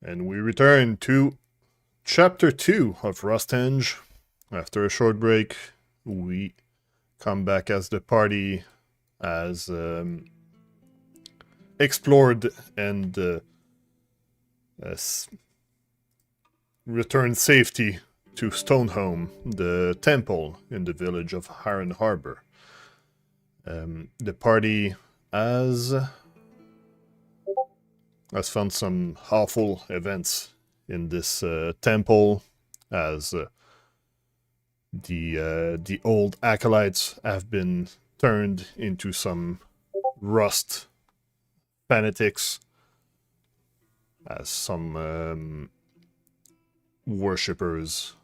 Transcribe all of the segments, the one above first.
And we return to Chapter 2 of Rusthenge. After a short break, we come back as the party has explored and returned safety to Stoneholm, the temple in the village of Iron Harbor. The party has found some awful events in this temple, as the old acolytes have been turned into some rust fanatics, as some worshippers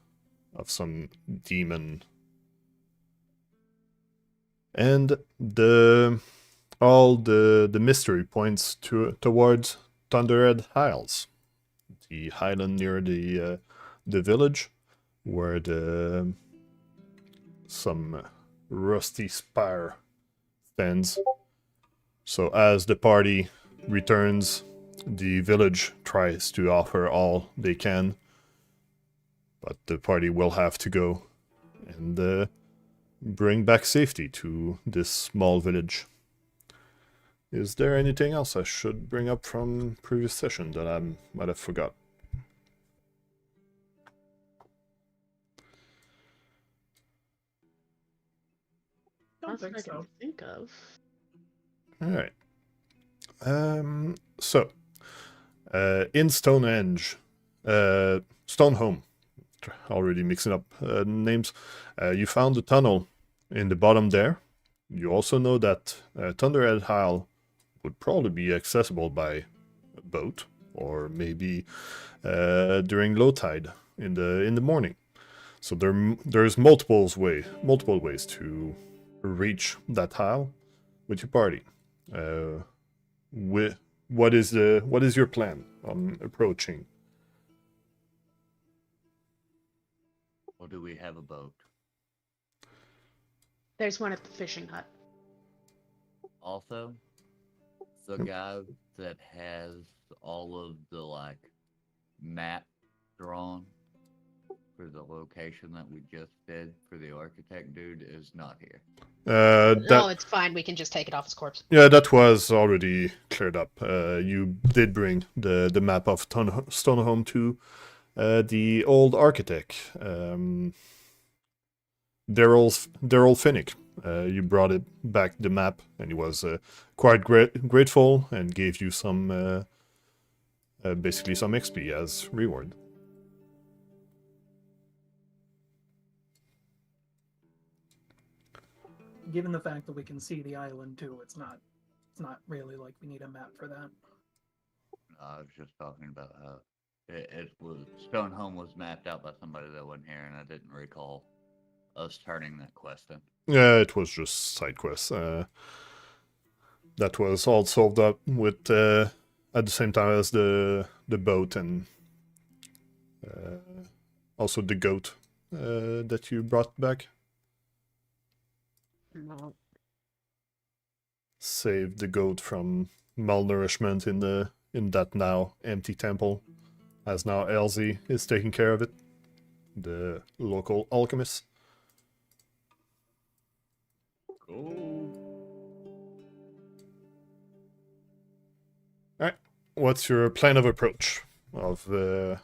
of some demon, and all the mystery points towards Thunderhead Isles, the island near the village, where some rusty spire stands. So as the party returns, the village tries to offer all they can, but the party will have to go and bring back safety to this small village. Is there anything else I should bring up from previous session that I might have forgot? Don't think so. I can think of. Alright. So, in Stonehenge, Stoneholm, already mixing up names, you found a tunnel in the bottom there. You also know that Thunderhead Isle would probably be accessible by a boat, or maybe during low tide in the morning. So there's multiple ways to reach that isle with your party. What is your plan on approaching? Or do we have a boat? There's one at the fishing hut. Also, the guy that has all of the map drawn for the location that we just did for the architect dude is not here. No, it's fine. We can just take it off his corpse. Yeah, that was already cleared up. You did bring the map of Stoneholm to the old architect, Daryl Finnick. You brought it back, the map, and he was quite grateful and gave you some, basically some XP as reward. Given the fact that we can see the island too, it's not really like we need a map for that. I was just talking about how it was Stoneholm was mapped out by somebody that wasn't here, and I didn't recall us turning that quest in. Yeah, it was just side quests. That was all solved up with at the same time as the boat and also the goat that you brought back. No. Saved the goat from malnourishment in that now empty temple, as now Elsie is taking care of it, the local alchemist. Cool. Alright, what's your plan of approach of the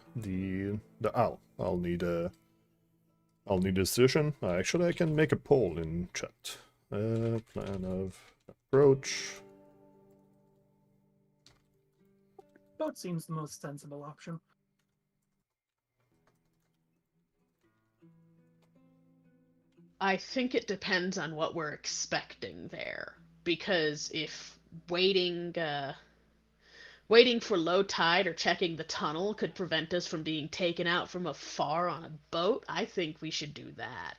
owl? I'll need a decision. Actually, I can make a poll in chat. Plan of approach. Boat seems the most sensible option. I think it depends on what we're expecting there, because if waiting for low tide or checking the tunnel could prevent us from being taken out from afar on a boat, I think we should do that.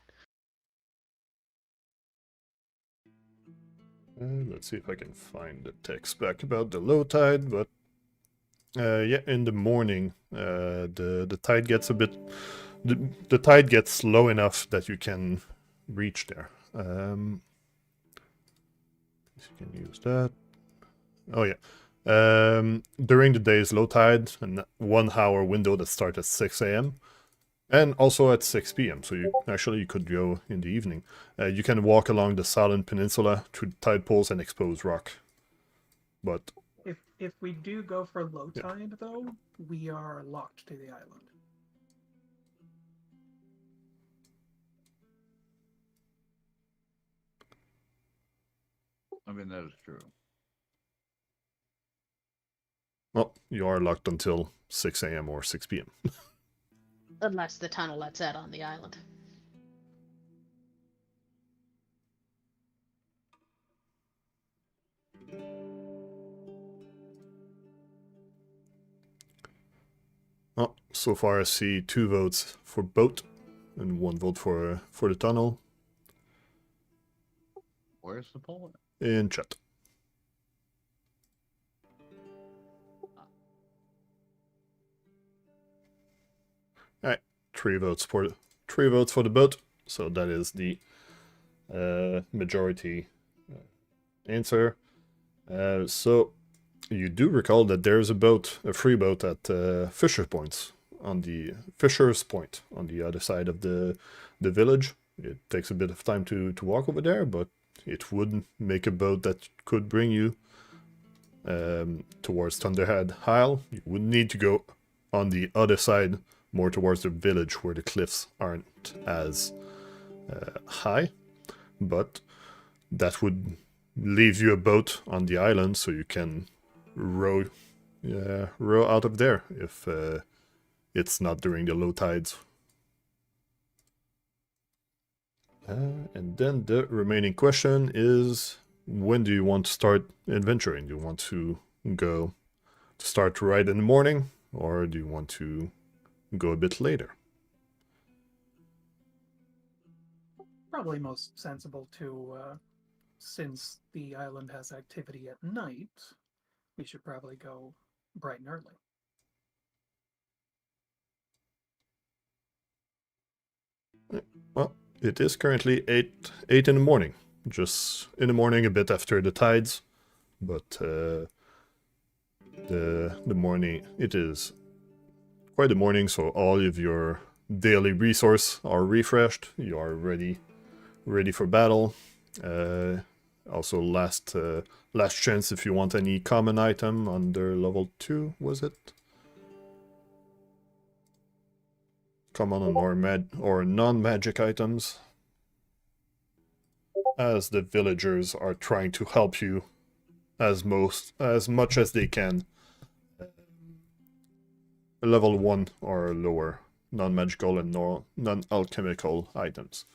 Let's see if I can find the text back about the low tide, but yeah, in the morning, the tide gets a bit, the tide gets low enough that you can reach there. You can use that. Oh yeah, During the day is low tide, and 1 hour window that starts at 6 a.m. and also at 6 p.m. So you could go in the evening. You can walk along the southern peninsula through tide pools and exposed rock. But If we do go for low Yeah. tide, though, we are locked to the island. I mean, that is true. well, you are locked until 6 a.m. or 6 p.m. Unless the tunnel lets out on the island. Well, so far I see 2 votes for boat and 1 vote for the tunnel Where's the point? in chat. 3 votes for the boat, so that is the majority answer. So you do recall that there's a free boat at Fisher's Point on the other side of the village. It takes a bit of time to walk over there, but it would make a boat that could bring you towards Thunderhead Isle. You would need to go on the other side, more towards the village where the cliffs aren't as high, but that would leave you a boat on the island so you can row out of there if it's not during the low tides. And then the remaining question is, when do you want to start adventuring? Do you want to start right in the morning, or do you want to go a bit later? Probably most sensible to, since the island has activity at night, we should probably go bright and early. Well, it is currently 8 in the morning. Just in the morning, a bit after the tides, but the morning, it is quite the morning, so all of your daily resources are refreshed. You are ready for battle. Also, last chance if you want any common item under level 2, was it? Common or non-magic items, as the villagers are trying to help you as much as they can. Level 1 or lower non-magical and non-alchemical items.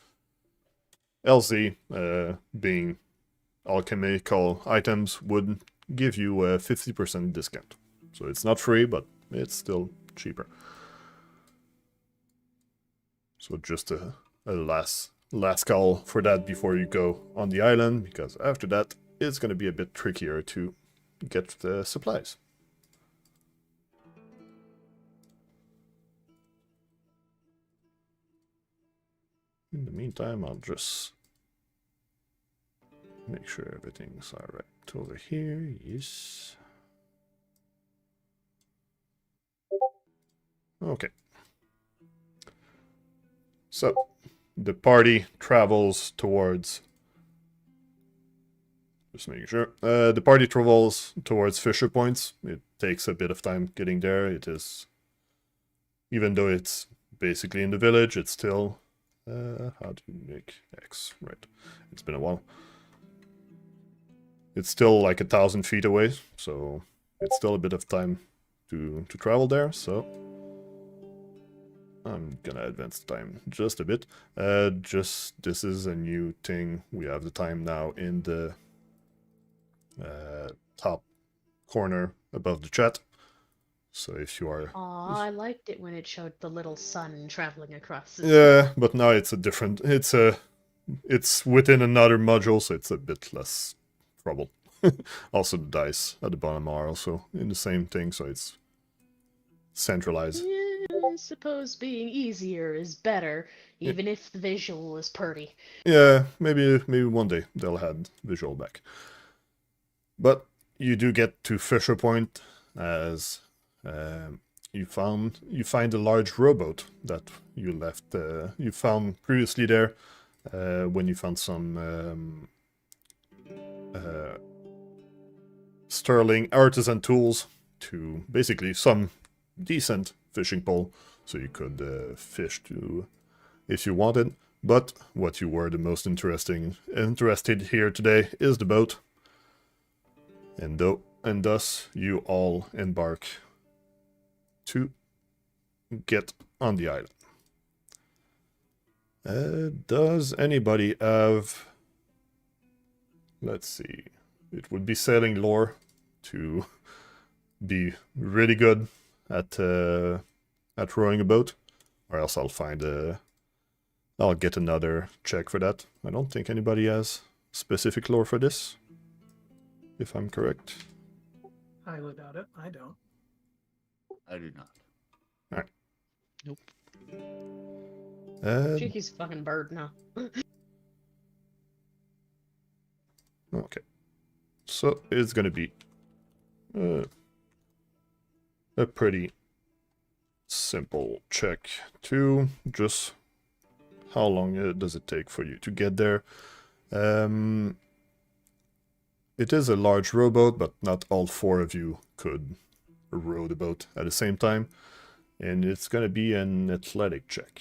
LZ, being alchemical items, would give you a 50% discount. So it's not free, but it's still cheaper. So just a last call for that before you go on the island, because after that it's going to be a bit trickier to get the supplies. In the meantime, I'll just make sure everything's alright over here. Yes. Okay. So, the party travels towards... Just making sure. The party travels towards Fisher Points. It takes a bit of time getting there. It is... Even though it's basically in the village, it's still... how do you make X? Right. It's been a while. It's still like 1,000 feet away, so it's still a bit of time to travel there, so... I'm gonna advance the time just a bit. This is a new thing. We have the time now in the top corner above the chat. So if you are... Aw, I liked it when it showed the little sun traveling across the Yeah, but now it's a different... It's within another module, so it's a bit less trouble. Also the dice at the bottom are also in the same thing, so it's centralized. Yeah, I suppose being easier is better, even if the visual is pretty. Yeah, maybe one day they'll add visual back. But you do get to Fisher Point as you find a large rowboat that you left. You found previously there when you found some sterling artisan tools to basically some decent fishing pole, so you could fish to if you wanted. But what you were the most interested here today is the boat, and thus you all embark to get on the island. Does anybody have? Let's see. It would be sailing lore to be really good at rowing a boat, or else I'll get another check for that. I don't think anybody has specific lore for this, if I'm correct. Highly doubt it. I don't. I do not. Alright. Nope. Cheeky's a fucking bird now. Okay. So it's gonna be a pretty simple check to just how long does it take for you to get there. It is a large rowboat, but not all four of you could row the boat at the same time, and it's gonna be an athletic check.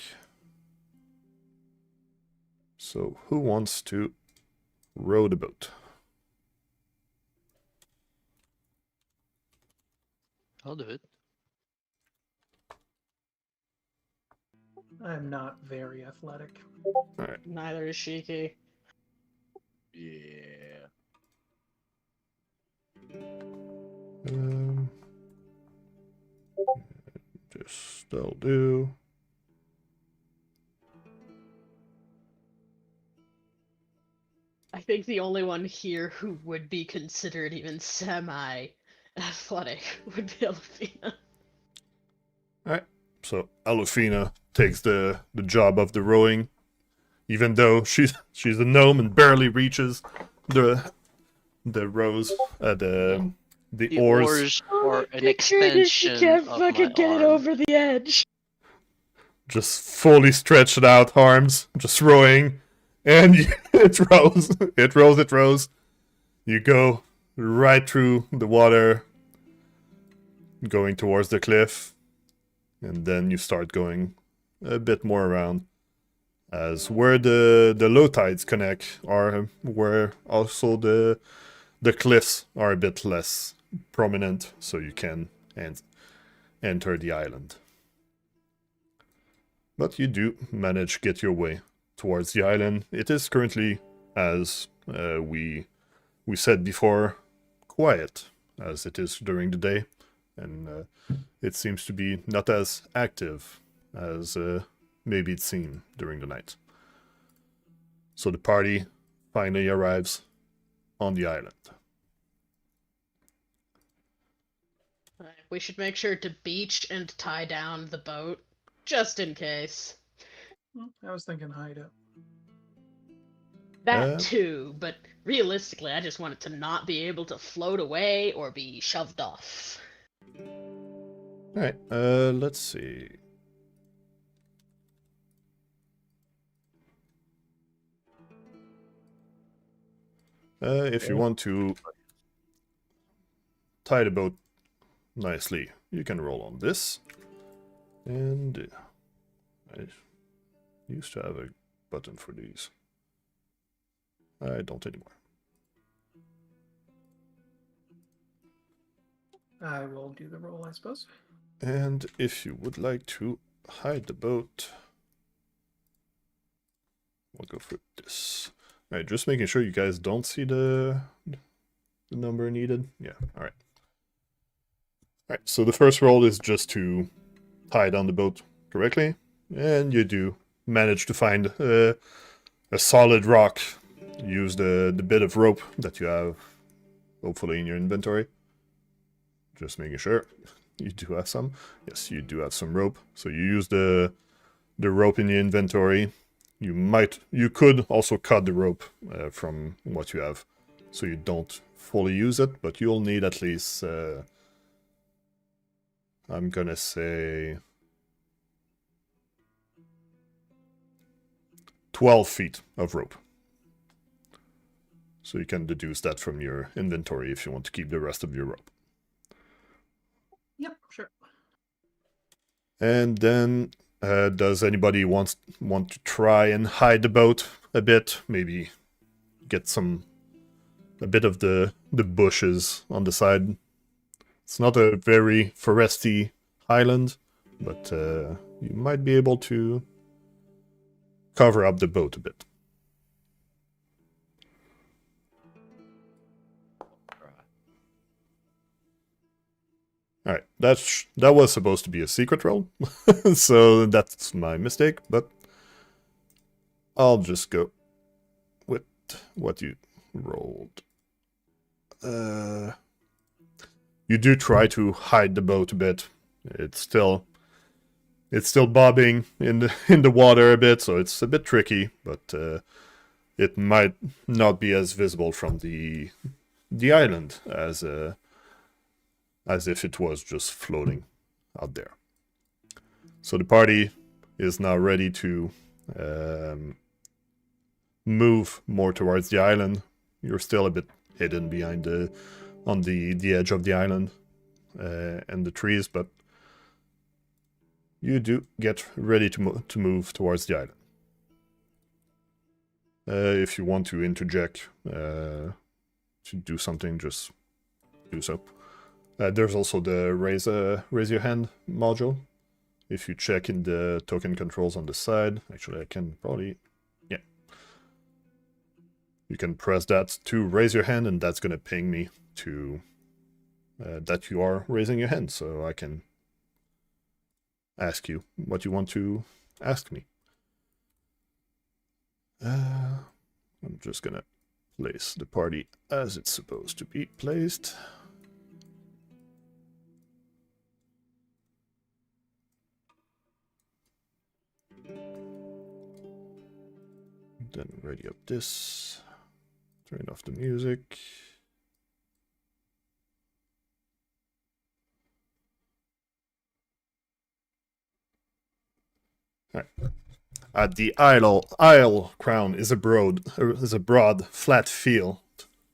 So who wants to row the boat? I'll do it. I'm not very athletic. Alright. Neither is Cheeky. Yeah. Just that'll do. I think the only one here who would be considered even semi-athletic would be Alfina. Alright, so Alufina takes the job of the rowing, even though she's a gnome and barely reaches the rows at the oars. Are an Picture it as she extension can't of fucking my get it arm. over the edge. Just fully stretched out arms, just rowing, and it rows. You go right through the water, going towards the cliff, and then you start going a bit more around, as where the low tides connect are where also the cliffs are a bit less prominent, so you can enter the island. But you do manage to get your way towards the island. It is currently, as we said before, quiet as it is during the day, and it seems to be not as active as maybe it seemed during the night. So the party finally arrives on the island. We should make sure to beach and tie down the boat, just in case. I was thinking hide it. That too, but realistically, I just want it to not be able to float away or be shoved off. Alright, let's see. If you want to tie the boat nicely, you can roll on this. And I used to have a button for these. I don't anymore. I will do the roll, I suppose. And if you would like to hide the boat, we'll go for this. Alright, just making sure you guys don't see the number needed. Yeah, alright. Alright, so the first roll is just to tie down the boat correctly, and you do manage to find a solid rock. Use the bit of rope that you have, hopefully, in your inventory. Just making sure you do have some. Yes, you do have some rope. So you use the rope in your inventory. You could also cut the rope from what you have, so you don't fully use it, but you'll need at least, I'm gonna say, 12 feet of rope. So you can deduce that from your inventory if you want to keep the rest of your rope. Yep, sure. And then, does anybody want to try and hide the boat a bit? Maybe get a bit of the bushes on the side. It's not a very foresty island, but you might be able to cover up the boat a bit. Alright, that was supposed to be a secret roll, so that's my mistake, but I'll just go with what you rolled. You do try to hide the boat a bit. It's still bobbing in the water a bit, so it's a bit tricky, but it might not be as visible from the island as if it was just floating out there. So the party is now ready to move more towards the island. You're still a bit hidden behind on the edge of the island and the trees, but you do get ready to move towards the island. If you want to interject to do something, just do so. There's also the raise your hand module. If you check in the token controls on the side, actually I can probably, yeah. You can press that to raise your hand, and that's gonna ping me to that you are raising your hand, so I can ask you what you want to ask me. I'm just gonna place the party as it's supposed to be placed. Then ready up this, turn off the music. All right. The Isle Crown is a broad, flat field,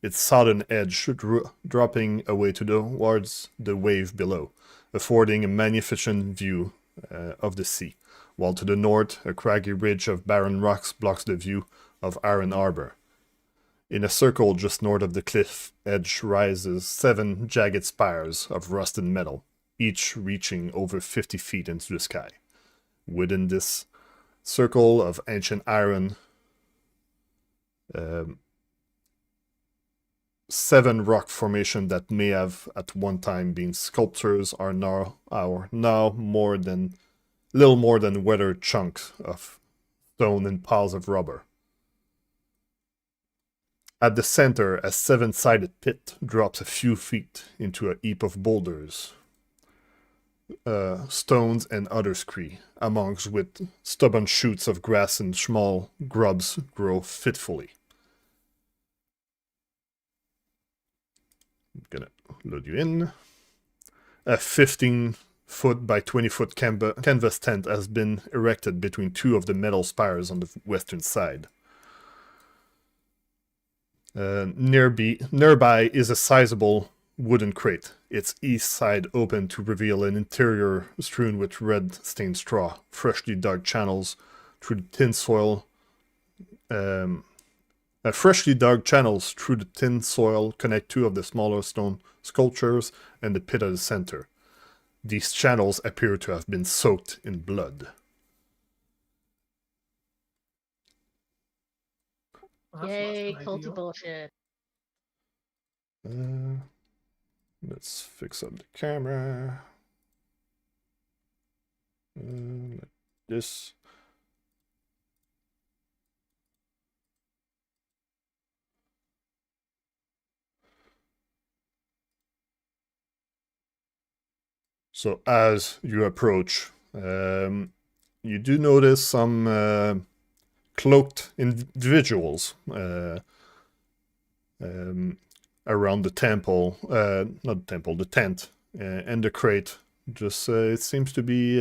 its southern edge dropping away towards the wave below, affording a magnificent view of the sea, while to the north a craggy ridge of barren rocks blocks the view of Iron Harbor. In a circle just north of the cliff edge rises 7 jagged spires of rusted metal, each reaching over 50 feet into the sky. Within this circle of ancient iron, 7 rock formations that may have at one time been sculptures are now little more than weathered chunks of stone and piles of rubber. At the center, a 7-sided pit drops a few feet into a heap of boulders, stones and other scree, amongst which stubborn shoots of grass and small grubs grow fitfully. I'm gonna load you in. A 15-foot by 20-foot canvas tent has been erected between 2 of the metal spires on the western side. Nearby is a sizable wooden crate, its east side open to reveal an interior strewn with red-stained straw, freshly dug channels through the thin soil. Freshly dug channels through the thin soil connect 2 of the smaller stone sculptures and the pit at the center. These channels appear to have been soaked in blood. Well, that's Yay, less than culty ideal. bullshit. Let's fix up the camera. Like this. So as you approach, you do notice some cloaked individuals around the temple, not the temple, the tent, and the crate. Just it seems to be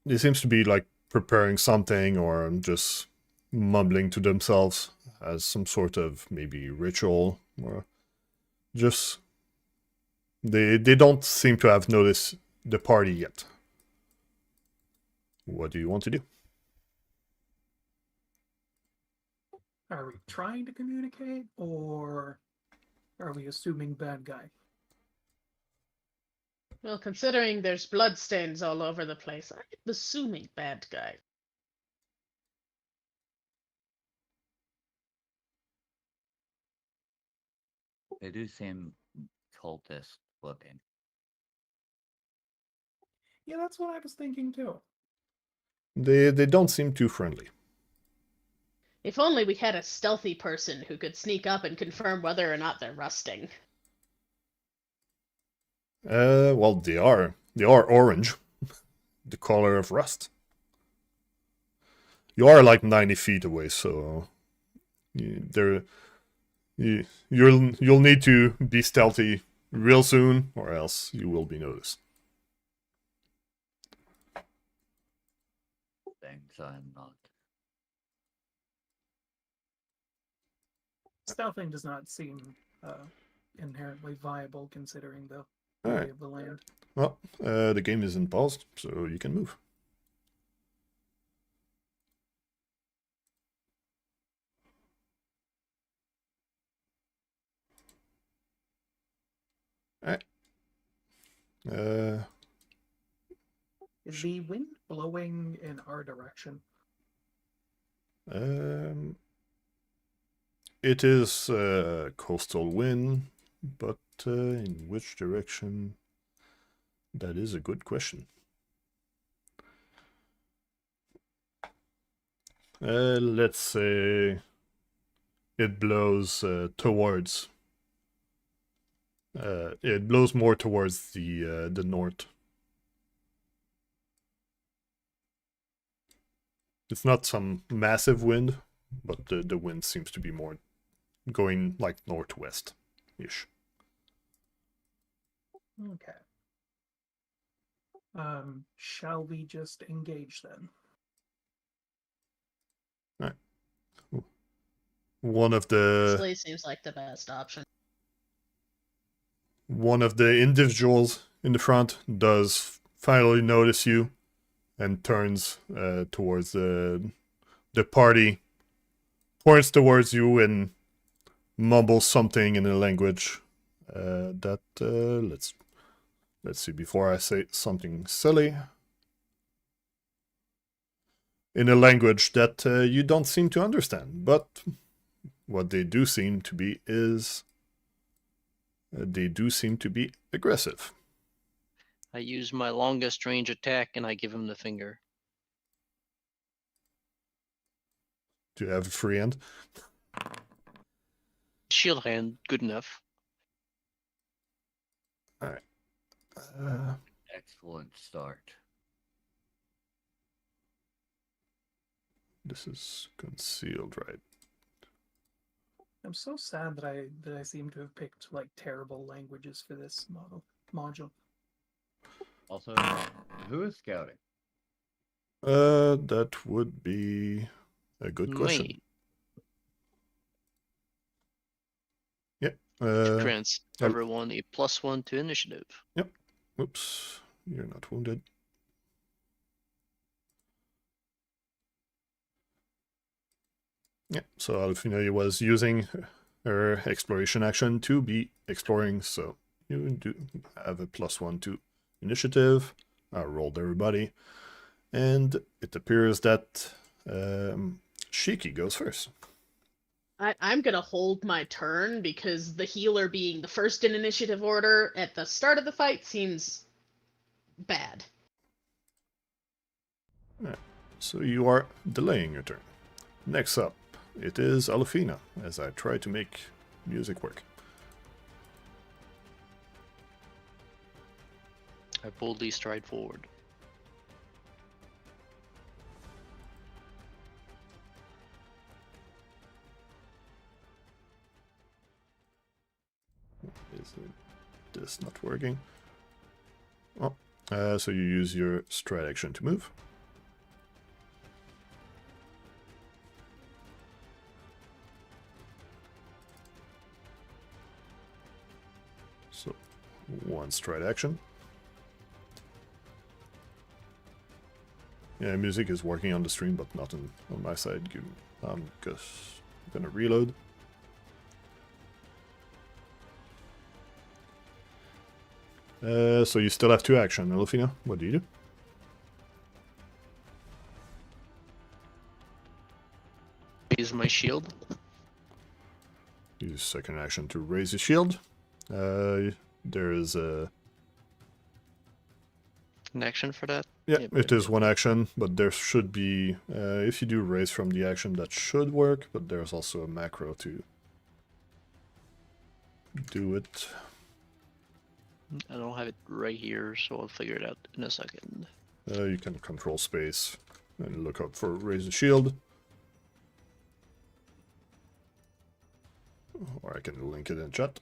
it seems to be like preparing something or just mumbling to themselves as some sort of maybe ritual, or just they don't seem to have noticed the party yet. What do you want to do? Are we trying to communicate, or are we assuming bad guy? Well, considering there's bloodstains all over the place, I'm assuming bad guy. They do seem cultist looking. Yeah, that's what I was thinking too. They don't seem too friendly. If only we had a stealthy person who could sneak up and confirm whether or not they're rusting. Well, they are orange, the color of rust. You are like 90 feet away, so you'll need to be stealthy real soon, or else you will be noticed. Thanks, I'm not. Stealthing does not seem inherently viable considering the All lay right. of the land. Well, the game isn't paused, so you can move. Alright. Is the wind blowing in our direction? It is coastal wind, but in which direction? That is a good question. Let's say it blows towards. It blows more towards the north. It's not some massive wind, but the wind seems to be more going like northwest-ish. Okay. Shall we just engage then? One of the Sleigh seems like the best option. one of the individuals in the front does finally notice you and turns towards the party, points towards you and mumbles something in a language that let's see before I say something silly. In a language that you don't seem to understand, but what they do seem to be is they do seem to be aggressive. I use my longest range attack and I give him the finger. Do you have a free hand? Shield hand, good enough. Alright. Excellent start. This is concealed, right? I'm so sad that I seem to have picked like terrible languages for this module. Also, who is scouting? That would be a good question. Me. Yep. Grants everyone a +1 to initiative. Oops, you're not wounded. Yeah, so Alfina was using her exploration action to be exploring, so you do have a +1 to initiative. I rolled everybody, and it appears that Shiki goes first. I'm gonna hold my turn because the healer being the first in initiative order at the start of the fight seems bad. Right. So you are delaying your turn. Next up, it is Alfina, as I try to make music work. I boldly stride forward. Is this not working? Oh, so you use your stride action to move. So, one stride action. Yeah, music is working on the stream, but not on my side. I'm just gonna reload. So you still have 2 action, Elfina. What do you do? Use my shield. Use second action to raise your shield. There is a... An action for that. Yeah, Yep, it yep, is one action, but there should be... if you do raise from the action, that should work, but there's also a macro to do it. I don't have it right here, so I'll figure it out in a second. You can control space and look up for raise the shield. Or I can link it in chat.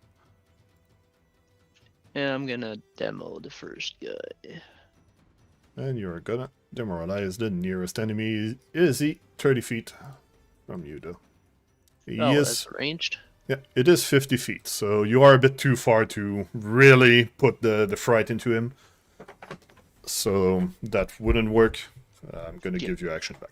And I'm gonna demo the first guy. And you're gonna demoralize the nearest enemy. Is he 30 feet from you, though? He Oh, is. that's ranged. Yeah, it is 50 feet, so you are a bit too far to really put the fright into him. So that wouldn't work. I'm gonna give you action back.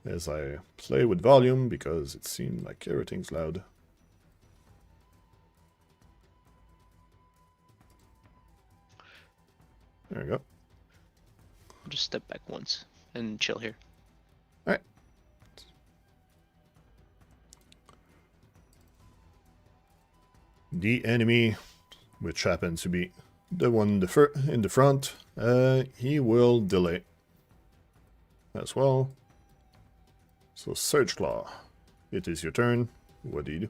As I play with volume, because it seemed like everything's loud. There we go. I'll just step back once and chill here. Alright. The enemy, which happens to be the one in the front, he will delay as well. So Surge Claw, it is your turn. What do you do?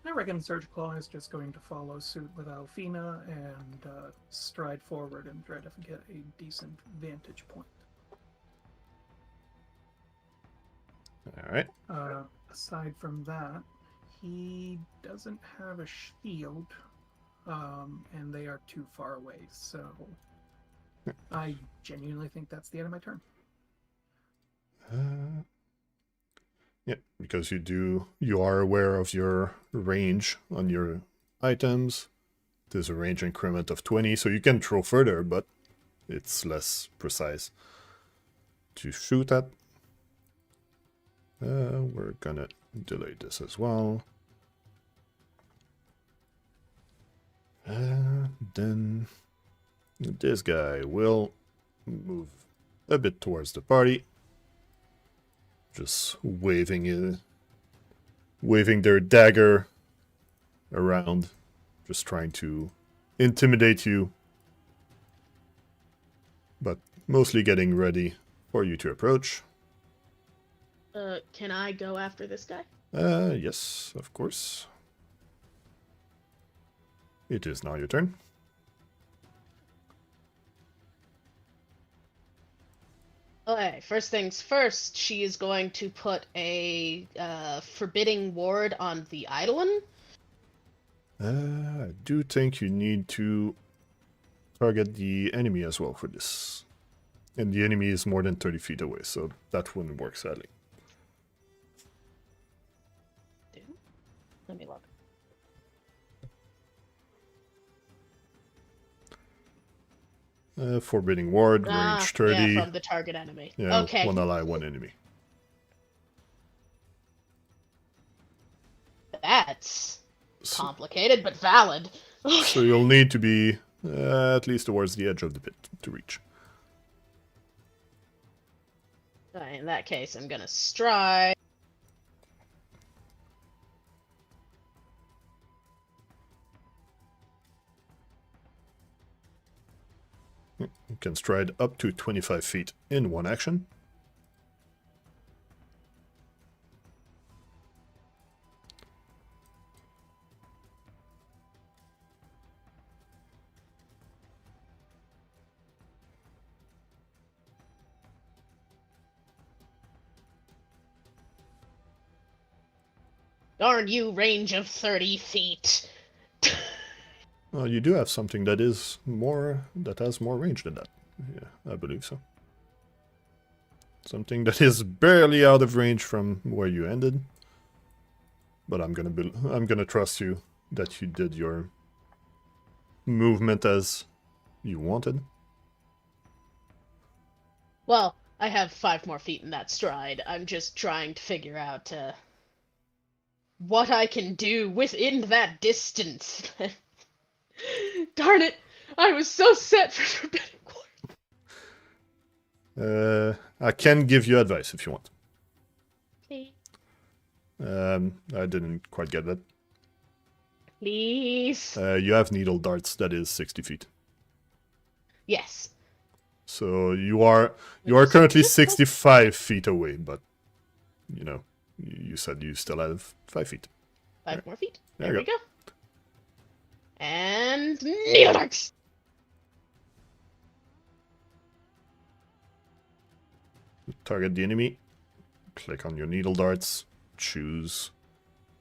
I reckon Surge Claw is just going to follow suit with Alfina and stride forward and try to get a decent vantage point. Alright. Aside from that, he doesn't have a shield, and they are too far away, so I genuinely think that's the end of my turn. Yeah, because you are aware of your range on your items. There's a range increment of 20, so you can throw further, but it's less precise to shoot at. We're gonna delay this as well. Then this guy will move a bit towards the party. Just waving their dagger around, just trying to intimidate you, but mostly getting ready for you to approach. Can I go after this guy? Yes, of course. It is now your turn. Okay, first things first, she is going to put a forbidding ward on the Eidolon. I do think you need to target the enemy as well for this. And the enemy is more than 30 feet away, so that wouldn't work, sadly. Let me look. Forbidding ward, range 30. Yeah, from the target enemy. Yeah, Okay. one ally, one enemy. That's complicated, but valid. So you'll need to be at least towards the edge of the pit to reach. In that case, I'm gonna stride. You can stride up to 25 feet in one action. Darn you, range of 30 feet. Well, you do have something that has more range than that. Yeah, I believe so. Something that is barely out of range from where you ended. But I'm gonna trust you that you did your movement as you wanted. Well, I have 5 more feet in that stride. I'm just trying to figure out what I can do within that distance. Darn it! I was so set for Forbidden Quarter. I can give you advice if you want. Please. I didn't quite get that. Please. You have needle darts that is 60 feet. Yes. So you are currently 65 feet away, but you know, you said you still have 5 feet. 5 more feet. There There you we go. And needle darts. Target the enemy. Click on your needle darts. Choose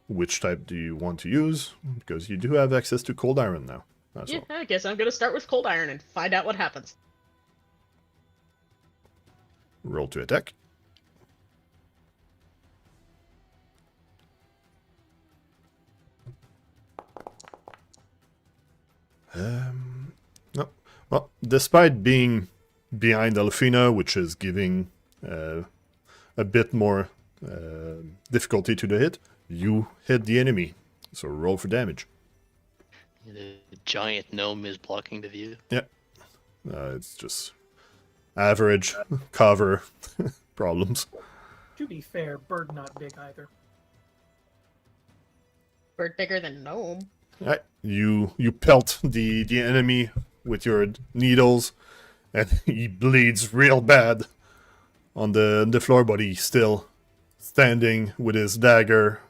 which type do you want to use, because you do have access to cold iron now. That's Yeah, all. I guess I'm gonna start with cold iron and find out what happens. Roll to attack. No. Well, despite being behind Elfina, which is giving a bit more difficulty to the hit, you hit the enemy. So roll for damage. The giant gnome is blocking the view. Yeah. It's just average cover problems. To be fair, bird not big either. Bird bigger than gnome. Right. You pelt the enemy with your needles, and he bleeds real bad on the floor, but he's still standing with his dagger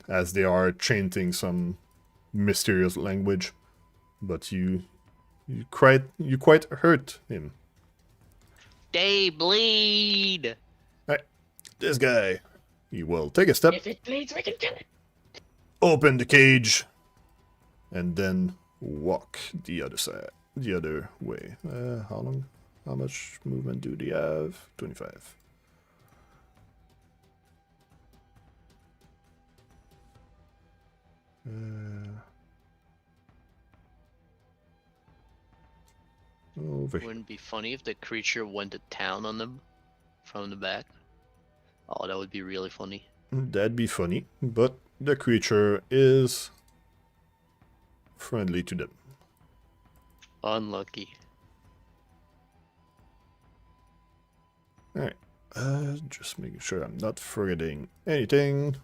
as they are chanting some mysterious language. But you quite hurt him. They bleed! Right. This guy, he will take a step, If it bleeds, we can kill it. open the cage, and then walk the other side, the other way. How much movement do they have? 25. Over here. Wouldn't it be funny if the creature went to town on them from the back? Oh, that would be really funny. That'd be funny, but the creature is friendly to them. Unlucky. Alright. Just making sure I'm not forgetting anything.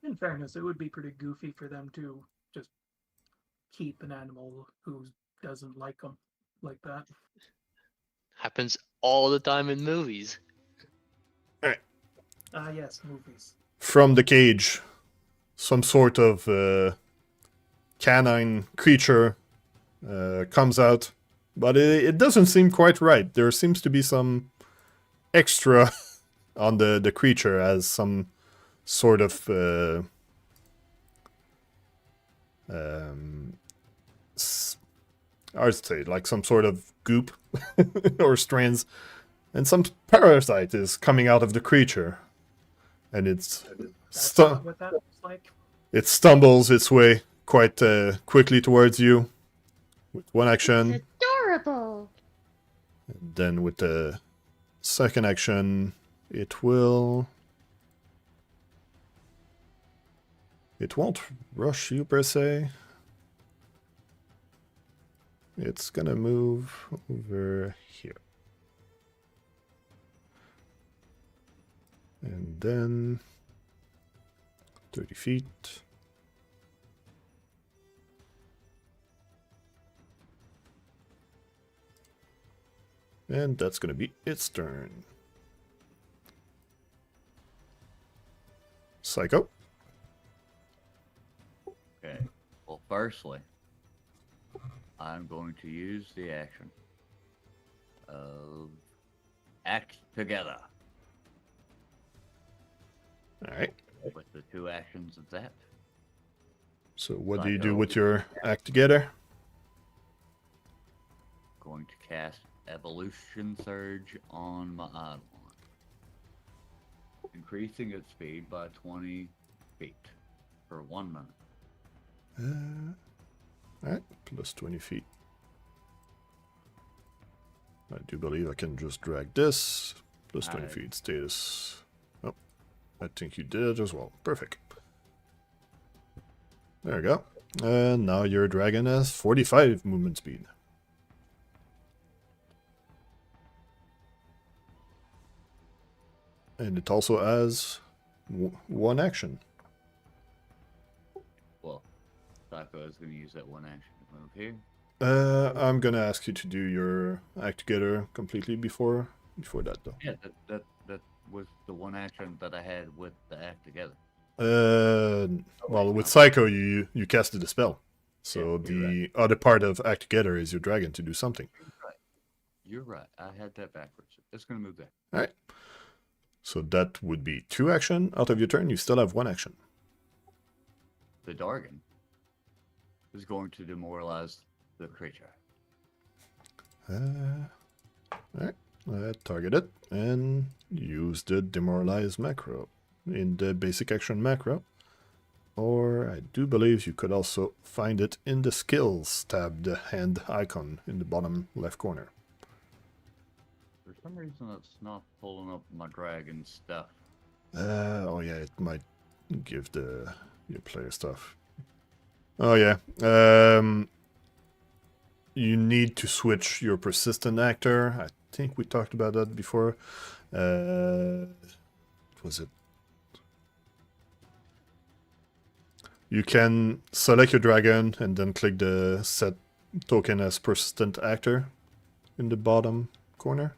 In fairness, it would be pretty goofy for them to just keep an animal who doesn't like them like that. Happens all the time in movies. Yes, movies. From the cage, some sort of canine creature comes out, but it doesn't seem quite right. There seems to be some extra on the creature as some sort of I would say like some sort of goop or strands, and some parasite is coming out of the creature, and That's not what that looks like. it stumbles its way quite quickly towards you with one action. Adorable. And then with the second action, it won't rush you per se. It's gonna move over here. And then 30 feet. And that's gonna be its turn. Psycho. Okay. Well, firstly, I'm going to use the action of act together. Alright. with the 2 actions of that. So what do you do Psycho. with your act together? Going to cast Evolution Surge on my Eidolon, increasing its speed by 20 feet for 1 minute. Alright, plus 20 feet. I do believe I can just drag this. Plus 20 feet status. Oh, I think you did as well. Perfect. There we go. And now your dragon has 45 movement speed. And it also has 1 action. Well, Psycho is going to use that 1 action to move here. I'm gonna ask you to do your act together completely before that though. Yeah, that was the 1 action that I had with the act together. Well, with Psycho, you casted a spell. So Yeah, the other part of act together is your dragon to do something. You're right. I had that backwards. It's going to move there. Alright. So that would be 2 action. Out of your turn, you still have 1 action. The Dargon is going to demoralize the creature. Alright. Target it and use the demoralize macro in the basic action macro. Or I do believe you could also find it in the skills tab, the hand icon in the bottom left corner. For some reason, it's not pulling up my dragon stuff. Oh yeah, it might give your player stuff. Oh yeah. You need to switch your persistent actor. I think we talked about that before. Was it? You can select your dragon and then click the set token as persistent actor in the bottom corner.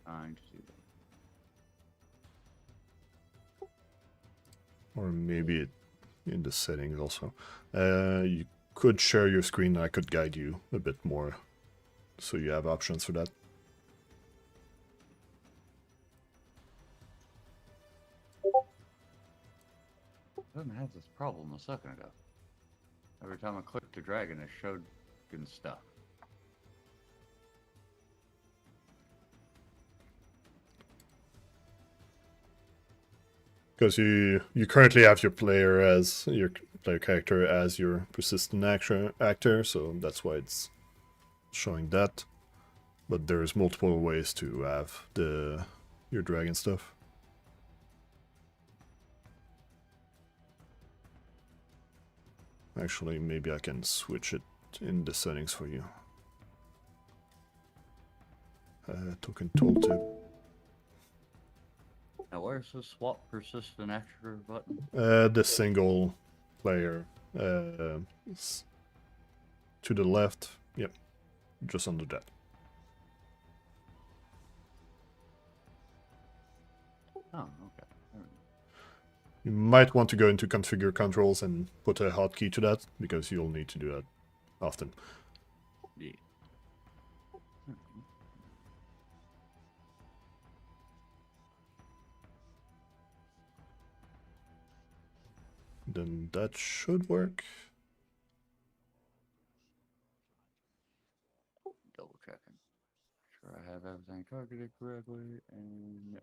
Trying to see that. Or maybe it in the settings also. You could share your screen. I could guide you a bit more, so you have options for that. I didn't have this problem a second ago. Every time I clicked the dragon, it showed good stuff. Because you currently have your player character as your persistent actor, so that's why it's showing that. But there's multiple ways to have your dragon stuff. Actually, maybe I can switch it in the settings for you. Token tooltip. Now, where's the swap persistent actor button? The single player. To the left. Yep. Just under that. Oh, okay. You might want to go into configure controls and put a hotkey to that, because you'll need to do that often. Yeah. Then that should work. Double checking. Sure I have everything targeted correctly, and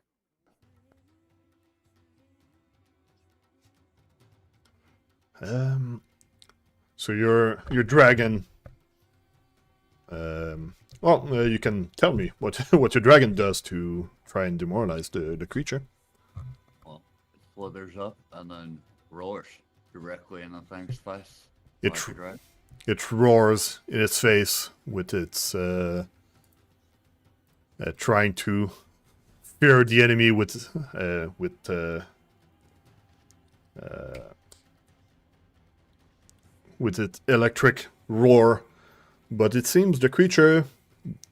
So your dragon. You can tell me what what your dragon does to try and demoralize the creature. well, it slithers up and then roars directly in the thing's face. It like a dragon. It roars in its face with its trying to fear the enemy with its electric roar, but it seems the creature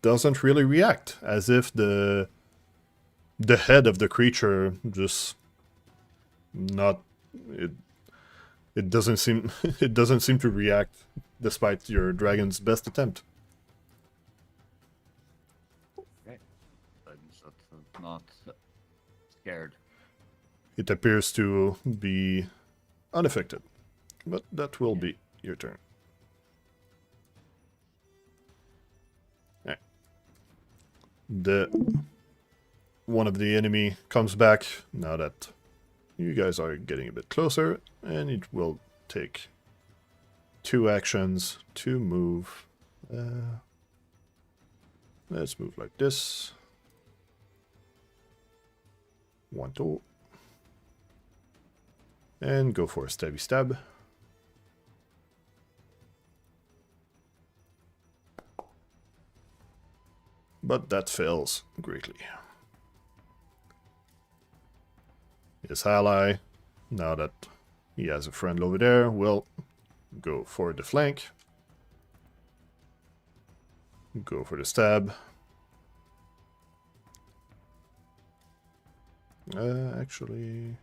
doesn't really react, as if the head of the creature just not it doesn't seem it doesn't seem to react despite your dragon's best attempt. Okay. not scared. It appears to be unaffected, but that will be your turn. Right. One of the enemy comes back now that you guys are getting a bit closer, and it will take 2 actions to move. Let's move like this. 1, 2. And go for a stabby stab. But that fails greatly. His ally, now that he has a friend over there, will go for the flank. Go for the stab. Actually,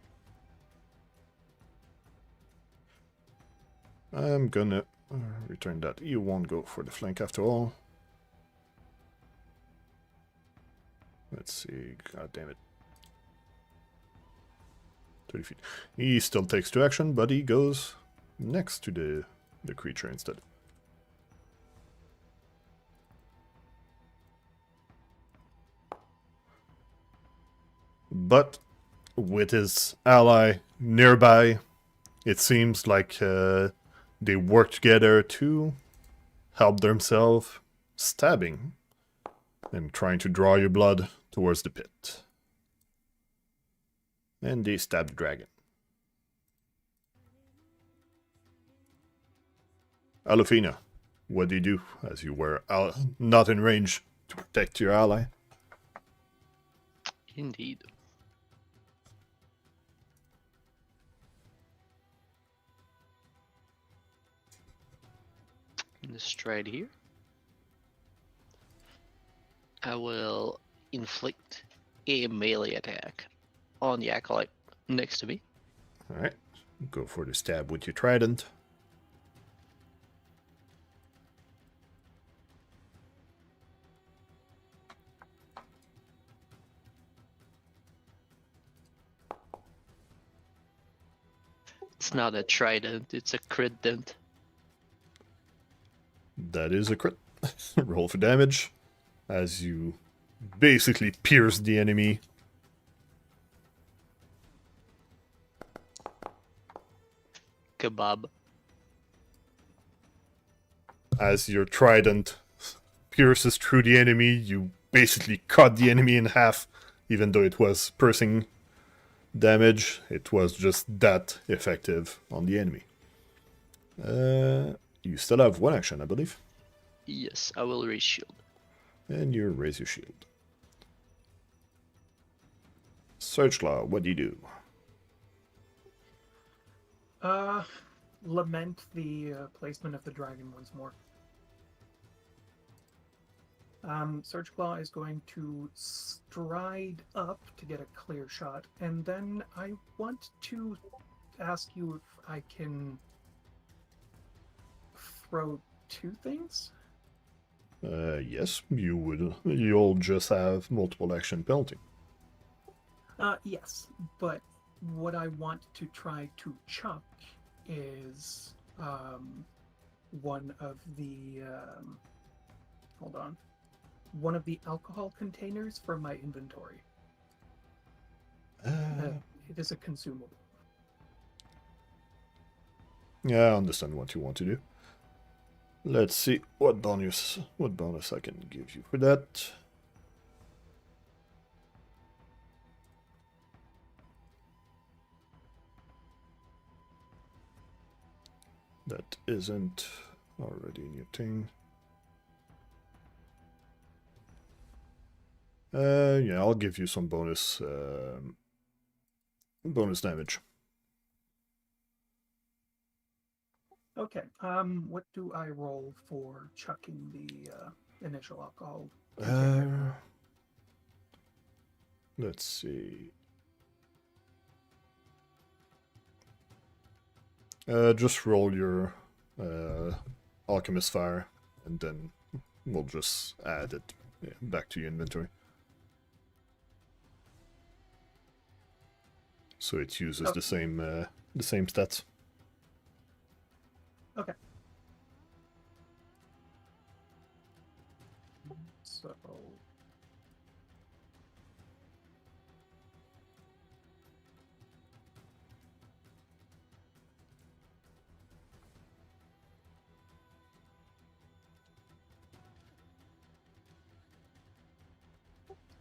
I'm gonna return that. You won't go for the flank after all. Let's see. God damn it. 30 feet. He still takes 2 action, but he goes next to the creature instead. But with his ally nearby, it seems like they work together to help themselves, stabbing and trying to draw your blood towards the pit. And they stab the dragon. Alufina, what do you do as you were not in range to protect your ally? Indeed. Straight here. I will inflict a melee attack on the acolyte next to me. Alright, go for the stab with your trident. It's not a trident, it's a crit dent. That is a crit. Roll for damage as you basically pierce the enemy. Kebab. As your trident pierces through the enemy, you basically cut the enemy in half, even though it was piercing damage. It was just that effective on the enemy. You still have 1 action, I believe. Yes, I will raise shield. And you raise your shield. Searchclaw, what do you do? Lament the placement of the dragon once more. Searchclaw is going to stride up to get a clear shot, and then I want to ask you if I can throw 2 things. Yes, you will. You'll just have multiple action penalty. Yes, but what I want to try to chuck is one of the one of the alcohol containers from my inventory. It is a consumable. Yeah, I understand what you want to do. Let's see what bonus I can give you for that. That isn't already in your thing. Yeah, I'll give you some bonus damage. Okay. What do I roll for chucking the initial alcohol container? Let's see. Just roll your alchemist fire, and then we'll just add it back to your inventory. so it uses Oh. the same stats. Okay. So.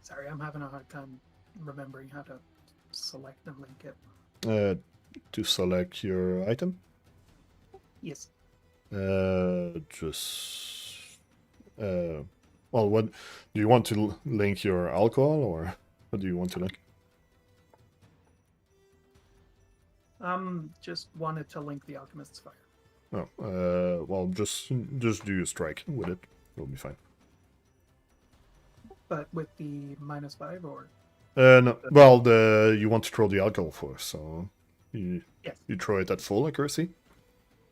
Sorry, I'm having a hard time remembering how to select and link it. To select your item, Yes. just well, what do you want to link your alcohol, or what do you want to link? Just wanted to link the Alchemist's Fire. Oh, well, just do your strike with it. It'll be fine. But with the -5 or No, well, you want to throw the alcohol first, so you yes. you throw it at full accuracy,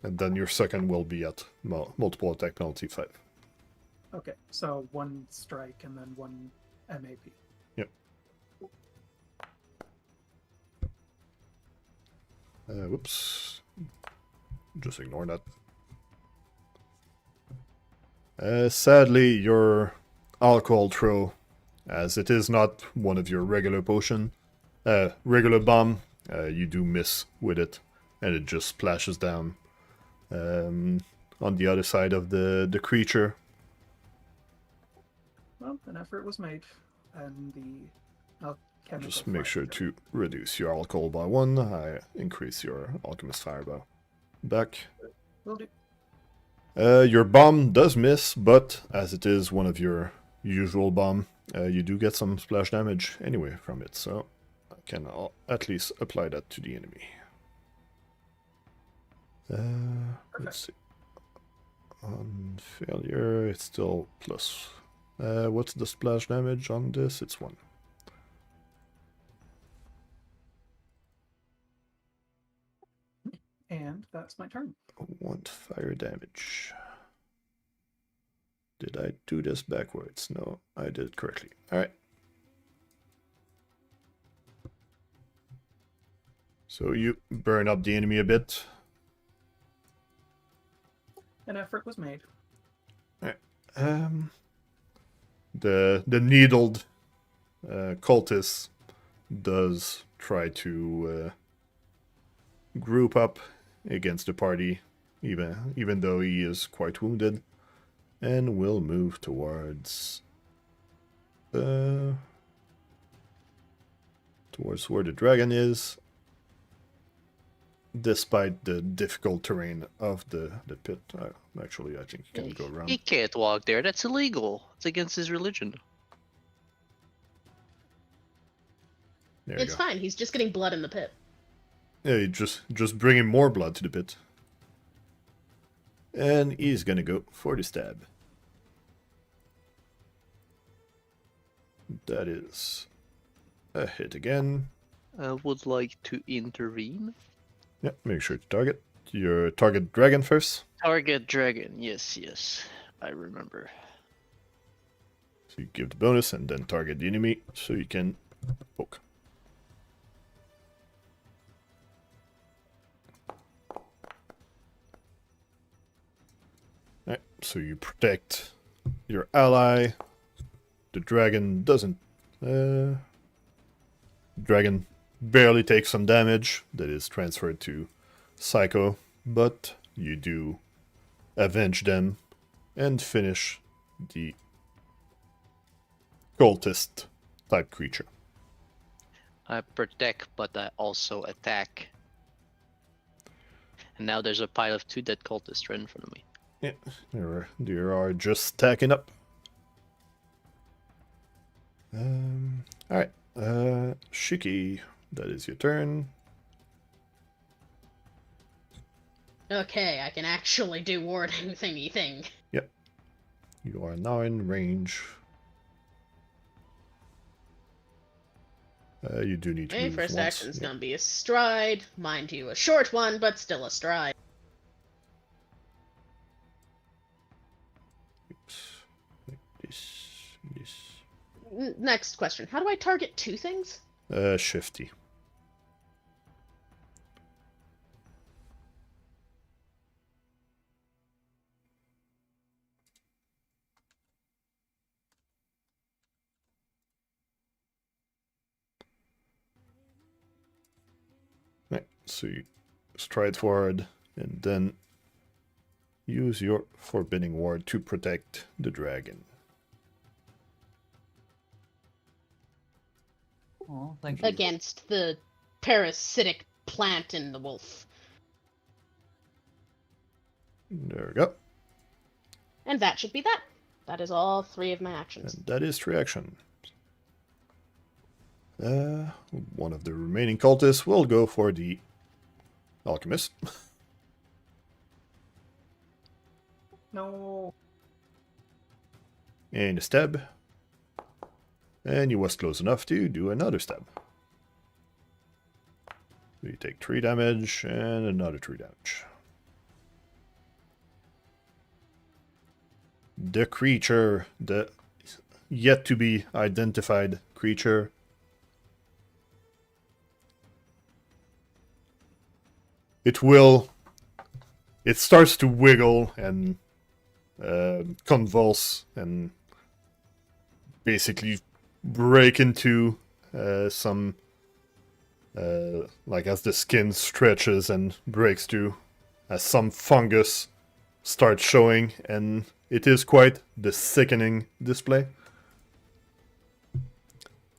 and then your second will be at multiple attack penalty 5. Okay, so 1 strike and then 1 MAP. Yep. Whoops. Just ignore that. Sadly, your alcohol throw, as it is not one of your regular regular bomb, you do miss with it, and it just splashes down on the other side of the creature. Well, an effort was made, and the alchemical Just make fire sure to reduce your alcohol by 1. I increase your alchemist fire by back. will do. Your bomb does miss, but as it is one of your usual bomb, you do get some splash damage anyway from it, so I can at least apply that to the enemy. Let's see. On failure, it's still plus. What's the splash damage on this? It's 1. And that's my turn. 1 fire damage. Did I do this backwards? No, I did it correctly. Alright. So you burn up the enemy a bit. An effort was made. The needled cultist does try to group up against the party, even though he is quite wounded, and will move towards where the dragon is, despite the difficult terrain of the pit. Actually, I think you can go around. He can't walk there. That's illegal. It's against his religion. There you It's go. fine. He's just getting blood in the pit. Yeah, you just bringing more blood to the pit. And he's gonna go for the stab. That is a hit again. I would like to intervene. Yeah, make sure to target. Your target dragon first. Target dragon. Yes, I remember. So you give the bonus and then target the enemy so you can poke. Alright, so you protect your ally. The dragon doesn't. Dragon barely takes some damage that is transferred to Psycho, but you do avenge them and finish the cultist type creature. I protect, but I also attack. And now there's a pile of 2 dead cultists right in front of me. Yeah, they are just stacking up. Alright, Shiki, that is your turn. Okay, I can actually do warding thingy thing. You are now in range. You do need to Okay, move first once. action's Yeah. gonna be a stride. Mind you, a short one, but still a stride. Oops. Like this. Next question. How do I target 2 things? Shifty. So you stride forward and then use your forbidding ward to protect the dragon. Oh, thank you. Against the parasitic plant in the wolf. There we go. And that should be that. That is all 3 of my actions. And that is 3 action. One of the remaining cultists will go for the alchemist. No. And a stab. And you was close enough to do another stab. So you take 3 damage and another 3 damage. The creature, the yet to be identified creature, it starts to wiggle and convulse and basically break into some, like as the skin stretches and breaks through, as some fungus starts showing, and it is quite the sickening display.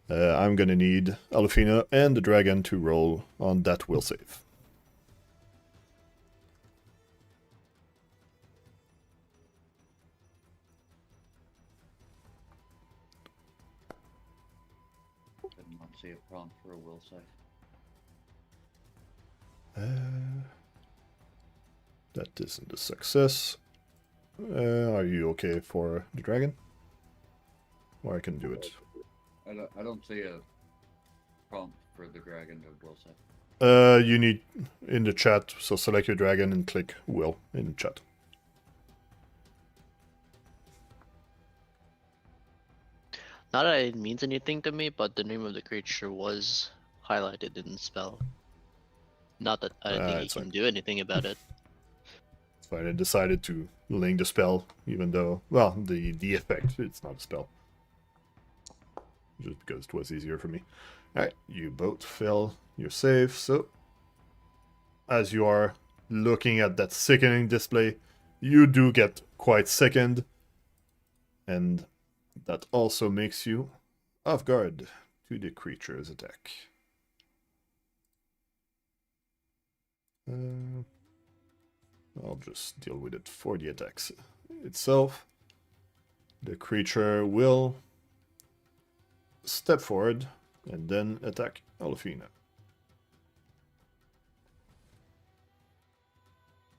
I'm gonna need Alfina and the dragon to roll on that will save. Did not see a prompt for a will save. That isn't a success. Are you okay for the dragon? Or I can do it. I don't see a prompt for the dragon to will save. You need in the chat, so select your dragon and click will in the chat. Not that it means anything to me, but the name of the creature was highlighted in the spell. Not that I think you it's can fine. do anything about it. That's why I decided to link the spell, even though, well, the effect, it's not a spell. Just because it was easier for me. Alright, you both fail your save, so as you are looking at that sickening display, you do get quite sickened, and that also makes you off guard to the creature's attack. I'll just deal with it for the attacks itself. The creature will step forward and then attack Alfina.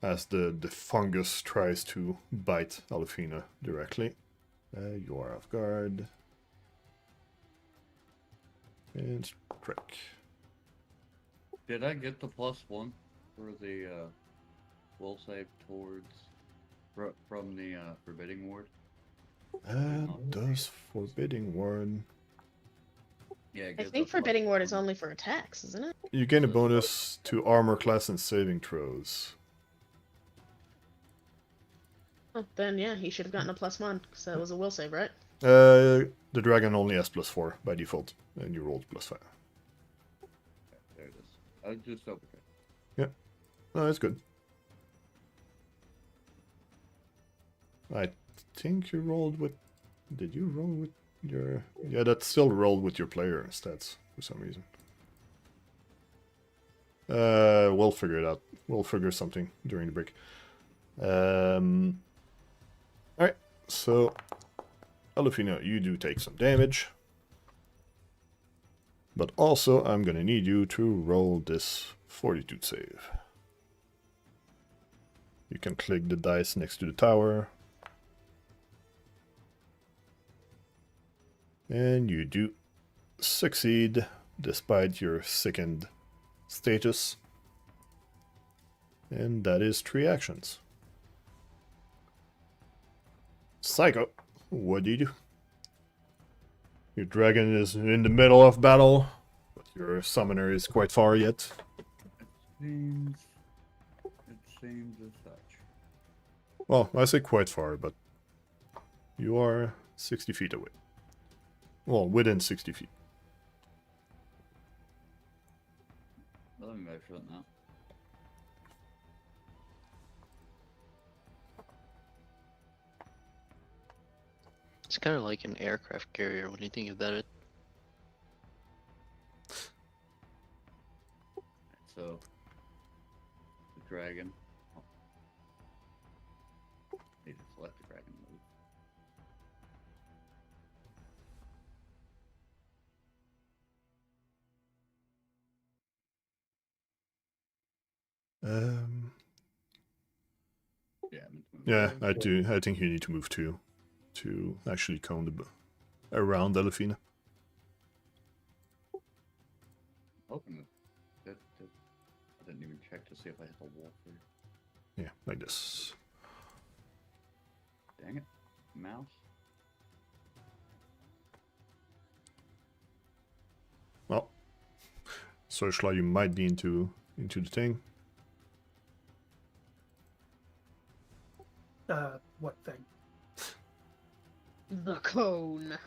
As the fungus tries to bite Alfina directly. You are off guard. And prick. Did I get the +1 for the will save towards from the forbidding ward? Does forbidding ward? Yeah, it I gives think us Forbidding Ward is +1. only for attacks, isn't it? You gain a bonus to armor class and saving throws. Oh, then yeah, he should have gotten a +1, because that was a will save, right? The dragon only has +4 by default, and you rolled +5. There it is. I just double check. No, that's good. I think you rolled with... Did you roll with your... Yeah, that still rolled with your player stats for some reason. We'll figure it out. We'll figure something during the break. Alright, so... Alfina, you do take some damage. But also, I'm gonna need you to roll this fortitude save. You can click the dice next to the tower. And you do succeed despite your sickened status. And that is 3 actions. Psycho, what do you do? Your dragon is in the middle of battle, but your summoner is quite far yet. It seems as such. Well, I say quite far, but you are 60 feet away. Well, within 60 feet. Let me measure it now. It's kind of like an aircraft carrier when you think about it. So, the dragon. Oh. Need to select the dragon move. Yeah, I meant to move Yeah, there. I do. I think you need to move to actually cone around Delphine. Hoping that I didn't even check to see if I hit the wall there. Yeah, like this. Dang it. Mouse. Well, Searchlight, you might be into the thing. What thing? The cone.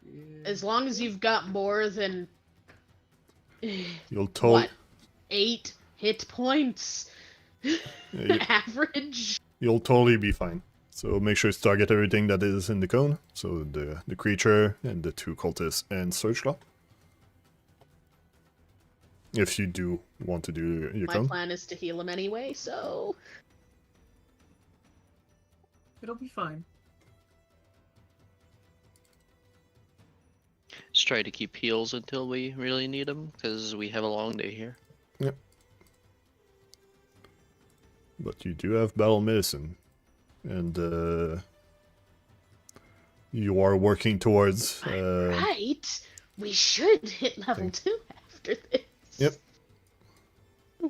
Yeah. As long as you've got more than You'll totally what, 8 hit points Yeah, average. you'll totally be fine. So make sure to target everything that is in the cone. So the creature and the 2 cultists and Searchlight. If you do want to do your My cone. plan is to heal him anyway, so It'll be fine. Just try to keep heals until we really need them, because we have a long day here. Yep. But you do have battle medicine. And you are working towards right. We should hit level 2 after this. Yep.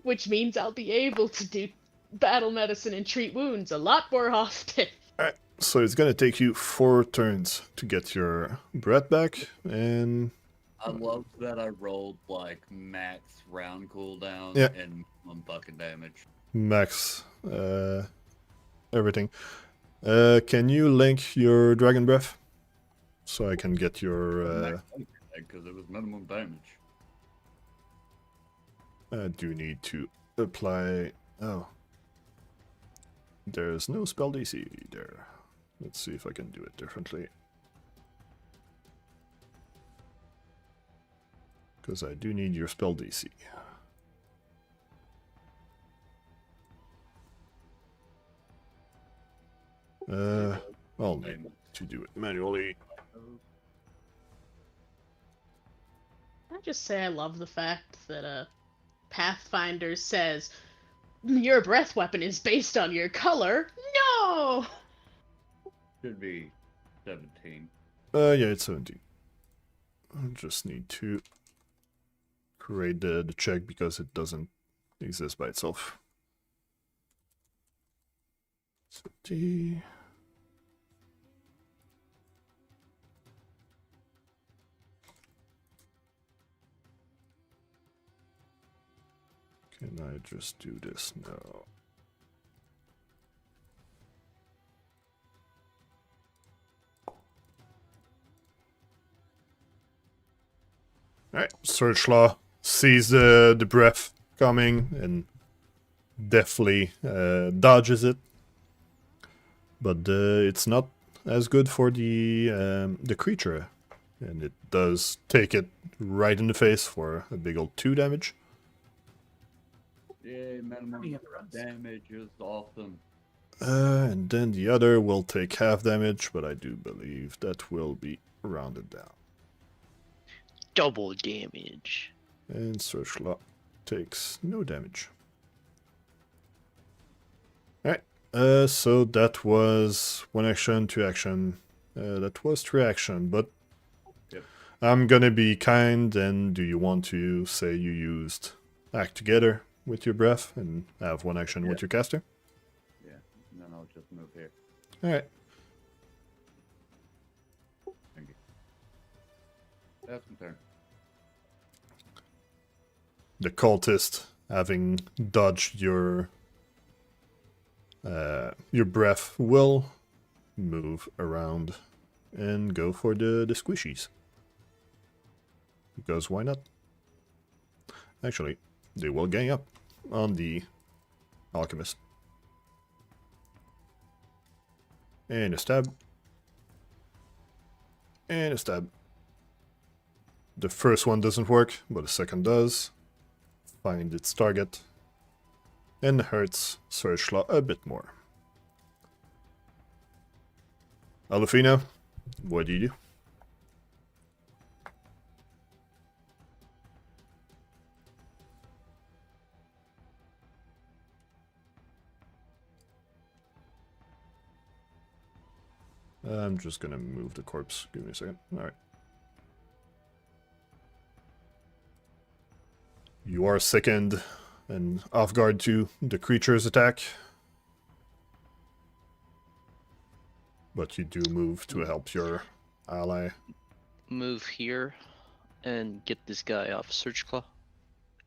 Which means I'll be able to do battle medicine and treat wounds a lot more often. Alright, so it's gonna take you 4 turns to get your breath back, and I love that I rolled like max round cooldown Yeah. and minimum bucket damage. max everything. Can you link your dragon breath? So I can get your Because it was minimum damage. I do need to apply oh. There's no spell DC there. Let's see if I can do it differently. Because I do need your spell DC. I'll need to do it manually. I just say I love the fact that Pathfinder says your breath weapon is based on your color. No. Should be 17. Yeah, it's 17. I just need to create the check because it doesn't exist by itself. 70. Can I just do this now? Alright, Searchlaw sees the breath coming and deftly dodges it. But it's not as good for the creature. And it does take it right in the face for a big old 2 damage. Yay, minimum Yeah, runs. damage is awesome. And then the other will take half damage, but I do believe that will be rounded down. Double damage. And Searchlock takes no damage. Alright, so that was 1 action, 2 action. That was 3 action, but Yep. I'm gonna be kind, and do you want to say you used act together with your breath and have 1 action with your caster? Yeah, and then I'll just move here. Alright. Thank you. That's my turn. The cultist, having dodged your breath, will move around and go for the squishies. because why not? Actually, they will gang up on the alchemist. And a stab. And a stab. The first one doesn't work, but the second does. Find its target. And hurts Searchlaw a bit more. Alufina, what do you do? I'm just gonna move the corpse. Give me a second. Alright. You are sickened and off guard to the creature's attack. But you do move to help your ally. Move here and get this guy off Searchclaw,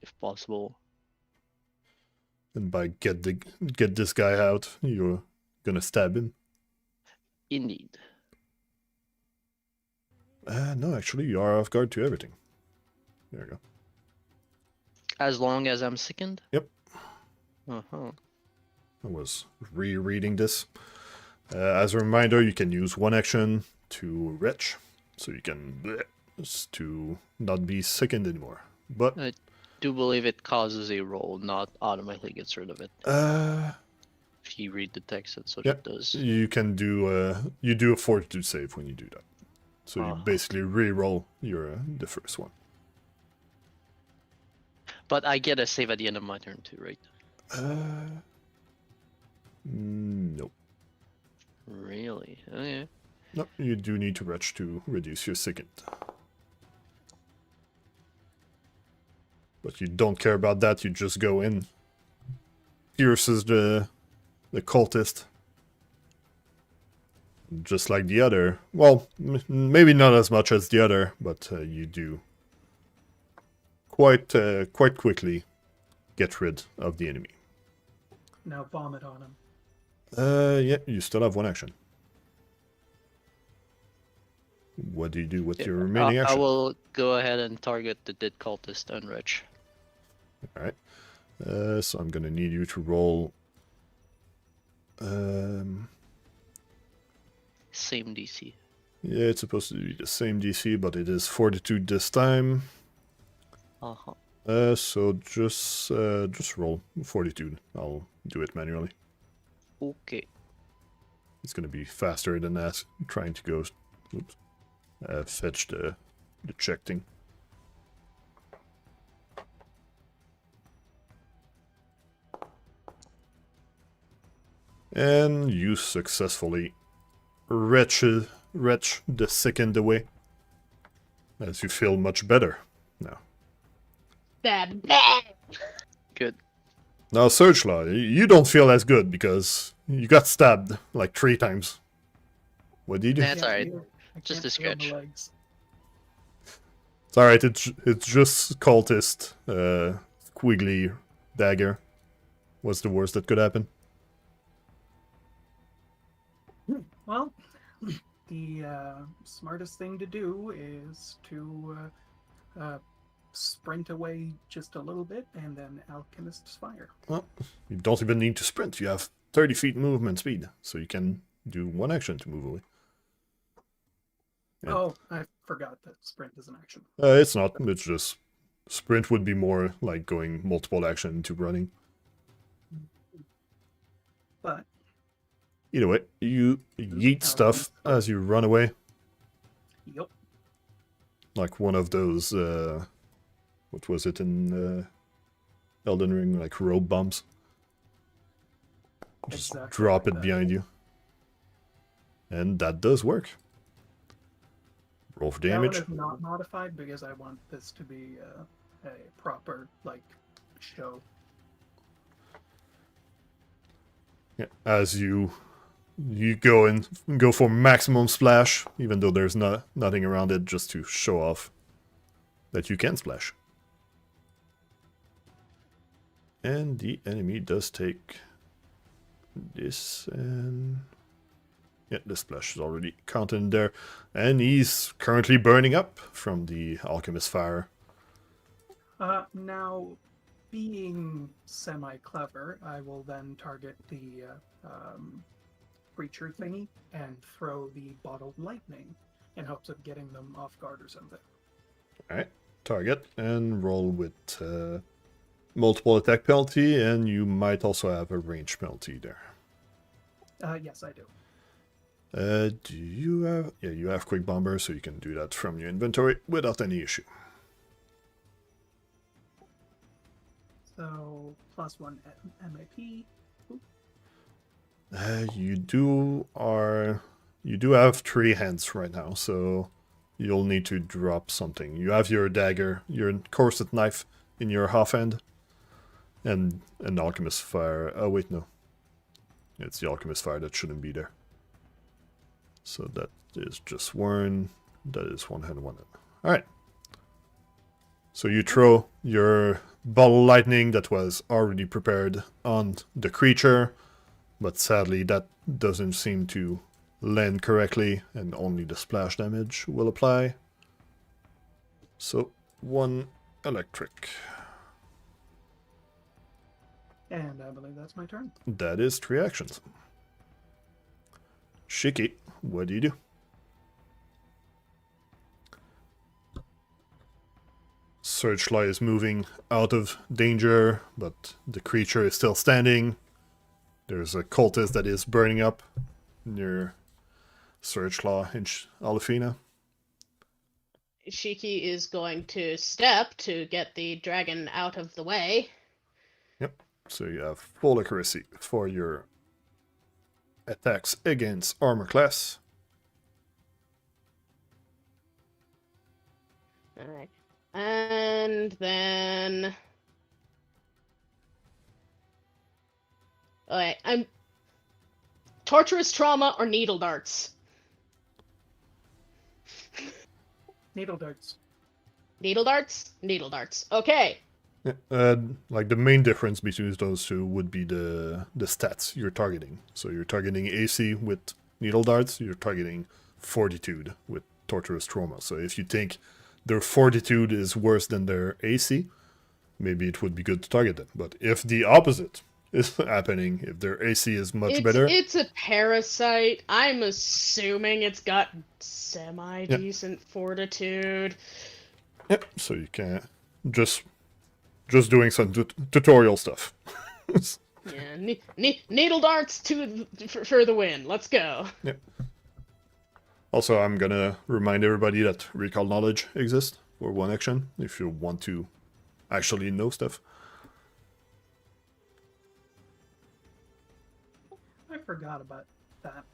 if possible. And by get this guy out, you're gonna stab him. Indeed. No, actually, you are off guard to everything. There you go. As long as I'm sickened? Yep. Uh-huh. I was rereading this. As a reminder, you can use one action to retch, so you can to not be sickened anymore. But I do believe it causes a roll, not automatically gets rid of it. If you read the text, that's what yep, it does. you can do you do a fortitude save when you do that. So you basically re-roll your the first one. But I get a save at the end of my turn too, right? Nope. Really? Okay. No, you do need to retch to reduce your sickened. But you don't care about that, you just go in. Pierces the cultist. Just like the other. Well, maybe not as much as the other, but you do quite quickly get rid of the enemy. Now vomit on him. Yeah, you still have one action. What do you do with your remaining I action? will go ahead and target the dead cultist and Rich. Alright. So I'm gonna need you to roll... Same DC. Yeah, it's supposed to be the same DC, but it is Fortitude this time. Uh-huh. So just roll Fortitude. I'll do it manually. Okay. It's gonna be faster than that. Trying to go... Oops. Fetch the check thing. And you successfully retch the sickened away. As you feel much better now. Bad. Good. Now, Searchlaw, you don't feel as good because you got stabbed like 3 times. What do you do? That's alright. I Just can't a feel my scratch. legs. It's alright, it's just cultist. Squiggly dagger. What's the worst that could happen? Well, the smartest thing to do is to sprint away just a little bit and then Alchemist's Fire. Well, you don't even need to sprint. You have 30 feet movement speed, so you can do one action to move away. Yeah. Oh, I forgot that sprint is an action. It's not. It's just sprint would be more like going multiple action to running. But Either way, you yeet stuff as you run away, yep, like one of those. What was it in Elden Ring? Like rope bombs. Just exactly drop like it that. behind you, and that does work. Roll for That one damage. is not modified because I want this to be a proper like show. Yeah, as you go for maximum splash, even though there's nothing around it, just to show off that you can splash. And the enemy does take this, and Yeah, the splash is already counted in there. And he's currently burning up from the alchemist fire. Now, being semi-clever, I will then target the creature thingy and throw the bottled lightning in hopes of getting them off guard or something. Alright, target and roll with multiple attack penalty, and you might also have a range penalty there. Yes, I do. Do you have... Yeah, you have Quick Bomber, so you can do that from your inventory without any issue. So, +1 MAP. You do have 3 hands right now, so you'll need to drop something. You have your dagger, your corset knife in your half hand, and an alchemist fire. Oh wait, no, it's the alchemist fire that shouldn't be there. So that is just one. That is one hand, one hand. All right. So you throw your bottle lightning that was already prepared on the creature. But sadly, that doesn't seem to land correctly, and only the splash damage will apply. So, 1 electric. And I believe that's my turn. That is 3 actions. Shiki, what do you do? Searchlight is moving out of danger, but the creature is still standing. There's a cultist that is burning up near Searchlaw in Alefina. Shiki is going to step to get the dragon out of the way. Yep. So you have full accuracy for your attacks against armor class. Alright. And then... Okay, I'm... Torturous trauma or needle darts? Needle darts. Needle darts? Needle darts. Okay. Like the main difference between those two would be the stats you're targeting. So you're targeting AC with needle darts, you're targeting fortitude with torturous trauma. So if you think their fortitude is worse than their AC, maybe it would be good to target them. But if the opposite is happening, if their AC is much better... It's a parasite. I'm assuming it's got semi-decent fortitude. Yep, so you can just doing some tutorial stuff. Yeah, needle darts for the win. Let's go. Yep. Also, I'm gonna remind everybody that recall knowledge exists for 1 action, if you want to actually know stuff. I forgot about that.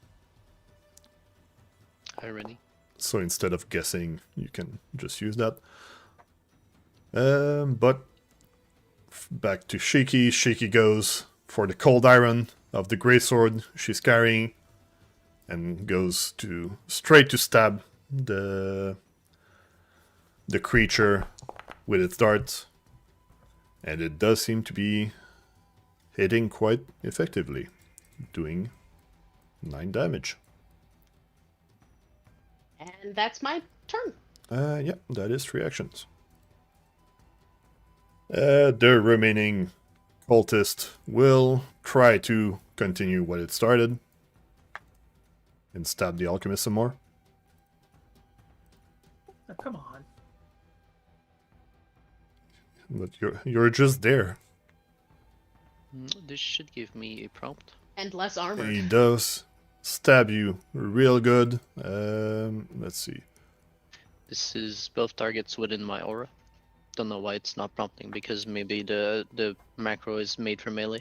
Irony. So instead of guessing, you can just use that. But back to Shiki. Shiki goes for the cold iron of the greatsword she's carrying, and goes straight to stab the creature with its dart, and it does seem to be hitting quite effectively, doing 9 damage. And that's my turn. Yeah, that is 3 actions. The remaining cultist will try to continue what it started and stab the alchemist some more. Oh, come on. But you're just there. This should give me a prompt. And less armor. He does stab you real good. Let's see. This is both targets within my aura. Don't know why it's not prompting, because maybe the macro is made for melee.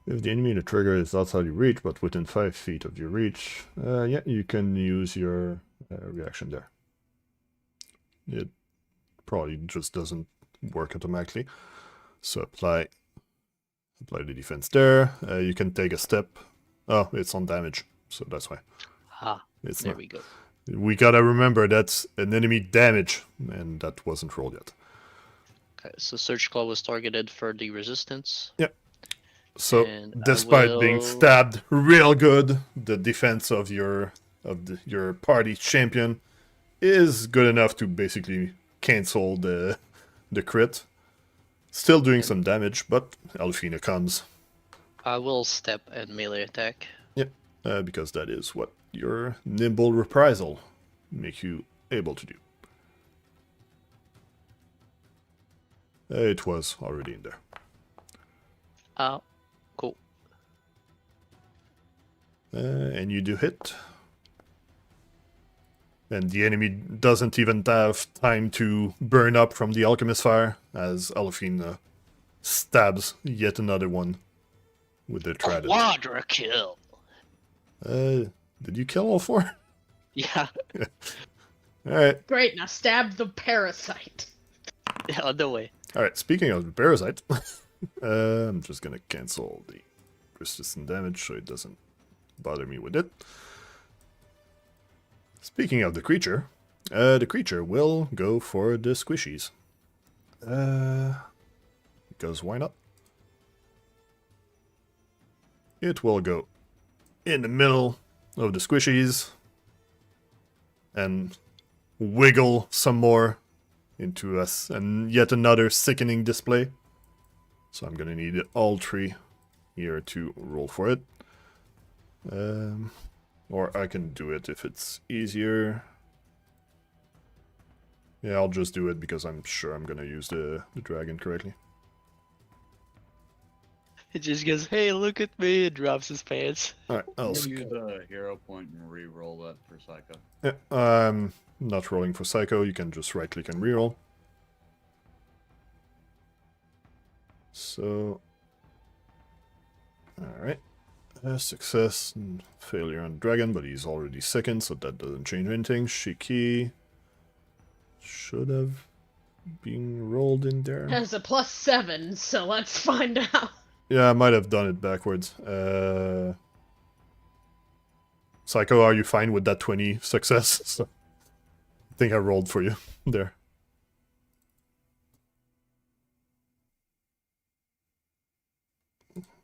If the enemy in the trigger is outside your reach, but within 5 feet of your reach, yeah, you can use your reaction there. It probably just doesn't work automatically. So apply the defense there. You can take a step. Oh, it's on damage, so that's why. Ah, It's there not. we go. We gotta remember that's an enemy damage, and that wasn't rolled yet. Okay, so Search Claw was targeted for the resistance. Yep. So, And I despite being will- stabbed real good, the defense of your party champion is good enough to basically cancel the crit. Still doing some damage, but Alfina comes. I will step and melee attack. Yep, because that is what your nimble reprisal makes you able to do. It was already in there. Cool. And you do hit. And the enemy doesn't even have time to burn up from the alchemist fire as Alfina stabs yet another one with their trident. Quadra kill. Did you kill all 4? Yeah. Alright. Great, now stab the parasite. Yeah, on the way. Alright, speaking of the parasite, I'm just gonna cancel the persistent damage so it doesn't bother me with it. Speaking of the creature will go for the squishies. Because why not? It will go in the middle of the squishies and wiggle some more into us and yet another sickening display. So I'm gonna need all 3 here to roll for it. Or I can do it if it's easier. Yeah, I'll just do it because I'm sure I'm gonna use the dragon correctly. It just goes, hey, look at me, and drops his pants. Alright, I'll Use a hero point and re-roll that for Psycho. Yeah, I'm not rolling for Psycho, you can just right click and reroll. So, alright. Success and failure on Dragon, but he's already second, so that doesn't change anything. Shiki should have been rolled in there. Has a +7, so let's find out. Yeah, I might have done it backwards. Psycho, are you fine with that 20 success? So, I think I rolled for you there.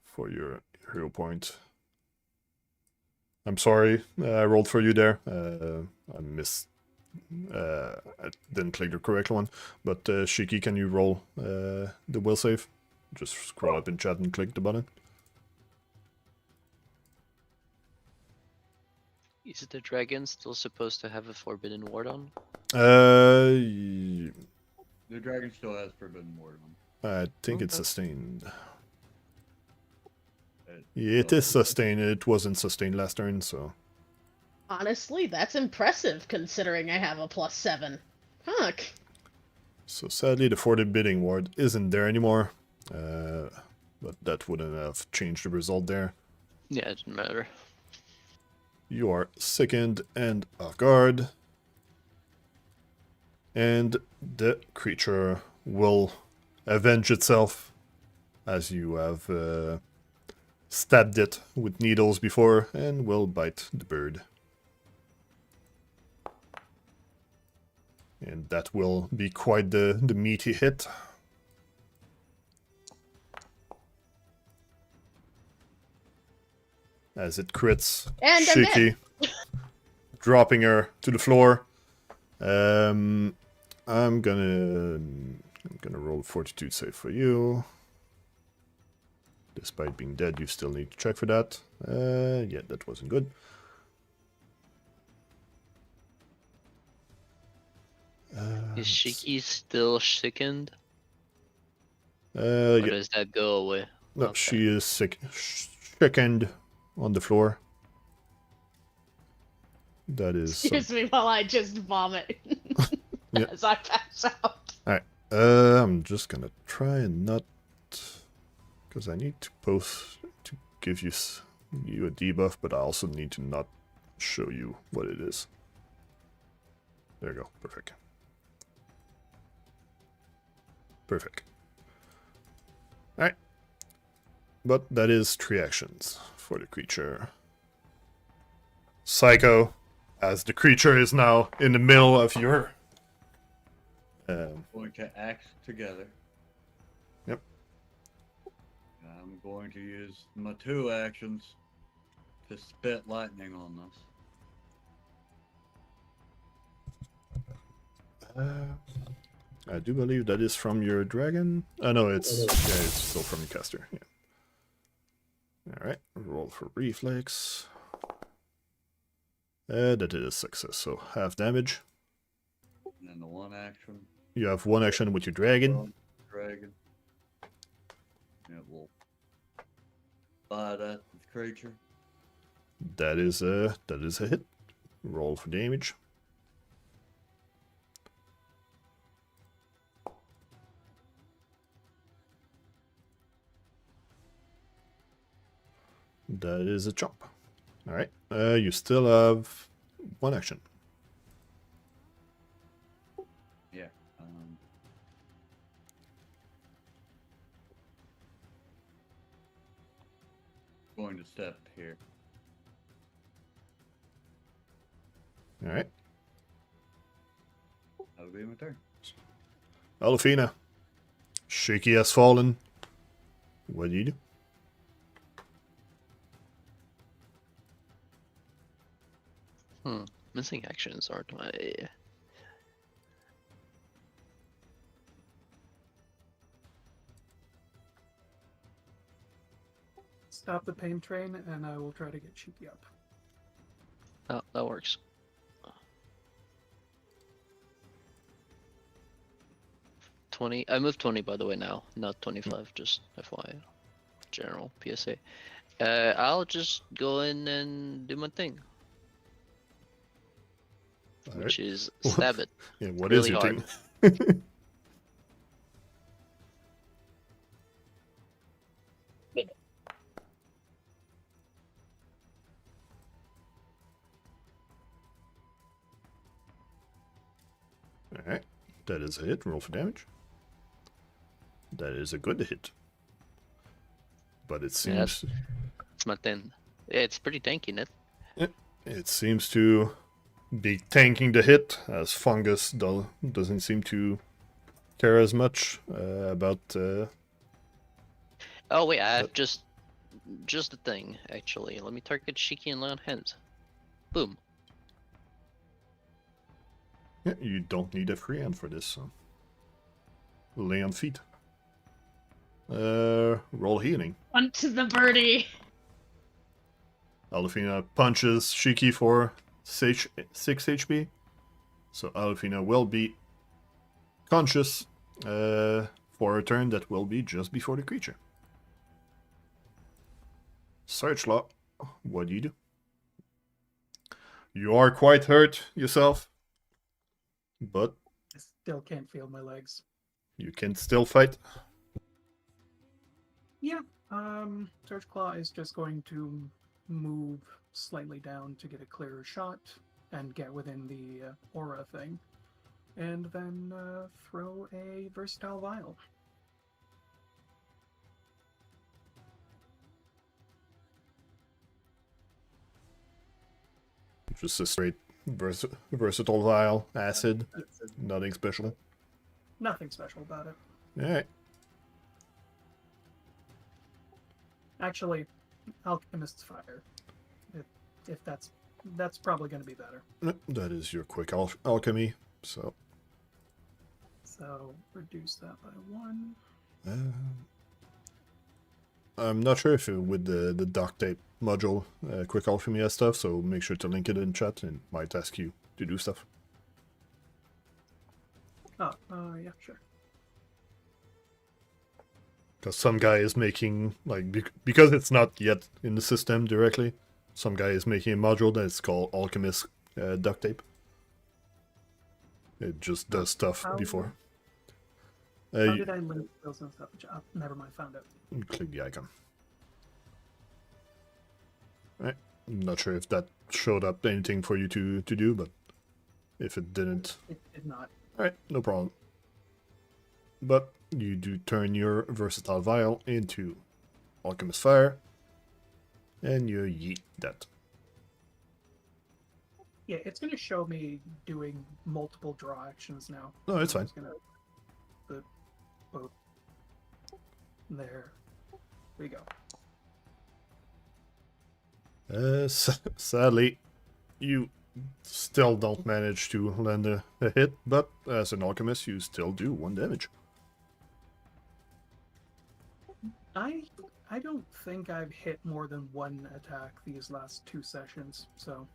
For your hero point. I'm sorry, I rolled for you there. I missed. I didn't click the correct one. But Shiki, can you roll the will save? Just scroll up in chat and click the button. Is the dragon still supposed to have a forbidden ward on? The dragon still has Forbidden Ward on. I think it's Okay. sustained. It- It is sustained. It wasn't sustained last turn, so. Honestly, that's impressive considering I have a +7. Fuck. So sadly, the forbidden ward isn't there anymore. But that wouldn't have changed the result there. Yeah, it didn't matter. You are sickened and off guard. And the creature will avenge itself as you have stabbed it with needles before and will bite the bird. And that will be quite the meaty hit. As it crits And I'm Shiki, dropping her to the floor. I'm gonna roll a fortitude save for you. Despite being dead, you still need to check for that. Yeah, that wasn't good. Is Shiki still sickened? Yeah. Or does that go away? No, Okay. she is sickened on the floor. That is. Excuse me while I just vomit Yeah. as I pass out. I'm just gonna try and not, because I need to post to give you a debuff, but I also need to not show you what it is. There you go, perfect. Perfect. Alright. But that is 3 actions for the creature. Psycho, as the creature is now in the middle of your Going to act together. Yep. I'm I'm going to use my 2 actions to spit lightning on this. I do believe that is from your dragon. Oh no, it's still from your caster. Yeah. All right, roll for reflex. That is a success, so half damage. And then the 1 action. You have 1 action with your dragon. Dragon. It will bite at the creature. That is a hit. Roll for damage. That is a chop. All right. You still have 1 action. Yeah. Going to step here. All right. That'll be my turn. Alfina. Shaky has fallen. What do you do? Missing actions aren't my. Stop the pain train, and I will try to get Cheeky up. Oh, that works. 20. I moved 20 by the way now, not 25. Just FYI, general PSA. I'll just go in and do my thing, which is stab it. Yeah, what really is your hard. thing? Alright, that is a hit. Roll for damage. That is a good hit. But it seems... It's my thing. Yeah, it's pretty tanky, isn't it? It seems to be tanking the hit, as Fungus doesn't seem to care as much about... Oh wait, I have just the thing, actually. Let me target Shiki and lay on hands. Boom. Yeah, you don't need a free hand for this, so... Lay on feet. Roll healing. Onto the birdie. Alfina punches Shiki for 6 HP. So Alfina will be conscious for a turn that will be just before the creature. Searchlaw, what do you do? You are quite hurt yourself, but I still can't feel my legs. you can still fight. Yeah, Surge Claw is just going to move slightly down to get a clearer shot and get within the aura thing, and then throw a Versatile Vial. Just a straight versatile vial, acid, nothing special. Nothing special about it. Alright. Actually, Alchemist's Fire. If that's probably going to be better. That is your quick alchemy, so... So, reduce that by 1. I'm not sure if with the duct tape module, quick alchemy has stuff, so make sure to link it in chat and might ask you to do stuff. Oh, yeah, sure. Because some guy is making, like, because it's not yet in the system directly, some guy is making a module that's called Alchemist Duct Tape. It just does stuff before. How did I link those and stuff? Never mind, found it. Click the icon. Right. I'm not sure if that showed up anything for you to do, but if it didn't... It did not. Alright, no problem. But you do turn your Versatile Vial into Alchemist Fire, and you yeet that. Yeah, it's going to show me doing multiple draw actions now. No, it's So fine. I'm just going to put both there. we go. Sadly, you still don't manage to land a hit, but as an alchemist, you still do 1 damage. I don't think I've hit more than 1 attack these last 2 sessions, so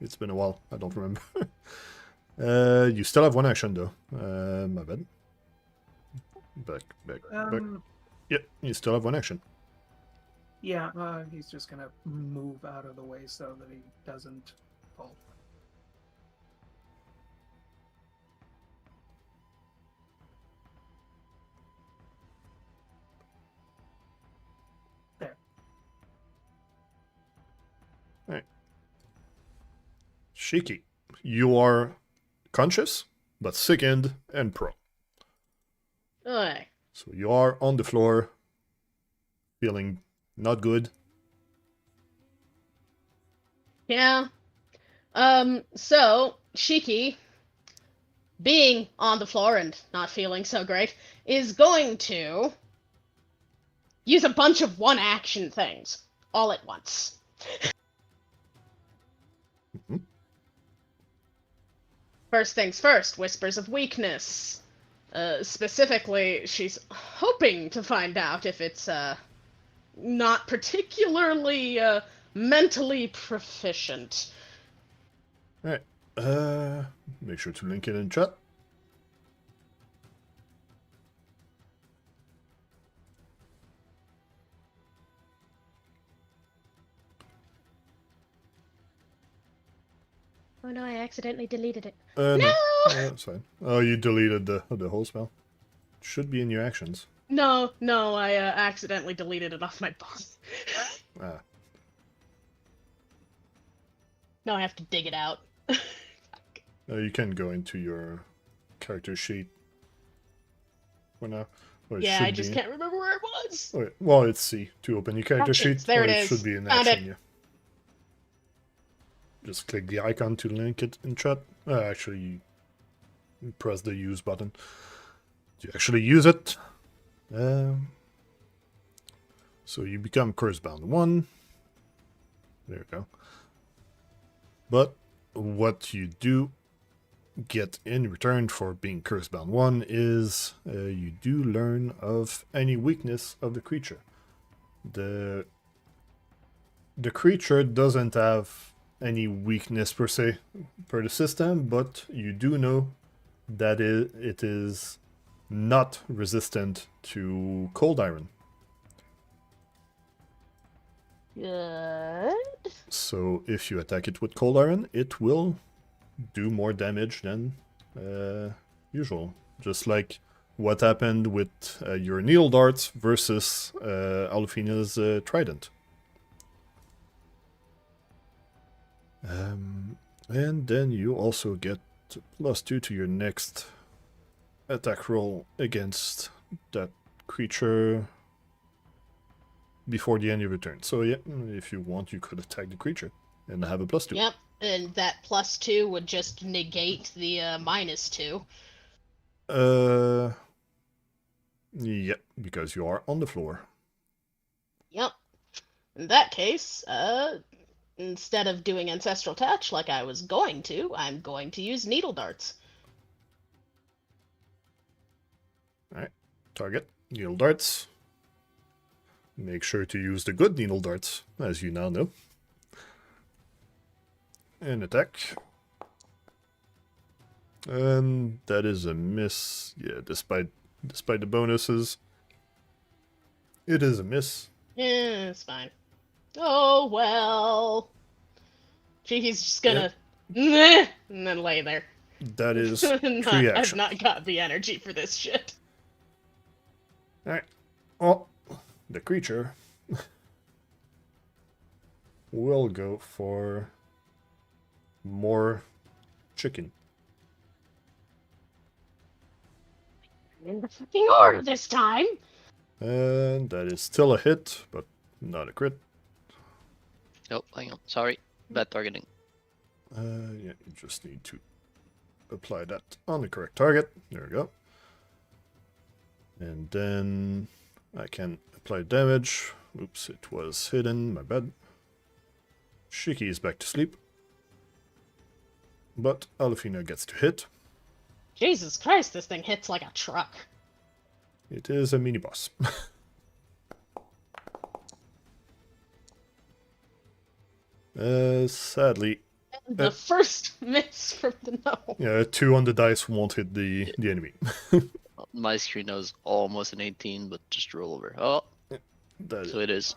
It's been a while. I don't remember. You still have 1 action though. My bad. Back. Yep, you still have 1 action. yeah, he's just gonna move out of the way so that he doesn't fall. There. Shiki, you are conscious, but sickened and prone. Okay. So you are on the floor, feeling not good. Yeah. So, Shiki, being on the floor and not feeling so great, is going to use a bunch of 1-action things all at once. Mhm. First things first, Whispers of Weakness. Specifically, she's hoping to find out if it's not particularly mentally proficient. Alright. Make sure to link it in chat. Oh no, I accidentally deleted it. No! No! That's fine. Oh, you deleted the whole spell. Should be in your actions. No, I accidentally deleted it off my boss. Ah. Now I have to dig it out. You can go into your character sheet for now. Or it Yeah, should I just be... can't remember where it was. Oh, well, it's C to open your character Actions, sheet. there or it it is. should be in Found action, it. yeah. Just click the icon to link it in chat. Actually, you press the use button to actually use it. So you become Cursebound 1. There you go. But what you do get in return for being Cursebound 1 is you do learn of any weakness of the creature. The creature doesn't have any weakness per se per the system, but you do know that it is not resistant to cold iron. Good. So if you attack it with cold iron, it will do more damage than usual. Just like what happened with your needle darts versus Alfina's trident. And then you also get +2 to your next attack roll against that creature before the end of your turn. So yeah, if you want, you could attack the creature and have a +2. Yep, and that +2 would just negate the -2. Yeah, because you are on the floor. Yep. In that case, instead of doing Ancestral Touch like I was going to, I'm going to use Needle Darts. Alright, target, needle darts. Make sure to use the good needle darts, as you now know. And attack. And that is a miss. Yeah, despite the bonuses. It is a miss. Yeah, it's fine. Oh, well. He's just gonna... Meh, and then lay there. That is I've reaction. not got the energy for this shit. Alright. Well, the creature will go for more chicken. In the fucking order this time! And that is still a hit, but not a crit. Oh, hang on. Sorry. Bad targeting. Yeah, you just need to apply that on the correct target. There we go. And then I can Apply damage. Oops, it was hidden, my bad. Shiki is back to sleep. But Alfina gets to hit. Jesus Christ, this thing hits like a truck. It is a mini-boss. Sadly, The first miss from the gnome. yeah, 2 on the dice won't hit the enemy. My screen was almost an 18, but just roll over. Oh, so it is.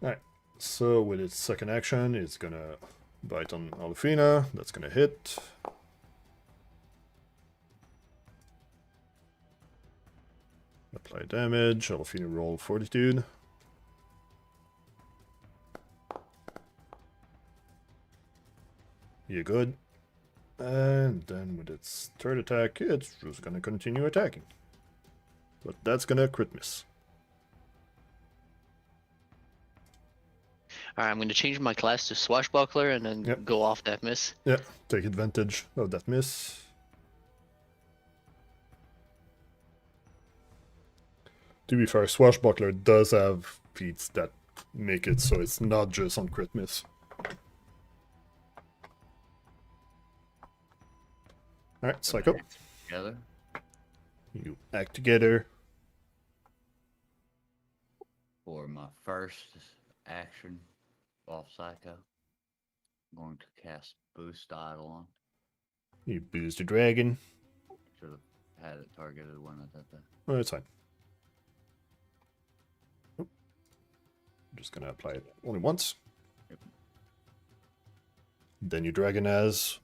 Alright, so with its second action, it's gonna bite on Alfina. That's gonna hit. Apply damage. Alfina roll fortitude. You're good. And then with its third attack, it's just gonna continue attacking. But that's gonna crit miss. Alright, I'm going to change my class to Swashbuckler and then Yep. go off that miss. Yeah, take advantage of that miss. To be fair, Swashbuckler does have feats that make it so it's not just on crit miss. Alright, Psycho. Together. You act together. For my first action off Psycho, I'm going to cast Boost Eidolon. You boost the dragon. Should have had it targeted when I did that. Oh, it's fine. Oop. I'm just gonna apply it only once. Yep. Then your dragon has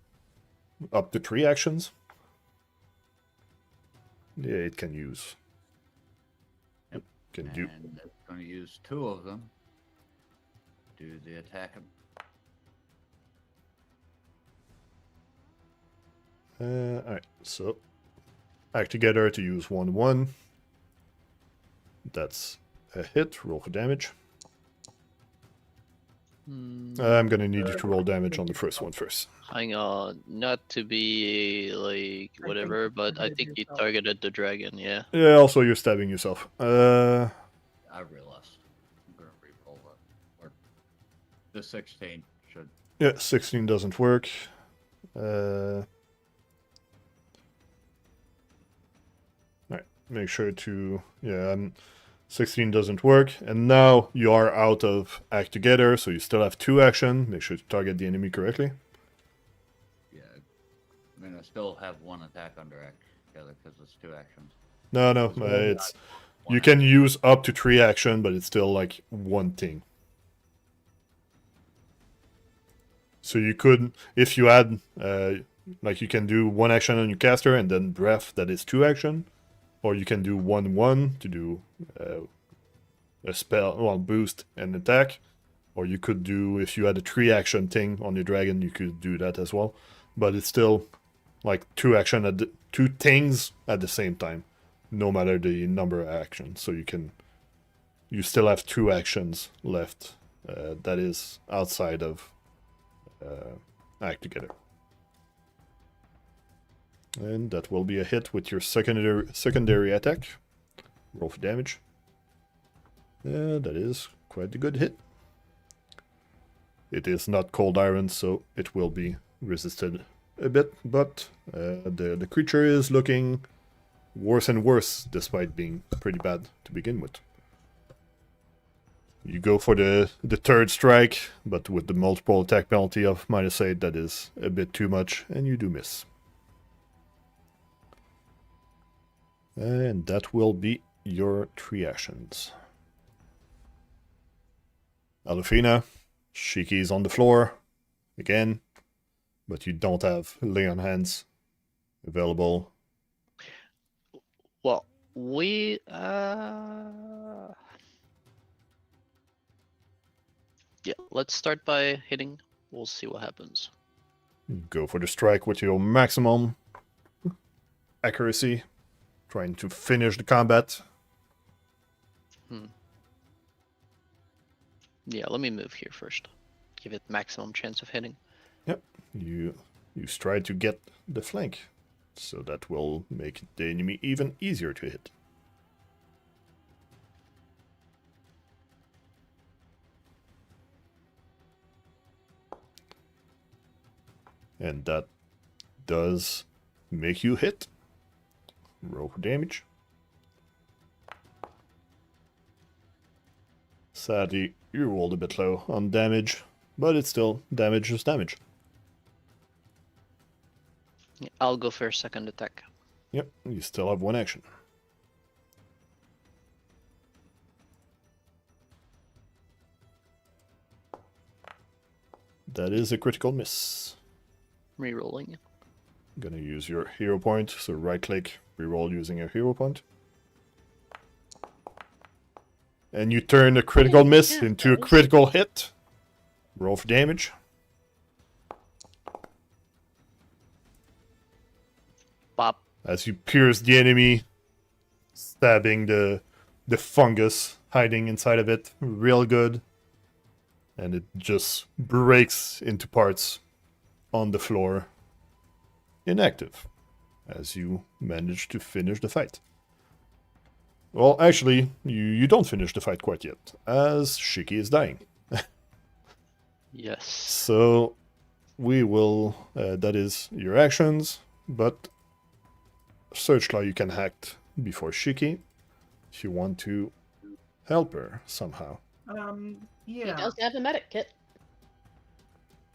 up to 3 actions. Yeah, it can use. Yep. Can do. And it's going to use 2 of them. Do the attack. Alright, so act together to use 1/1. That's a hit. Roll for damage. I'm gonna need you to roll damage on the first one first. Hang on, not to be like whatever, but I think you targeted the dragon, yeah. Yeah, also you're stabbing yourself. I realized. I'm going to re-roll that. Or the 16 should. Yeah, 16 doesn't work. Alright, make sure to... Yeah, 16 doesn't work. And now you are out of act together, so you still have 2 action. Make sure to target the enemy correctly. Yeah. I mean, I still have 1 attack under act together because it's 2 actions. No, it's... You can use up to 3 action, but it's still like 1 thing. So you could, if you add, like you can do 1 action on your caster and then breath, that is 2 action. Or you can do 1/1 to do a spell, well, boost and attack. Or you could do, if you had a 3 action thing on your dragon, you could do that as well. But it's still like 2 action at 2 things at the same time, no matter the number of actions. So you still have 2 actions left that is outside of act together. And that will be a hit with your secondary attack. Roll for damage. That is quite a good hit. It is not cold iron, so it will be resisted a bit, but the creature is looking worse and worse, despite being pretty bad to begin with. You go for the third strike, but with the multiple attack penalty of -8, that is a bit too much, and you do miss. And that will be your 3 actions. Alfina, Shiki is on the floor again, but you don't have lay on hands available. Well, yeah, let's start by hitting. We'll see what happens. Go for the strike with your maximum accuracy, trying to finish the combat. Yeah, let me move here first. Give it maximum chance of hitting. Yep, you try to get the flank, so that will make the enemy even easier to hit. And that does make you hit. Roll for damage. Sadly, you rolled a bit low on damage, but it's still damage is damage. Yeah, I'll go for a second attack. Yep, you still have one action. That is a critical miss. Rerolling. Gonna use your hero point, so right click, reroll using your hero point. And you turn a critical miss yeah, into a those. critical hit. Roll for damage. Pop. As you pierce the enemy, stabbing the fungus hiding inside of it real good. And it just breaks into parts on the floor. Inactive. As you manage to finish the fight. Well, actually, you don't finish the fight quite yet, as Shiki is dying. Yes. So, we will... that is your actions, but... Searchlight you can act before Shiki, if you want to help her somehow. He Yeah. does have a medic kit.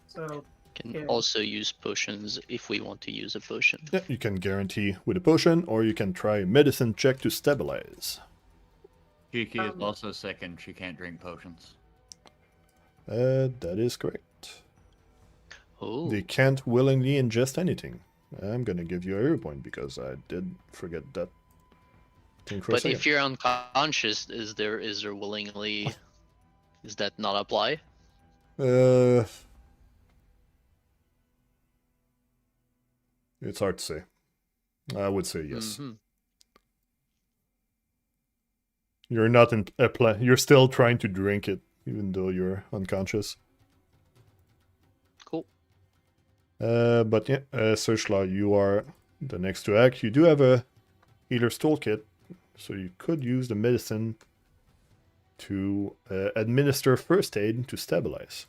So Can Yeah. also use potions if we want to use a potion. Yeah, you can guarantee with a potion, or you can try a medicine check to stabilize. Kiki is also second. She can't drink potions. That is correct. Oh. They can't willingly ingest anything. I'm gonna give you a hero point because I did forget that thing for a But second. if you're unconscious, is there willingly? Does that not apply? It's hard to say. I would say yes. Mhm. You're not in a you're still trying to drink it, even though you're unconscious. Cool. But yeah, Searchlight, you are the next to act. You do have a healer's toolkit, so you could use the medicine to administer first aid to stabilize.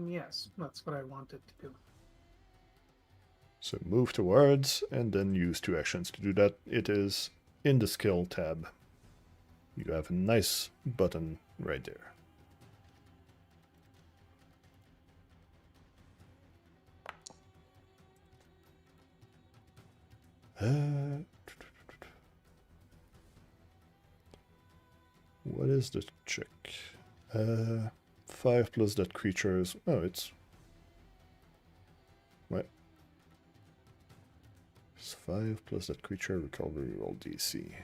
yes, that's what I wanted to do. So move towards, and then use 2 actions to do that. It is in the skill tab. You have a nice button right there. What is the check? 5 plus that creature's... Oh, it's... What? It's 5 plus that creature recovery roll DC.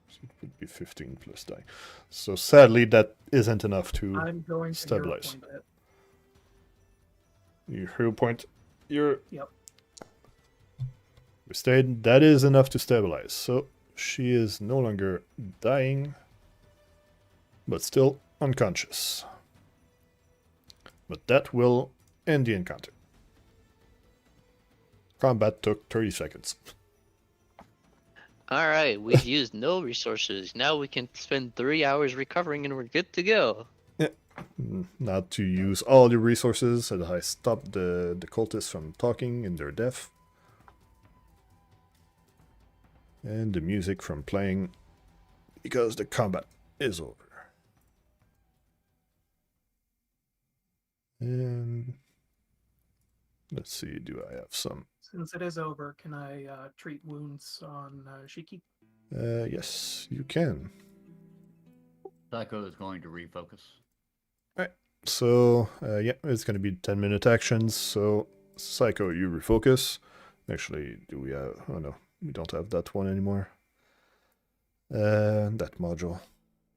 So it would be 15 plus die. So sadly, that isn't enough to I'm going to hero stabilize. point it. Your hero point. Your Yep. stayed. That is enough to stabilize. So she is no longer dying, but still unconscious. But that will end the encounter. Combat took 30 seconds. All right, we've used no resources. Now we can spend 3 hours recovering, and we're good to go. Not to use all the resources, as I stopped the cultists from talking in their death. And the music from playing, because the combat is over. And let's see, do I have some? Since it is over, can I treat wounds on Shiki? Yes, you can. Psycho is going to refocus. So, yeah, it's going to be 10-minute actions. So, Psycho, you refocus. Actually, do we have... Oh, no. We don't have that one anymore. That module.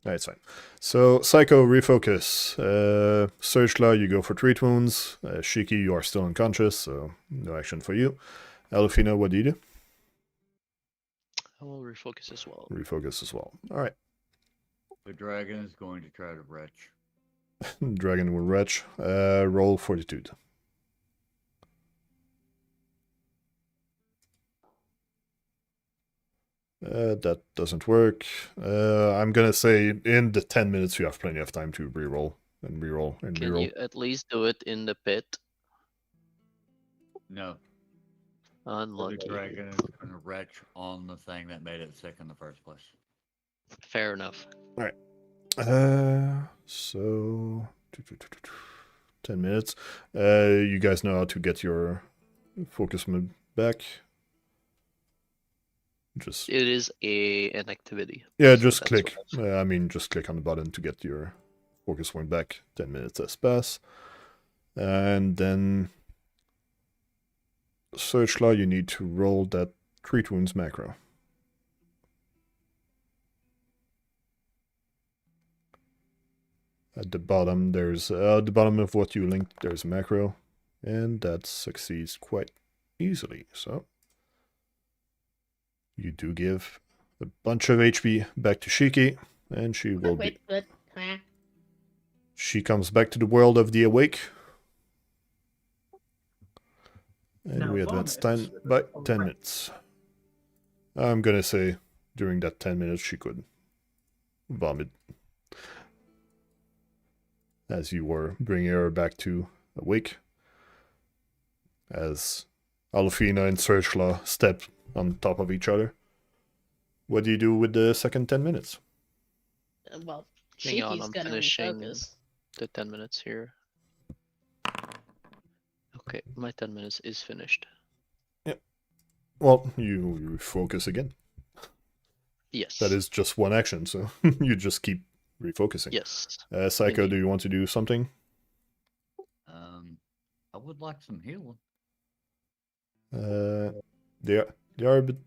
It's fine. So, Psycho, refocus. Searchlight, you go for treat wounds. Shiki, you are still unconscious, so no action for you. Alufina, what do you do? I will refocus as well. Refocus as well. Alright. The dragon is going to try to retch. Dragon will retch. Roll fortitude. That doesn't work. I'm gonna say in the 10 minutes you have plenty of time to reroll and reroll and Can reroll. you at least do it in the pit? No. The Unlucky. dragon is gonna retch on the thing that made it sick in the first place. Fair enough. So 10 minutes. You guys know how to get your focus mode back. Just It is an activity. yeah, so just that's click. what I mean, just click on the button to get your focus point back. 10 minutes has passed, and then search law. You need to roll that treat wounds macro. At the bottom, there's the bottom of what you linked. There's a macro, and that succeeds quite easily. So you do give a bunch of HP back to Shiki, and she will be. Wait, but She comes back to the world of the awake. And Now we advance vomit. 10 by 10 Right. minutes. I'm gonna say during that 10 minutes she could vomit. As you were bringing her back to awake. As Alfina and Searchlaw step on top of each other. What do you do with the second 10 minutes? well, Hang on, Shiki's I'm gonna finishing refocus. the 10 minutes here. Okay, my 10 minutes is finished. Well, you focus again. Yes. That is just one action, so you just keep refocusing. Yes. Psycho, Indeed. do you want to do something? I would like some healing. They are a bit.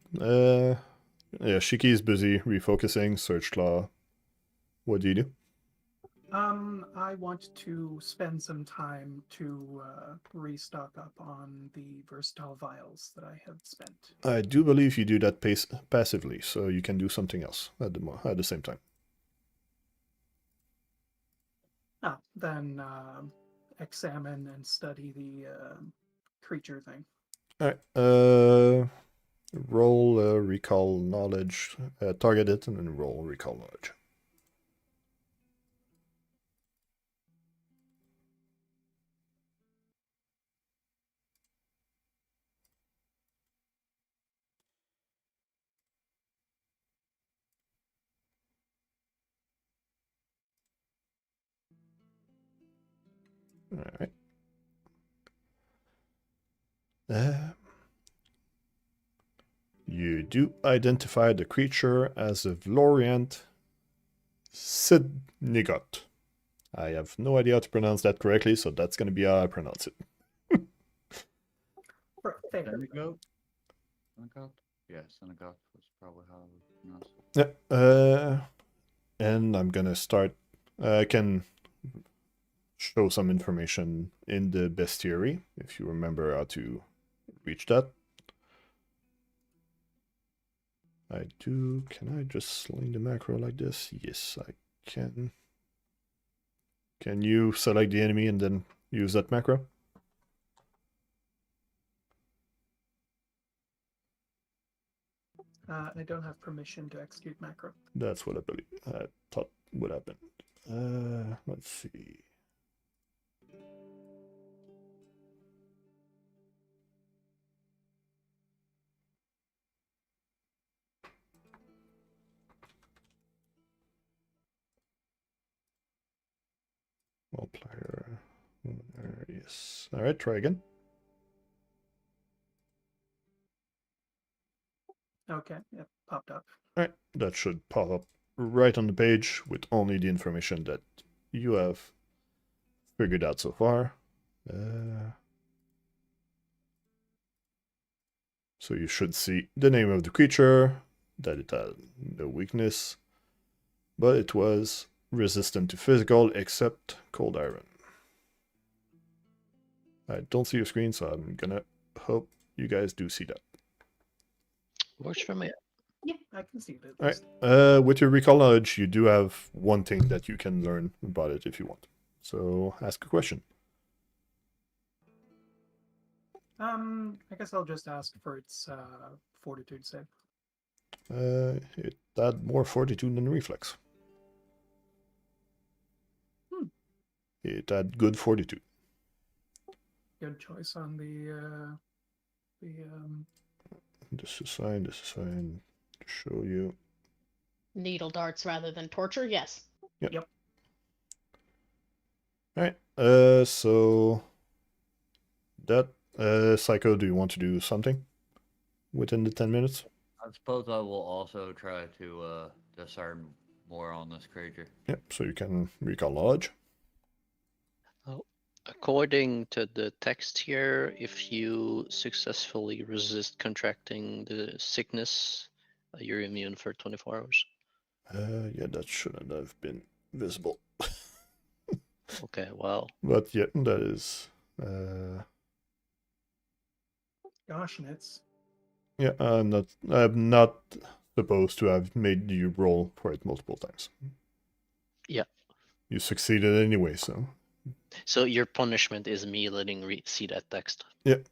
Yeah, Shiki is busy refocusing. Search Law. What do you do? I want to spend some time to restock up on the versatile vials that I have spent. I do believe you do that passively, so you can do something else at the same time. Then examine and study the creature thing. All right. Roll recall knowledge. Target it and then roll recall knowledge. All right. You do identify the creature as a Vloriant Sidnigot. I have no idea how to pronounce that correctly, so that's going to be how I pronounce it. Fair. Synagogue? Synagogue? Yeah, synagogue was probably how I would pronounce it. Yeah. And I'm going to start. I can show some information in the bestiary, if you remember how to reach that. I do. Can I just sling the macro like this? Yes, I can. Can you select the enemy and then use that macro? I don't have permission to execute macro. That's what I thought would happen. Let's see. Multiplier. Yes. All right, try again. Okay, yep, popped up. All right, that should pop up right on the page with only the information that you have figured out so far. So you should see the name of the creature, that it had no weakness, but it was resistant to physical except cold iron. I don't see your screen, so I'm gonna hope you guys do see that. Works for me. Yeah, I can see it at All least. right. With your recall knowledge, you do have one thing that you can learn about it if you want. So ask a question. I guess I'll just ask for its fortitude save. It had more fortitude than reflex. Hmm. It had good fortitude. Good choice on the This is fine, this is fine. To show you. Needle darts rather than torture, yes. Yep. Alright, so that Psycho, do you want to do something within the 10 minutes? I suppose I will also try to discern more on this creature. Yep, so you can recall knowledge. According to the text here, if you successfully resist contracting the sickness, you're immune for 24 hours. Yeah, that shouldn't have been visible. Okay, well, But yeah, that is gosh, Nits. yeah, I'm not supposed to have made you roll for it multiple times. Yeah. You succeeded anyway, so so your punishment is me letting see that text. yep.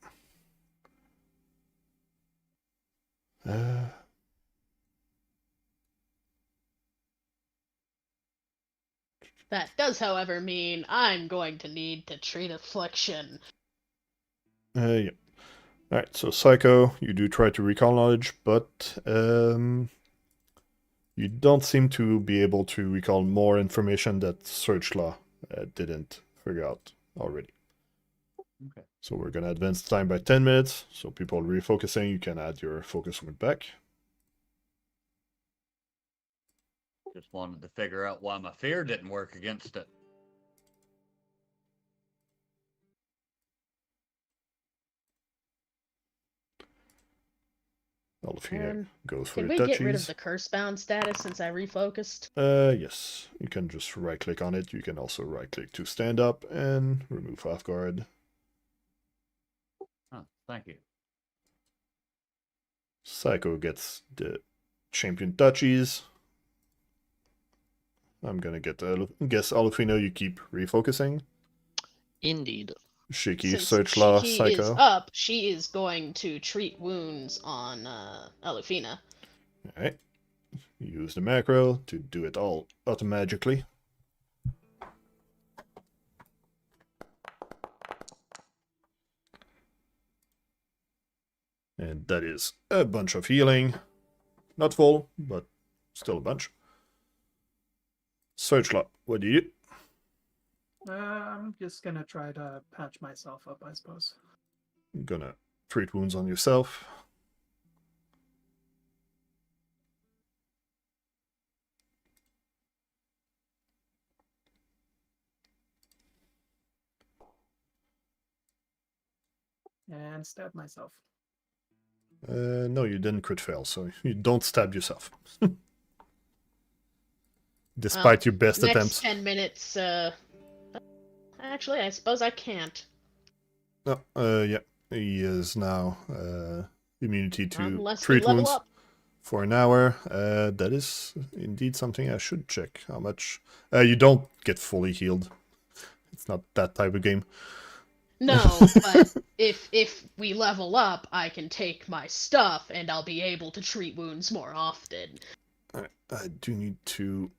That does, however, mean I'm going to need to treat affliction. Yeah. Alright, so Psycho, you do try to recall knowledge, but you don't seem to be able to recall more information that Search Law didn't figure out already. Okay. So we're gonna advance the time by 10 minutes, so people refocusing, you can add your focus point back. Just wanted to figure out why my fear didn't work against it. Alfina goes for Can the we get rid of touchies. the curse bound status since I refocused? Yes. You can just right click on it. You can also right click to stand up and remove off guard. Oh, thank you. Psycho gets the champion touchies. I'm gonna guess Alfina, you keep refocusing. Indeed. Shiki, Since Search Law, Shiki is Psycho. up, she is going to treat wounds on Alufina. Alright. Use the macro to do it all automatically. And that is a bunch of healing. Not full, but still a bunch. Search Law, what do you do? I'm just gonna try to patch myself up, I suppose. Gonna treat wounds on yourself. And stab myself. No, you didn't crit fail, so you don't stab yourself. Despite your best Next attempts. 10 minutes, actually, I suppose I can't. No, yeah. He is now immunity Not to unless we treat level wounds up. for an hour. That is indeed something I should check. How much? You don't get fully healed. It's not that type of game. No, but if we level up, I can take my stuff and I'll be able to treat wounds more often. I do need to...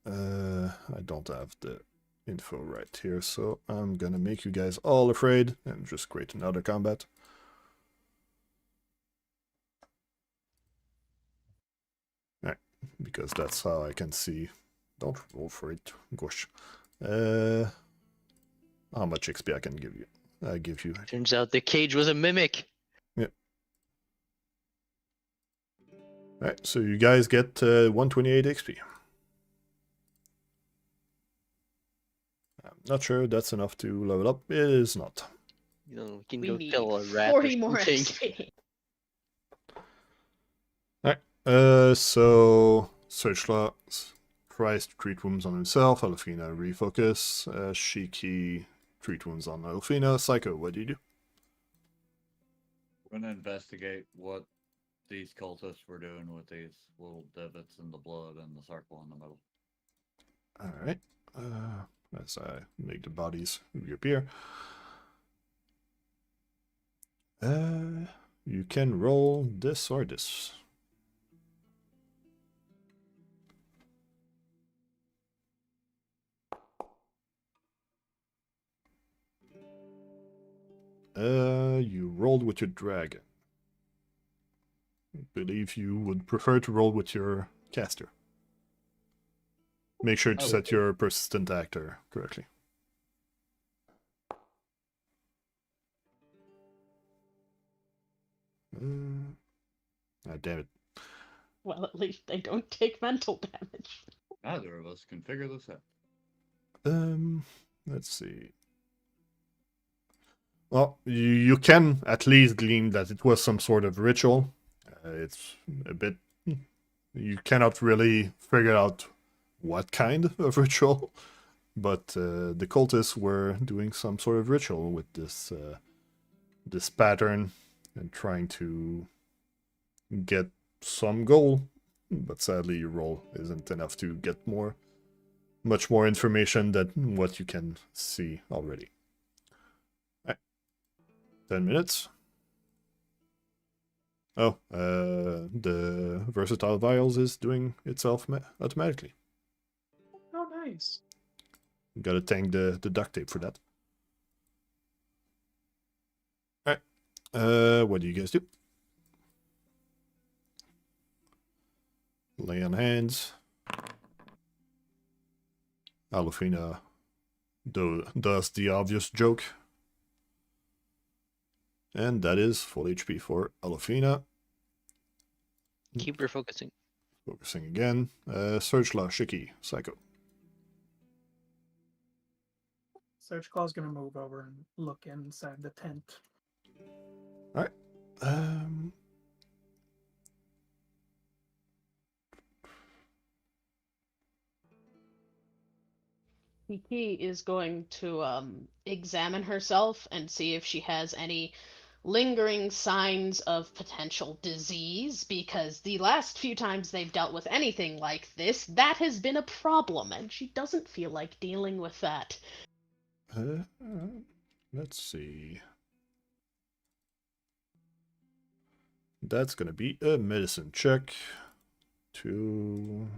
I don't have the info right here, so I'm gonna make you guys all afraid and just create another combat. Alright, because that's how I can see. Don't roll for it, gosh. How much XP I can give you? I give you. Turns out the cage was a mimic. Alright, so you guys get 128 XP. I'm not sure that's enough to level up. It is not. You know, we can We go need kill a rat 40 or more something. XP. Alright, so Search Law tries to treat wounds on himself. Alfina refocus. Shiki treat wounds on Alfina. Psycho, what do you do? We're gonna investigate what these cultists were doing with these little divots in the blood and the circle in the middle. Alright. As I make the bodies reappear. You can roll this or this. You rolled with your dragon. I believe you would prefer to roll with your caster. Make sure to Oh. set your persistent actor correctly. Damn it. Well, at least they don't take mental damage. Neither of us can figure this out. Let's see. Well, you can at least glean that it was some sort of ritual. It's a bit... You cannot really figure out what kind of ritual, but the cultists were doing some sort of ritual with this this pattern and trying to get some goal, but sadly your roll isn't enough to get much more information than what you can see already. 10 minutes. Oh, the versatile vials is doing itself automatically. Oh, nice. Gotta thank the duct tape for that. Alright. What do you guys do? Lay on hands. Alofina does the obvious joke. And that is full HP for Alofina. Keep refocusing. Focusing again. Searchla, Shiki, Psycho. Search Claw's gonna move over and look inside the tent. Alright. Kiki is going to examine herself and see if she has any lingering signs of potential disease, because the last few times they've dealt with anything like this, that has been a problem, and she doesn't feel like dealing with that. Let's see. That's gonna be a medicine check. Let's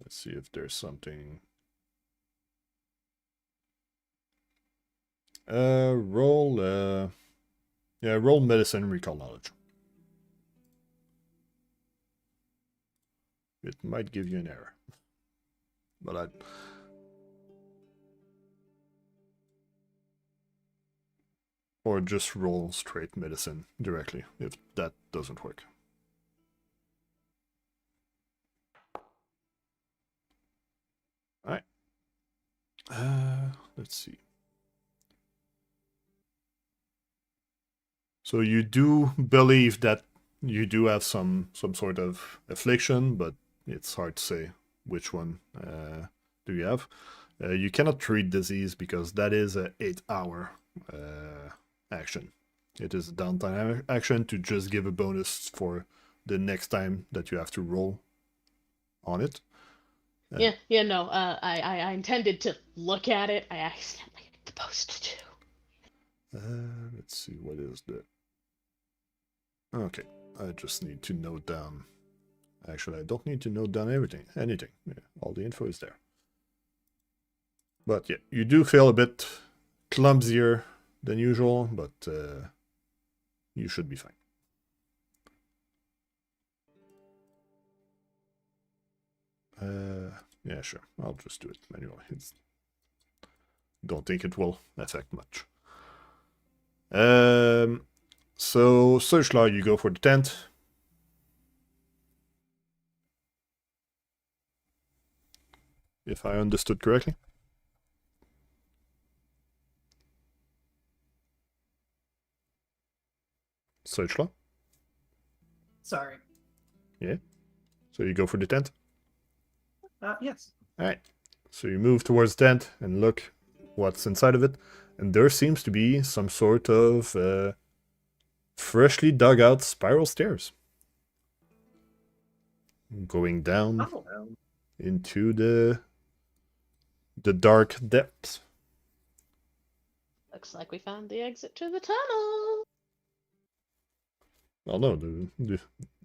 see if there's something. Roll medicine, recall knowledge. It might give you an error. But or just roll straight medicine directly, if that doesn't work. Alright. Let's see. So you do believe that you do have some sort of affliction, but it's hard to say which one do you have. You cannot treat disease because that is a 8-hour action. It is a downtime action to just give a bonus for the next time that you have to roll on it. I intended to look at it. I accidentally hit the post too. Let's see, what is the... Okay, I just need to note down... Actually, I don't need to note down anything. Yeah, all the info is there. But yeah, you do feel a bit clumsier than usual, but you should be fine. Yeah, sure. I'll just do it manually. Don't think it will affect much. So, Searchla, you go for the tent. If I understood correctly. Searchla? Sorry. Yeah. So you go for the tent? Yes. Alright. So you move towards the tent and look what's inside of it. And there seems to be some sort of freshly dug out spiral stairs. Going down into the dark depths. Looks like we found the exit to the tunnel. Oh no,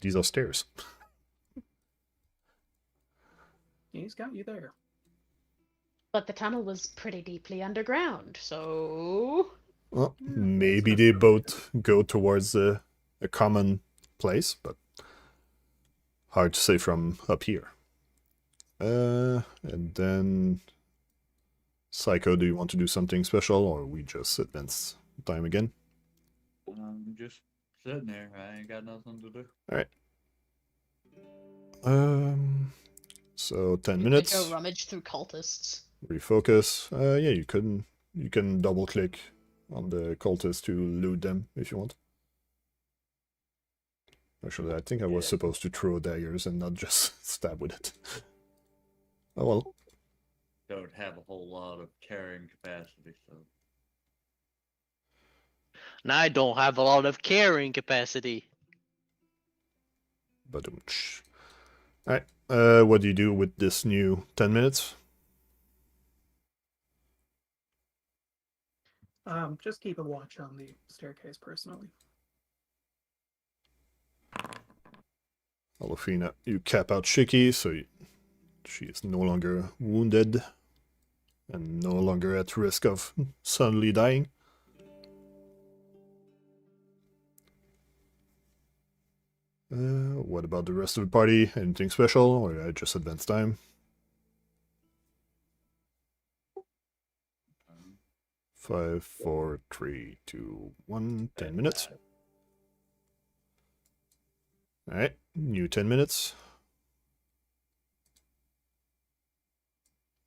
these are stairs. He's got you there. But the tunnel was pretty deeply underground, so... Well, Yeah, maybe that's they not both go towards a common place, but hard to say from up here. And then Psycho, do you want to do something special, or we just advance time again? I'm just sitting there. I ain't got nothing to do. So 10 You minutes. could go rummage through cultists. Refocus. Yeah, you can double click on the cultists to loot them if you want. Actually, I think I was Yeah. supposed to throw daggers and not just stab with it. Oh well. Don't have a whole lot of carrying capacity, so. And I don't have a lot of carrying capacity. But alright. What do you do with this new 10 minutes? Just keep a watch on the staircase personally. Olafina, you cap out Shiki, so she is no longer wounded and no longer at risk of suddenly dying. What about the rest of the party? Anything special, or just advance time? 5, 4, 3, 2, 1. 10 minutes. Alright, new 10 minutes.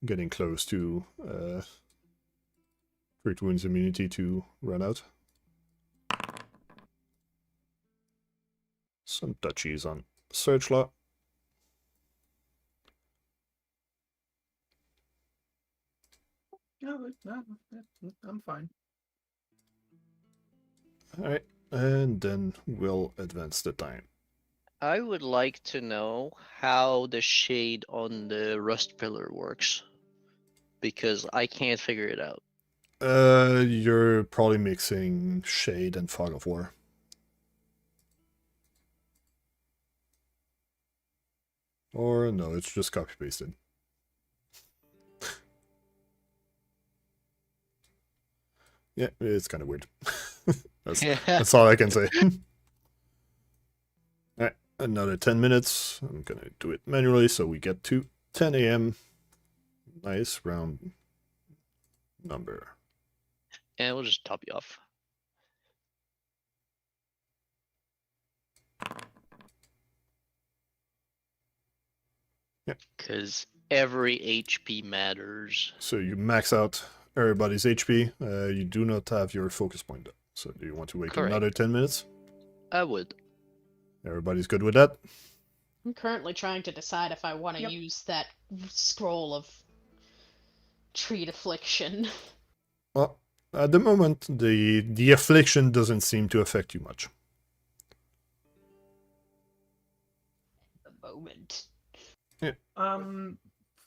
Getting close to Crit Wounds immunity to run out. Some touchies on Search Law. No, I'm fine. Alright, and then we'll advance the time. I would like to know how the shade on the rust pillar works. Because I can't figure it out. You're probably mixing Shade and Fog of War. Or no, it's just copy pasted. Yeah, it's kind of weird. That's all I can say. Alright, another 10 minutes. I'm gonna do it manually so we get to 10 a.m. Nice round number. And we'll just top you off. Yep. Because every HP matters. So you max out everybody's HP. You do not have your focus point though. So do you want to wait Correct. another 10 minutes? I would. Everybody's good with that? I'm currently trying to decide if I want to Yep. use that scroll of treat affliction. Well, at the moment, the affliction doesn't seem to affect you much. The moment.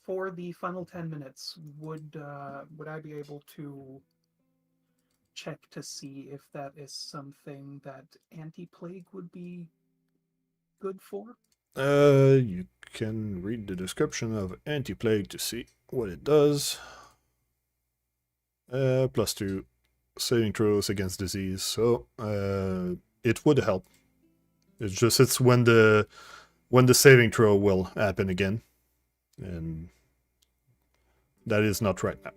For the final 10 minutes, would I be able to check to see if that is something that anti-plague would be good for? You can read the description of anti-plague to see what it does. +2 saving throws against disease, so it would help. It's when the saving throw will happen again, and that is not right now.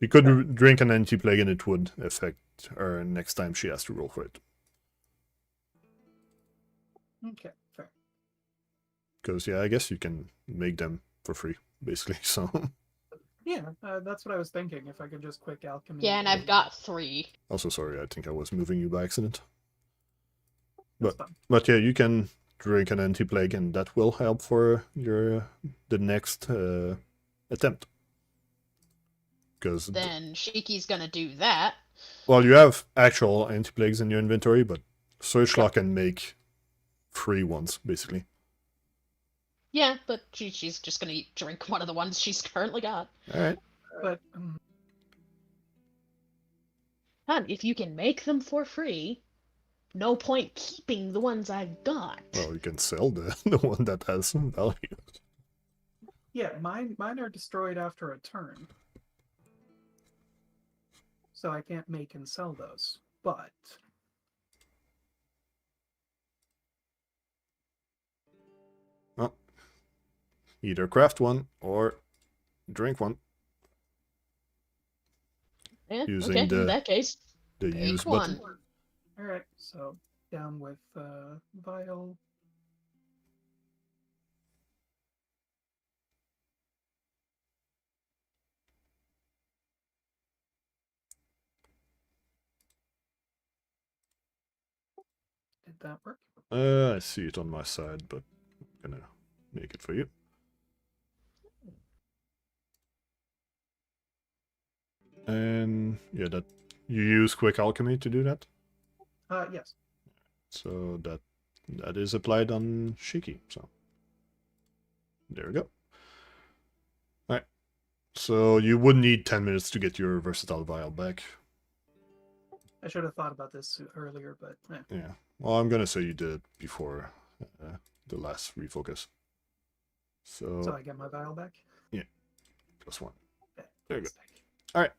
She could drink an anti-plague and it would affect her next time she has to roll for it. Okay, fair. Because, yeah, I guess you can make them for free, basically, so... Yeah, that's what I was thinking. If I could just quick alchemy. Yeah, and I've got 3. Also, sorry, I think I was moving you by accident. That's fine. But yeah, you can drink an anti-plague and that will help for the next attempt. Because... Then Shiki's gonna do that. Well, you have actual anti-plagues in your inventory, but Searchlock can make free ones, basically. Yeah, but she's just gonna drink one of the ones she's currently got. Alright. But And if you can make them for free, no point keeping the ones I've got. Well, you can sell the one that has some value. yeah, mine are destroyed after a turn. so I can't make and sell those. But Well, either craft one or drink one Yeah, using okay, in that case, the pick use one. button. all right, so down with vial. Did that work? I see it on my side, but I'm gonna make it for you. And yeah, that you use quick alchemy to do that. Yes. So that is applied on Shiki. So there we go. Alright. So you would need 10 minutes to get your versatile vial back. I should have thought about this earlier, but Yeah. Well, I'm gonna say you did it before the last refocus. so I get my vial back. +1. Yeah, There you go. fantastic. Alright.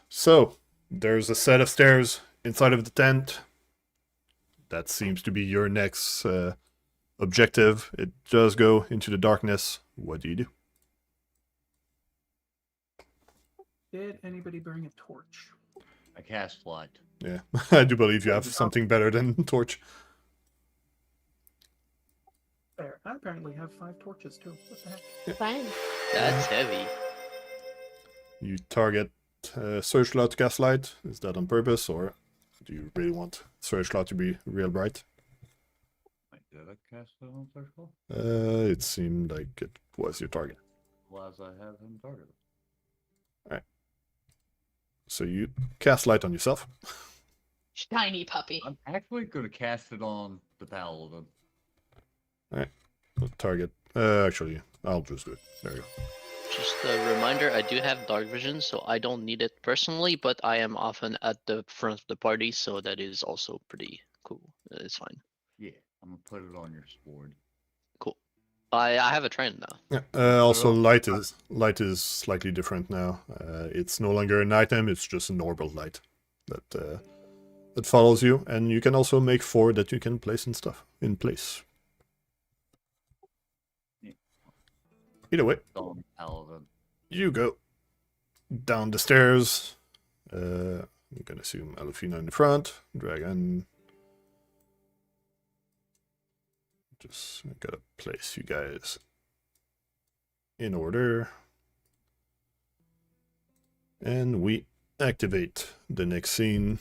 So there's a set of stairs inside of the tent. That seems to be your next objective. It does go into the darkness. What do you do? Did anybody bring a torch? I cast light. Yeah, I do believe you have something better than torch. There. I apparently have 5 torches too. What the heck? Fine. That's heavy. You target Searchlight Gaslight. Is that on purpose, or do you really want Searchlight to be real bright? Wait, did I cast it on circle? It seemed like it was your target. Why does I have him targeted? So you cast light on yourself. Shiny puppy. I'm actually going to cast it on the paladin. Target. Actually, I'll just do it. There you go. Just a reminder, I do have dark vision, so I don't need it personally, but I am often at the front of the party, so that is also pretty cool. It's fine. Yeah, I'm going to put it on your sword. Cool. I have a trend now. Yeah. Also, light is slightly different now. It's no longer an item; it's just a normal light that follows you, and you can also make 4 that you can place in place. Yeah. Either way, On paladin. you go down the stairs. I'm gonna assume Alufina in the front, Dragon. Just gotta place you guys in order. And we activate the next scene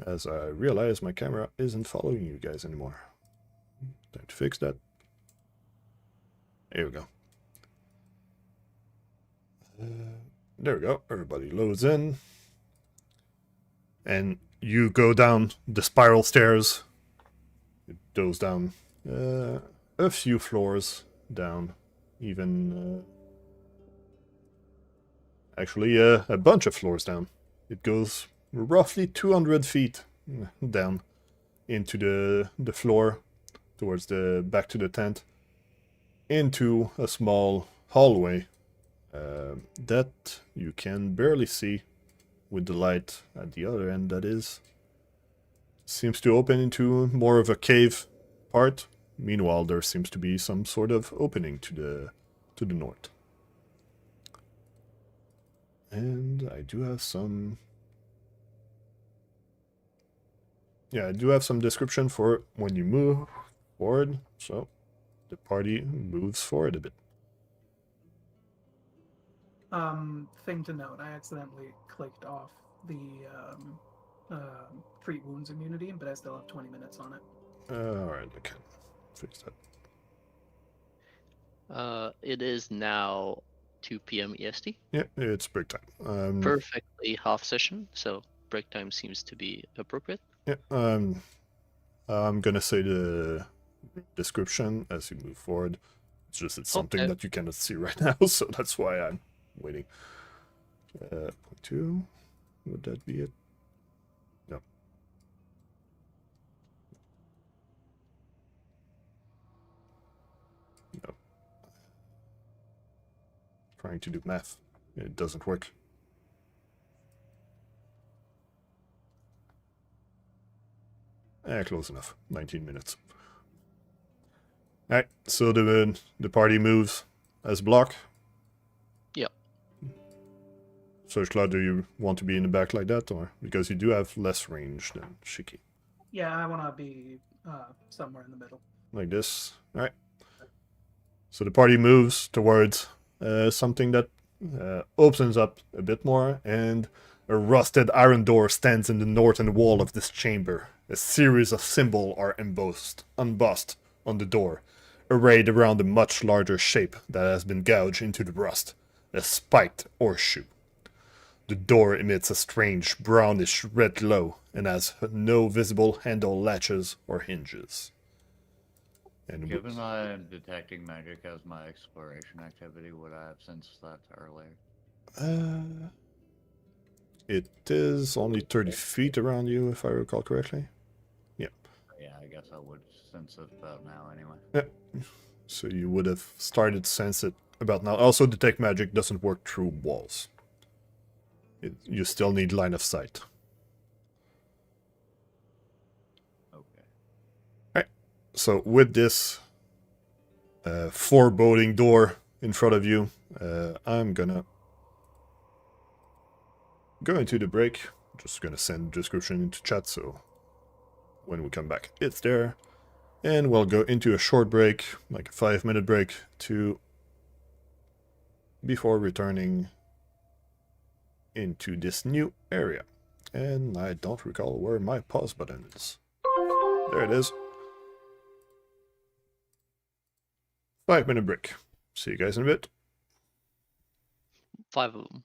as I realize my camera isn't following you guys anymore. Time to fix that. There we go. There we go. Everybody loads in. And you go down the spiral stairs. It goes down a few floors down. Even actually a bunch of floors down. It goes roughly 200 feet down into the floor towards the back to the tent, into a small hallway that you can barely see with the light at the other end. That is, seems to open into more of a cave part. Meanwhile, there seems to be some sort of opening to the north. And I do have some... Yeah, I do have some description for when you move forward, so the party moves forward a bit. Thing to note, I accidentally clicked off the treat wounds immunity, but I still have 20 minutes on it. Alright, I can fix that. It is now 2 p.m. EST. Yeah, it's break time. Perfectly half session, so break time seems to be appropriate. Yeah, I'm gonna say the description as you move forward. It's something Okay. that you cannot see right now, so that's why I'm waiting. Point 2, would that be it? No. No. Trying to do math. It doesn't work. Close enough. 19 minutes. Alright, so the party moves as a block. Yep. Search Cloud, do you want to be in the back like that, or because you do have less range than Shiki? Yeah, I want to be somewhere in the middle. Like this. Alright. So the party moves towards something that opens up a bit more, and a rusted iron door stands in the northern wall of this chamber. A series of symbols are embossed on the door, arrayed around a much larger shape that has been gouged into the rust, a spiked horseshoe. The door emits a strange brownish red glow and has no visible handle latches or hinges. And Given I am detecting magic as my exploration activity, would I have sensed that earlier? It is only 30 feet around you, if I recall correctly. Yeah. Yeah, I guess I would sense it about now anyway. Yeah. So you would have started to sense it about now. Also, detect magic doesn't work through walls. You still need line of sight. Okay. Alright. So with this foreboding door in front of you, I'm gonna go into the break. Just gonna send description into chat, so when we come back, it's there. And we'll go into a short break, like a 5-minute break, before returning into this new area. And I don't recall where my pause button is. There it is. 5-minute break. See you guys in a bit. 5 of them.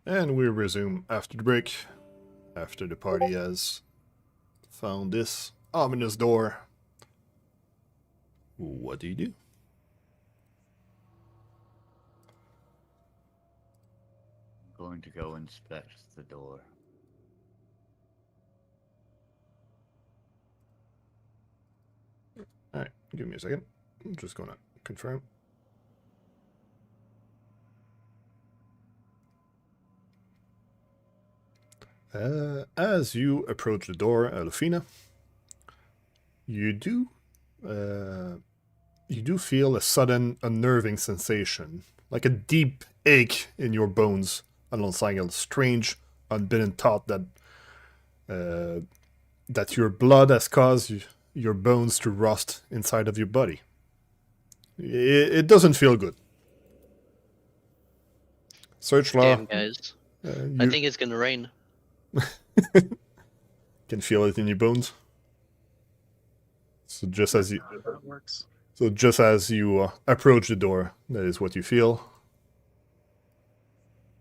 And we resume after the break, after the party has found this ominous door. What do you do? I'm going to go inspect the door. Alright, give me a second. I'm just gonna confirm. As you approach the door, Elfina, you do feel a sudden unnerving sensation, like a deep ache in your bones, alongside a strange, unbidden thought that that your blood has caused your bones to rust inside of your body. It doesn't feel good. Search law. Damn, guys. I You think it's gonna rain. can feel it in your bones. So just as you How it works. approach the door, that is what you feel.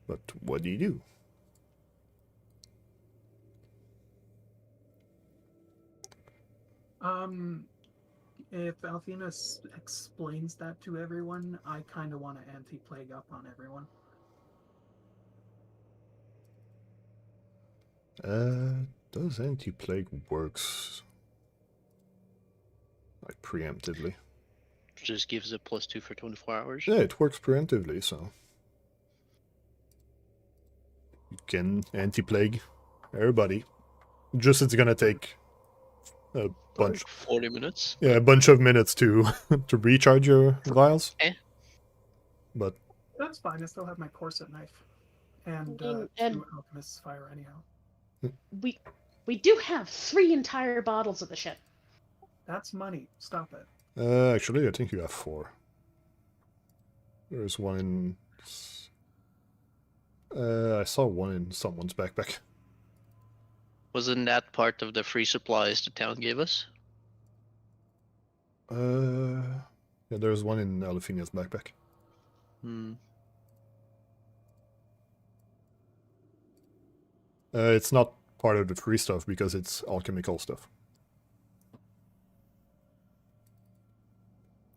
But what do you do? If Alfina explains that to everyone, I kind of want to anti-plague up on everyone. Does anti-plague works like preemptively? Just gives a +2 for 24 hours. Yeah, it works preemptively, so you can anti-plague everybody. Just it's gonna take a bunch. Like 40 minutes. Yeah, a bunch of minutes to to recharge your vials. Eh. But That's fine. I still have my corset knife and And- 2 alchemist's fire anyhow. We do have 3 entire bottles of the shit. That's money. Stop it. actually, I think you have 4. There's one in. I saw one in someone's backpack. Wasn't that part of the free supplies the town gave us? Yeah, there's one in Alfina's backpack. Hmm. It's not part of the free stuff because it's alchemical stuff.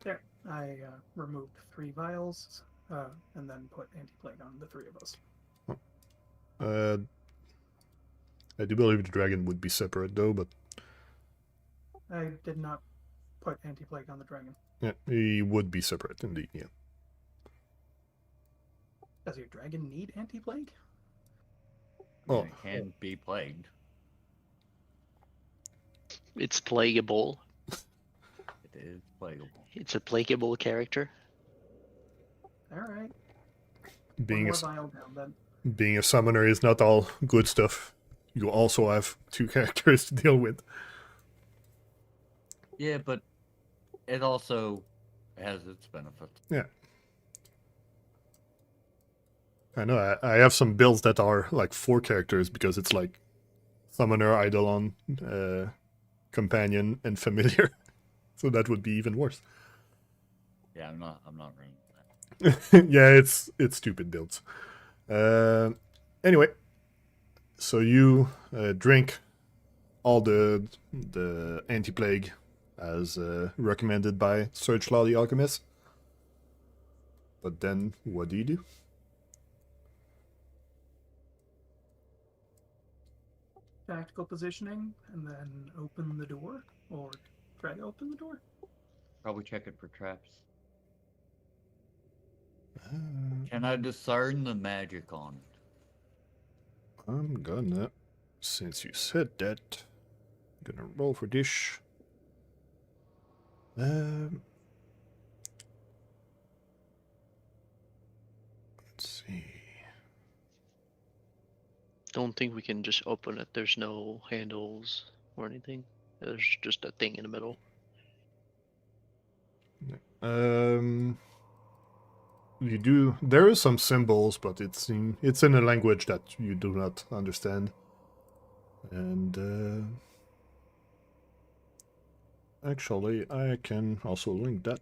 There. I removed 3 vials and then put anti-plague on the 3 of us. I do believe the dragon would be separate though, but I did not put anti-plague on the dragon. yeah, he would be separate indeed. Yeah. Does your dragon need anti-plague? Oh. It can be plagued. It's plagueable. It is plaguable. It's a plagueable character. All right. Being One a, more vial down then. being a summoner is not all good stuff. You also have 2 characters to deal with. Yeah, but it also has its benefits. Yeah. I know, I have some builds that are like 4 characters because it's like Summoner, Eidolon, Companion, and Familiar. So that would be even worse. Yeah, I'm not running that. Yeah, it's stupid builds. Anyway, so you drink all the anti-plague as recommended by Search Law the Alchemist. But then, what do you do? Tactical positioning, and then open the door, or try to open the door. Probably check it for traps. Can I discern the magic on it? I'm gonna, since you said that, I'm gonna roll for this. Let's see. Don't think we can just open it. There's no handles or anything. There's just a thing in the middle. You do. There is some symbols, but it's in a language that you do not understand. And actually, I can also link that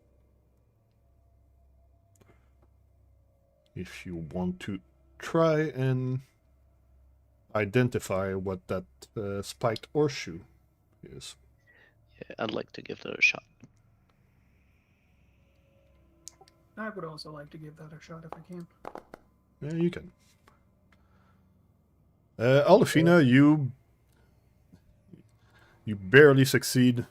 if you want to try and identify what that spiked horseshoe is? Yeah, I'd like to give that a shot. I would also like to give that a shot if I can. Yeah, you can. Alfina, you barely succeed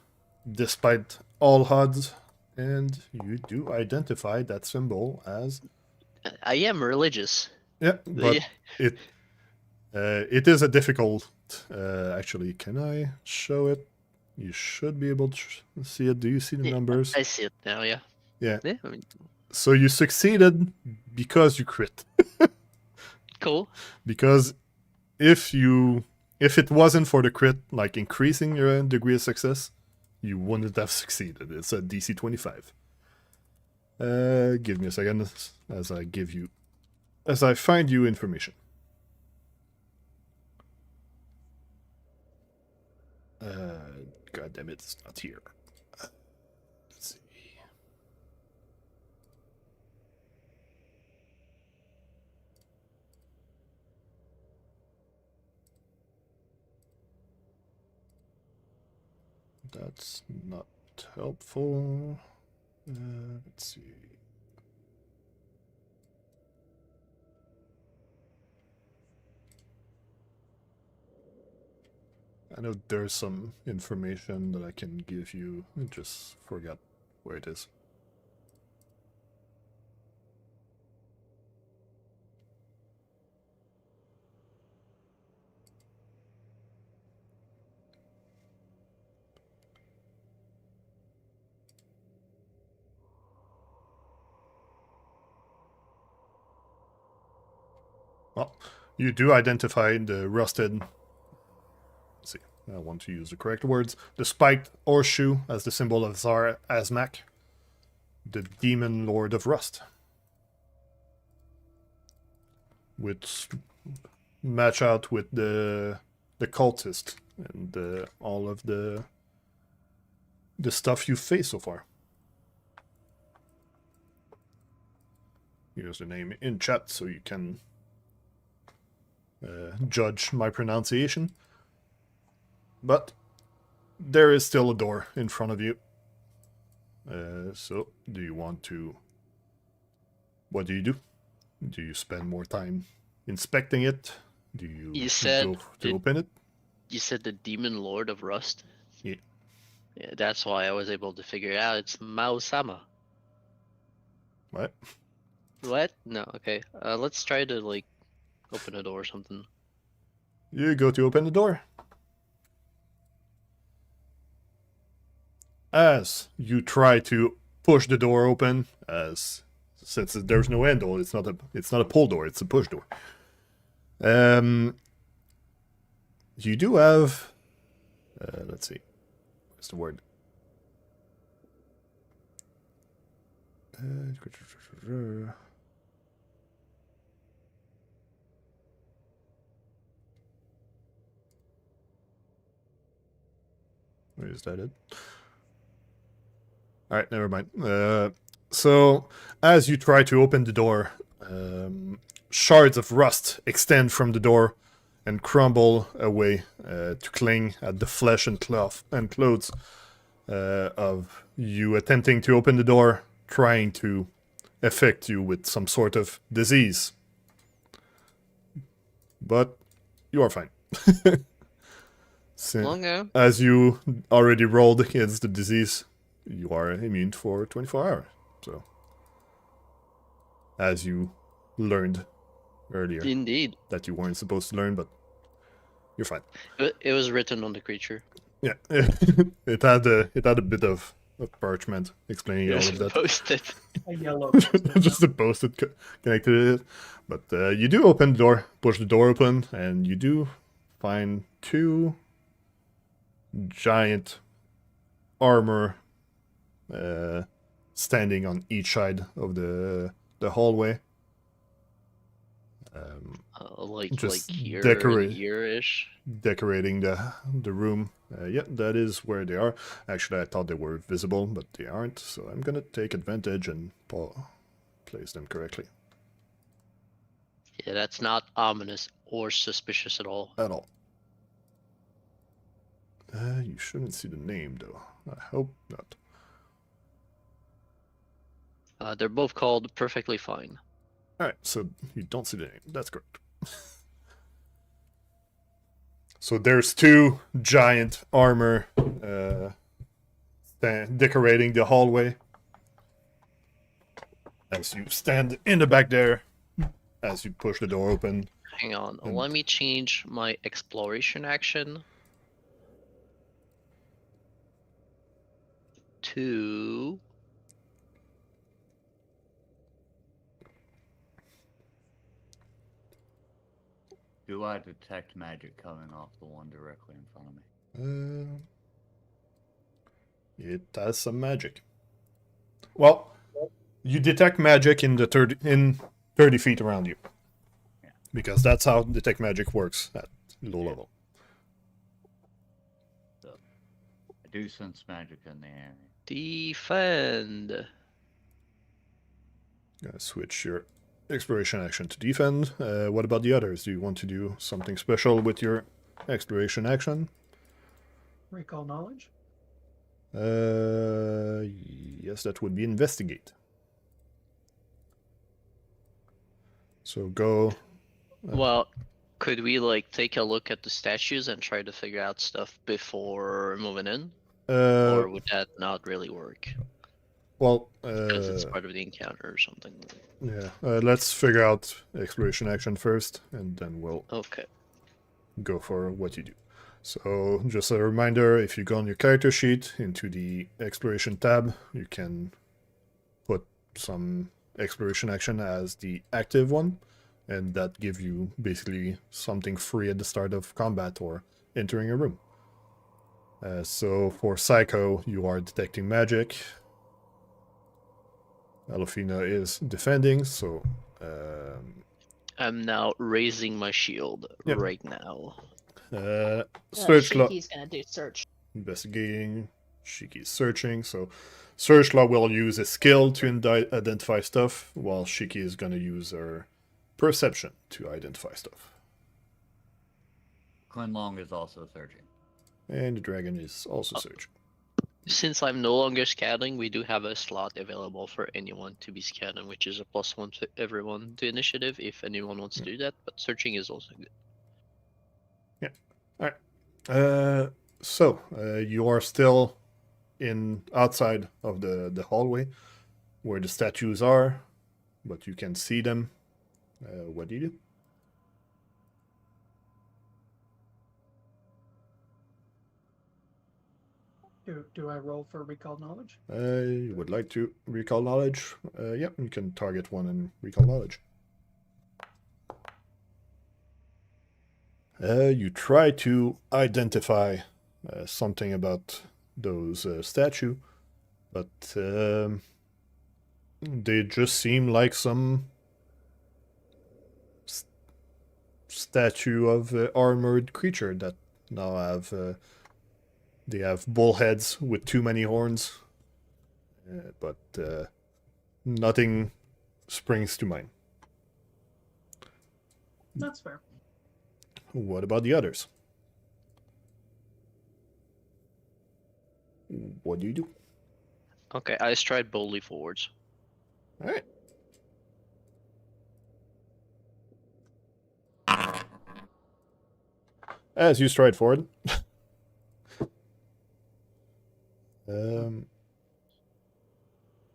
despite all odds, and you do identify that symbol as I am religious. yeah, but Yeah. it is a difficult. Actually, can I show it? You should be able to see it. Do you see the Yeah, numbers? I see it now. Yeah. Yeah. Yeah. I mean, So you succeeded because you crit. cool. Because if it wasn't for the crit, like increasing your degree of success, you wouldn't have succeeded. It's a DC 25. Give me a second as I find you information. God damn it, it's not here. Let's see. That's not helpful. Let's see. I know there's some information that I can give you. I just forgot where it is. Well, you do identify the rusted. Let's see, I want to use the correct words. The spiked horseshoe as the symbol of Tsar Azmak, the demon lord of rust, which match out with the cultist and all of the stuff you faced so far. Here's the name in chat so you can judge my pronunciation. But there is still a door in front of you. So, do you want to... What do you do? Do you spend more time inspecting it? Do you said go to open it? You said the demon lord of rust? Yeah. Yeah, that's why I was able to figure it out. It's Mao-sama. What? What? No, okay. Let's try to, like, open a door or something. You go to open the door. As you try to push the door open, since there's no handle, it's not a pull door, it's a push door. You do have, let's see, what's the word? Where is that it? Alright, never mind. So, as you try to open the door, shards of rust extend from the door and crumble away to cling at the flesh and clothes of you attempting to open the door, trying to affect you with some sort of disease. But you are fine. As you already rolled against the disease, you are immune for 24 hours. So, as you learned earlier. Indeed. That you weren't supposed to learn, but you're fine. It was written on the creature. Yeah, it had a bit of parchment explaining all of that. Posted. A yellow. Just a post-it connected to it. But you do open the door, push the door open, and you do find two giant armor standing on each side of the hallway. Like here here-ish. Decorating the room. Yeah, that is where they are. Actually, I thought they were visible, but they aren't. So I'm gonna take advantage and place them correctly. Yeah, that's not ominous or suspicious at all. At all. You shouldn't see the name, though. I hope not. They're both called perfectly fine. Alright, so you don't see the name. That's correct. So there's two giant armor decorating the hallway. As you stand in the back there, as you push the door open. Hang on, And- let me change my exploration action to Do I detect magic coming off the one directly in front of me? It has some magic. Well, you detect magic in the 30 feet around you. Yeah. Because that's how detect magic works at low level. I do sense magic in the area. defend. Gonna switch your exploration action to defend. What about the others? Do you want to do something special with your exploration action? Recall knowledge. Yes, that would be investigate. So go. Well, could we like take a look at the statues and try to figure out stuff before moving in, or would that not really work? Well, Because it's part of the encounter or something. yeah. Let's figure out exploration action first, and then we'll Okay. go for what you do. So, just a reminder, if you go on your character sheet into the exploration tab, you can put some exploration action as the active one, and that gives you basically something free at the start of combat or entering a room. So for Psycho, you are detecting magic. Alofina is defending, so I'm now raising my shield Yep. right now. search law Shiki's gonna do search. investigating. Shiki's searching, so search law will use a skill to identify stuff, while Shiki is gonna use her perception to identify stuff. Quinlong is also searching. And the dragon is also searching. Since I'm no longer scouting, we do have a slot available for anyone to be scouting, which is a +1 to everyone to initiative if anyone wants to do that. But searching is also good. So you are still outside of the hallway where the statues are, but you can see them. What do you do? Do I roll for recall knowledge? You would like to recall knowledge? Yep, you can target one and recall knowledge. You try to identify something about those statue, but they just seem like some statue of armored creature that now have they have bull heads with too many horns, but nothing springs to mind. That's fair. What about the others? What do you do? Okay, I stride boldly forwards. All right. As you stride forward,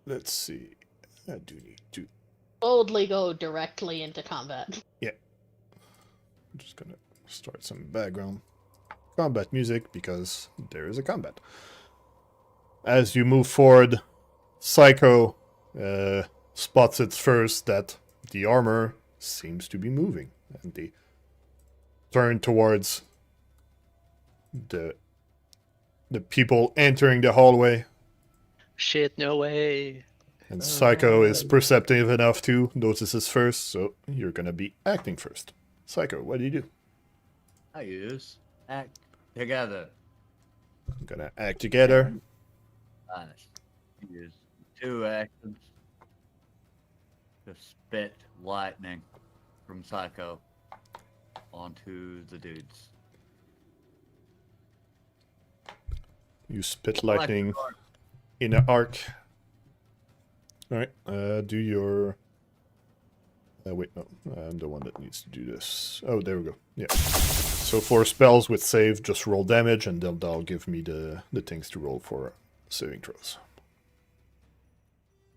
let's see. I do need to. Boldly go directly into combat. I'm just gonna start some background combat music because there is a combat. As you move forward, Psycho spots it first that the armor seems to be moving, and they turn towards the people entering the hallway. Shit, no way. And Psycho is perceptive enough to notice this first, so you're gonna be acting first. Psycho, what do you do? I use act together. I'm gonna act together. Nice. Use 2 actions to spit lightning from Psycho onto the dudes. You spit Electric lightning arc. in an arc. Alright, do your... wait, no. I'm the one that needs to do this. Oh, there we go. Yeah. So for spells with save, just roll damage, and then that'll give me the things to roll for saving throws.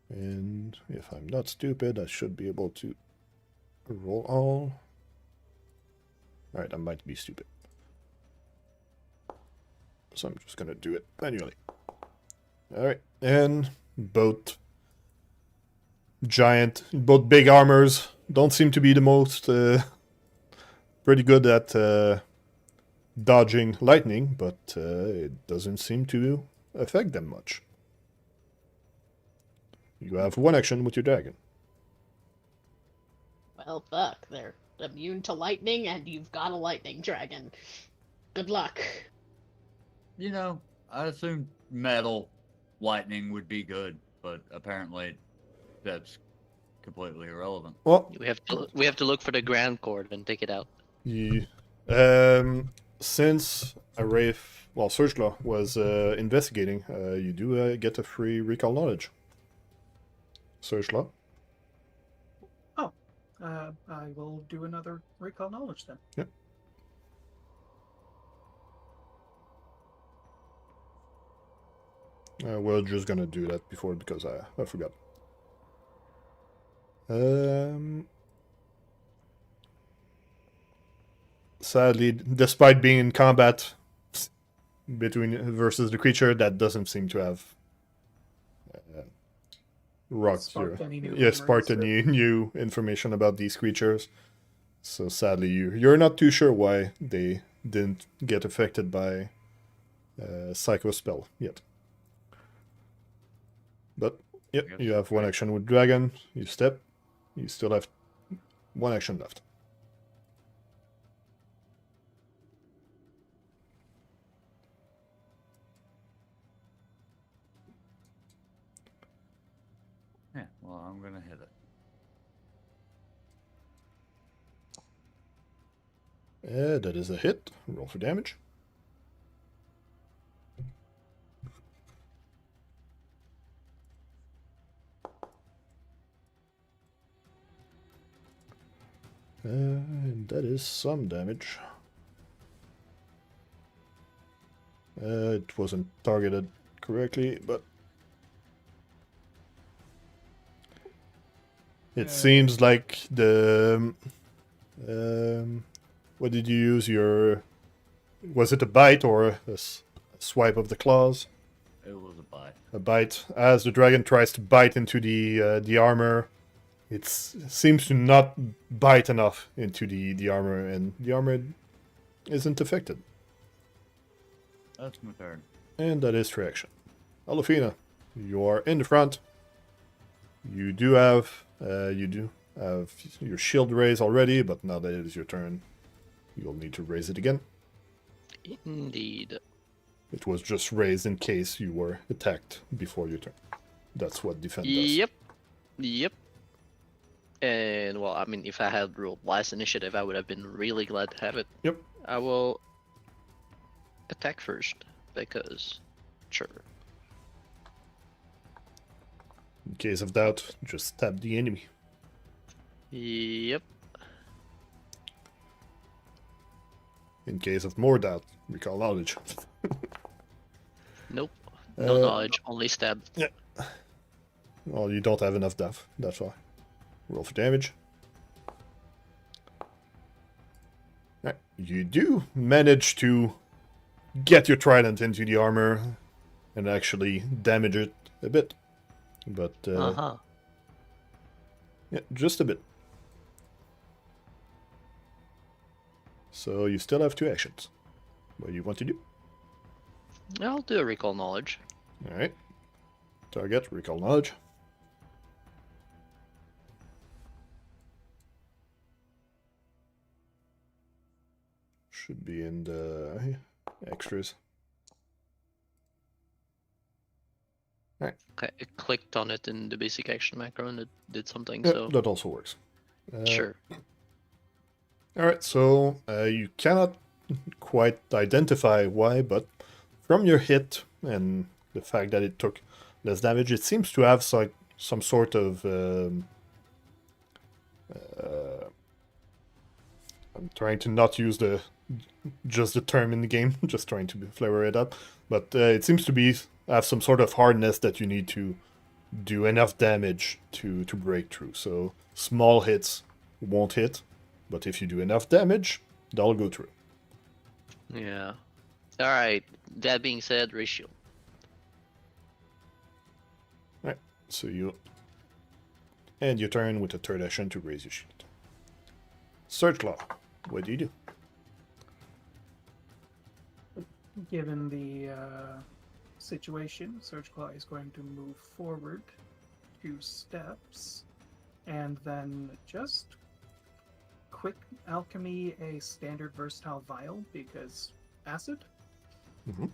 And if I'm not stupid, I should be able to roll all. Alright, I might be stupid. So I'm just gonna do it manually. Alright, and both big armors don't seem to be the most pretty good at dodging lightning, but it doesn't seem to affect them much. You have one action with your dragon. Well, fuck, they're immune to lightning, and you've got a lightning dragon. Good luck. You know, I assumed metal lightning would be good, but apparently that's completely irrelevant. Well, We have to look for the ground cord and take it out. Since Surgelaw was investigating, you do get a free recall knowledge. Surgelaw? I will do another recall knowledge then. Yep. We're just gonna do that before because I forgot. Sadly, despite being in combat versus the creature, that doesn't seem to have Sparked any new sparked memories, any new information about these creatures. So sadly, you're not too sure why they didn't get affected by Psycho spell yet. But yep, you have one action with Dragon. You step. You still have one action left. Yeah, well, I'm gonna hit it. That is a hit. Roll for damage. And that is some damage. It wasn't targeted correctly, but it seems like the... what did you use? Was it a bite or a swipe of the claws? It was a bite. A bite. As the dragon tries to bite into the armor, it seems to not bite enough into the armor, and the armor isn't affected. That's my turn. And that is for action. Alofina, you are in the front. You do have your shield raised already, but now that it is your turn, you'll need to raise it again. Indeed. It was just raised in case you were attacked before your turn. That's what defend does. Yep. And, well, I mean, if I had rolled last initiative, I would have been really glad to have it. Yep. I will attack first, because, sure. In case of doubt, just stab the enemy. Yep. In case of more doubt, recall knowledge. Nope. No knowledge, only stab. Yeah. Well, you don't have enough death, that's why. Roll for damage. Right. You do manage to get your trident into the armor and actually damage it a bit. But, yeah, just a bit. So you still have two actions. What do you want to do? I'll do a recall knowledge. Alright. Target, recall knowledge. Should be in the extras. Alright. Okay, I clicked on it in the basic action macro and it did something, Yeah, so... that also works. Sure. Alright, so you cannot quite identify why, but from your hit and the fact that it took less damage, it seems to have some sort of... I'm trying to not use just the term in the game, just trying to flavor it up, but it seems to have some sort of hardness that you need to do enough damage to break through. So small hits won't hit, but if you do enough damage, they'll go through. Yeah. Alright, that being said, ratio. Right, so you end your turn with a third action to raise your shield. Surge Claw, what do you do? Given the situation, Surge Claw is going to move forward 2 steps and then just quick alchemy a standard versatile vial because acid. Mm-hmm.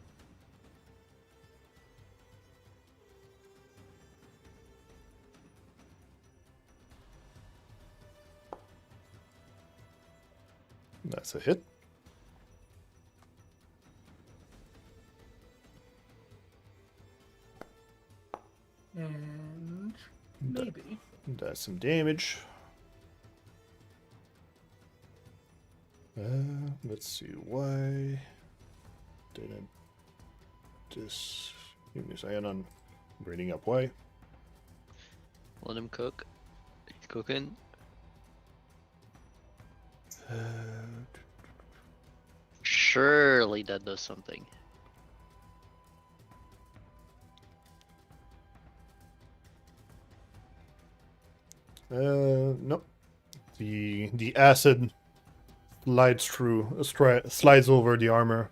That's a hit. And maybe. That's some damage. Let's see why didn't this. Give me a second. I'm reading up why. Let him cook. He's cooking. Surely that does something. Nope. The acid slides over the armor,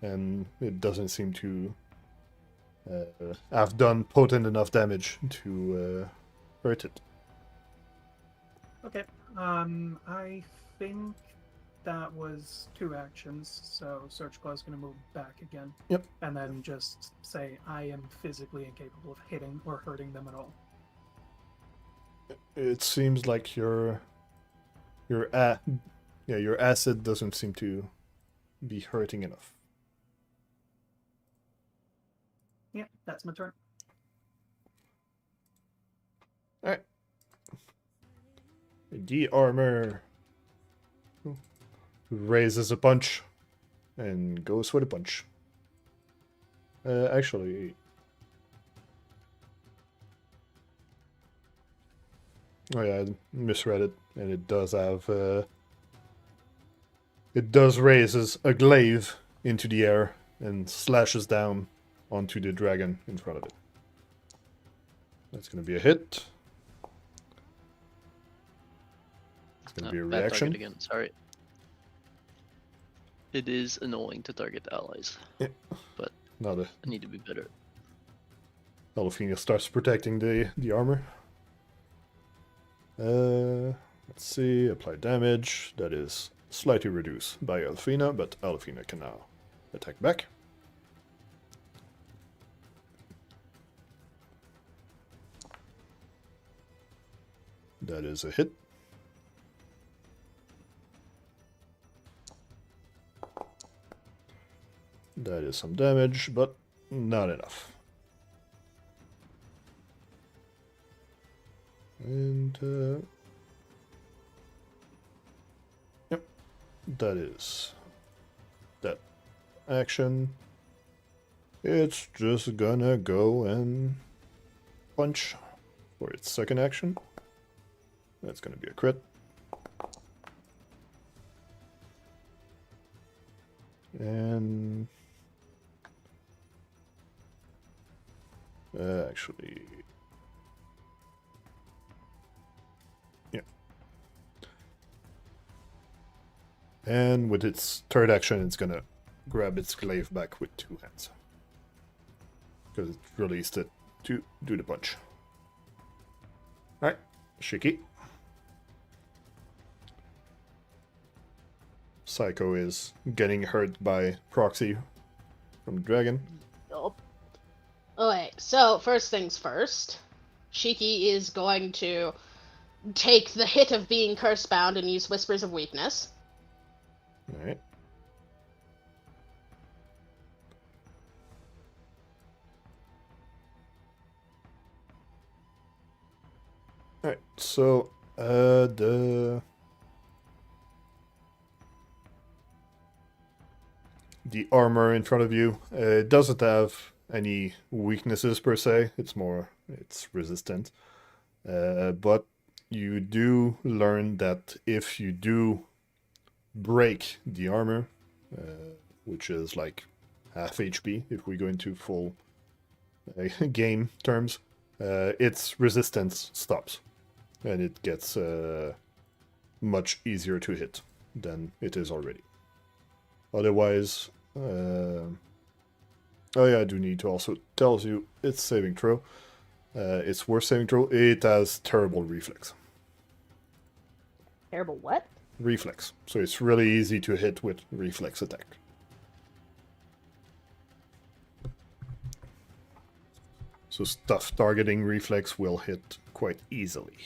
and it doesn't seem to have done potent enough damage to hurt it. Okay. I think that was 2 actions, so Surge Claw is going to move back again. Yep. And then just say, I am physically incapable of hitting or hurting them at all. It seems like your acid doesn't seem to be hurting enough. Yeah, that's my turn. Alright. The armor raises a punch and goes for the punch. Actually... Oh yeah, I misread it, and it does have... it does raises a glaive into the air and slashes down onto the dragon in front of it. That's going to be a hit. It's going to be a bad reaction. target again, sorry. It is annoying to target allies. Yeah. But Now the I need to be better. Alfina starts protecting the armor. Let's see, apply damage. That is slightly reduced by Alfina, but Alfina can now attack back. That is a hit. That is some damage, but not enough. And, yep, that is that action. It's just gonna go and punch for its second action. That's gonna be a crit. And actually, yeah. And with its third action, it's gonna grab its glaive back with 2 hands. Because it released it to do the punch. Alright, Shiki. Psycho is getting hurt by proxy from the dragon. Nope. Okay, so first things first. Shiki is going to take the hit of being curse bound and use Whispers of Weakness. Alright. Alright, so the armor in front of you, it doesn't have any weaknesses per se. It's resistant. But you do learn that if you do break the armor, which is like half HP if we go into full game terms, its resistance stops. And it gets much easier to hit than it is already. Otherwise, oh yeah, I do need to also tell you it's saving throw. It's worth saving throw. It has terrible reflex. Terrible what? Reflex. So it's really easy to hit with reflex attack. So stuff targeting reflex will hit quite easily.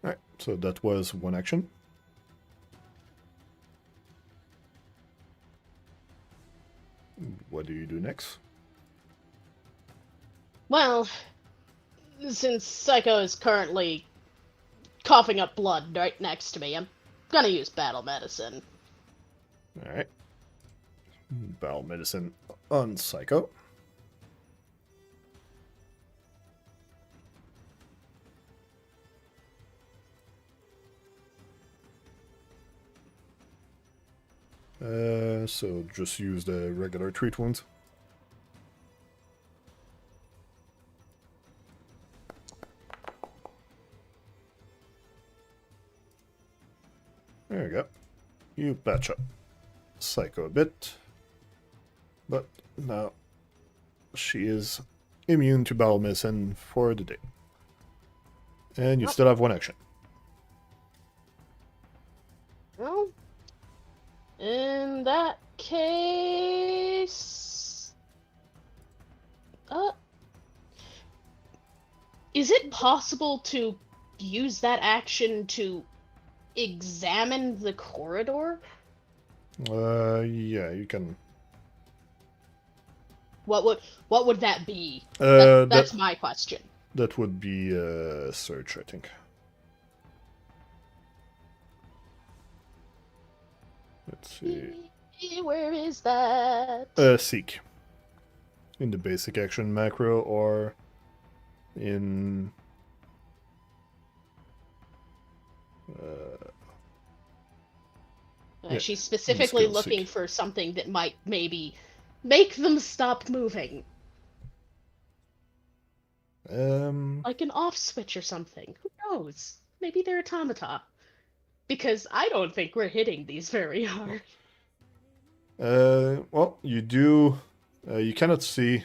Alright, so that was one action. What do you do next? Well, since Psycho is currently coughing up blood right next to me, I'm gonna use battle medicine. Alright. Battle medicine on Psycho. So just use the regular treat wounds. There we go. You patch up Psycho a bit, but now she is immune to battle medicine for the day. And you still have one action. Well, in that case... is it possible to use that action to examine the corridor? Yeah, you can. What would that be? That's That's my question. That would be search, I think. Let's see. Where is that? Seek. In the basic action macro or in... yeah, She's specifically skill looking seek. for something that might maybe make them stop moving. Like an off switch or something. Who knows? Maybe they're automata. Because I don't think we're hitting these very hard. Well, you do... you cannot see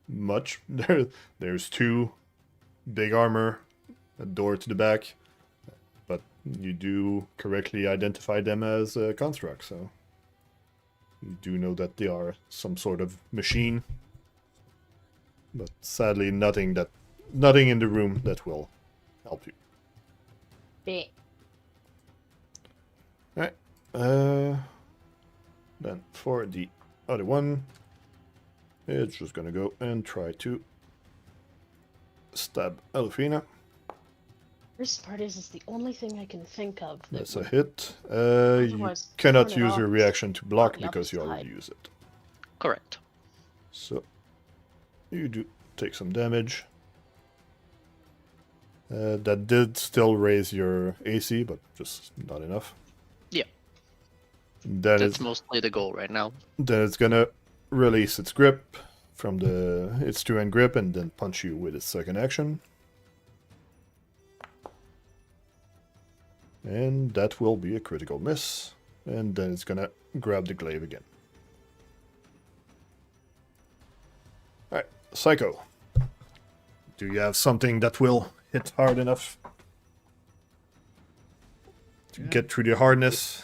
much. There's two big armor, a door to the back, but you do correctly identify them as a construct, so you do know that they are some sort of machine. But sadly, nothing in the room that will help you. Bit. Alright. Then for the other one, it's just gonna go and try to stab Elfina. Worst part is, it's the only thing I can think of. That That's a would hit. You otherwise cannot turn it use off your reaction to block on the because you opposite already side. used it. Correct. So you do take some damage. That did still raise your AC, but just not enough. Yeah. Then That's mostly the goal right now. then it's gonna release its grip from its two-hand grip and then punch you with its second action. And that will be a critical miss. And then it's gonna grab the glaive again. Alright, Psycho. Do you have something that will hit hard enough to get through the hardness?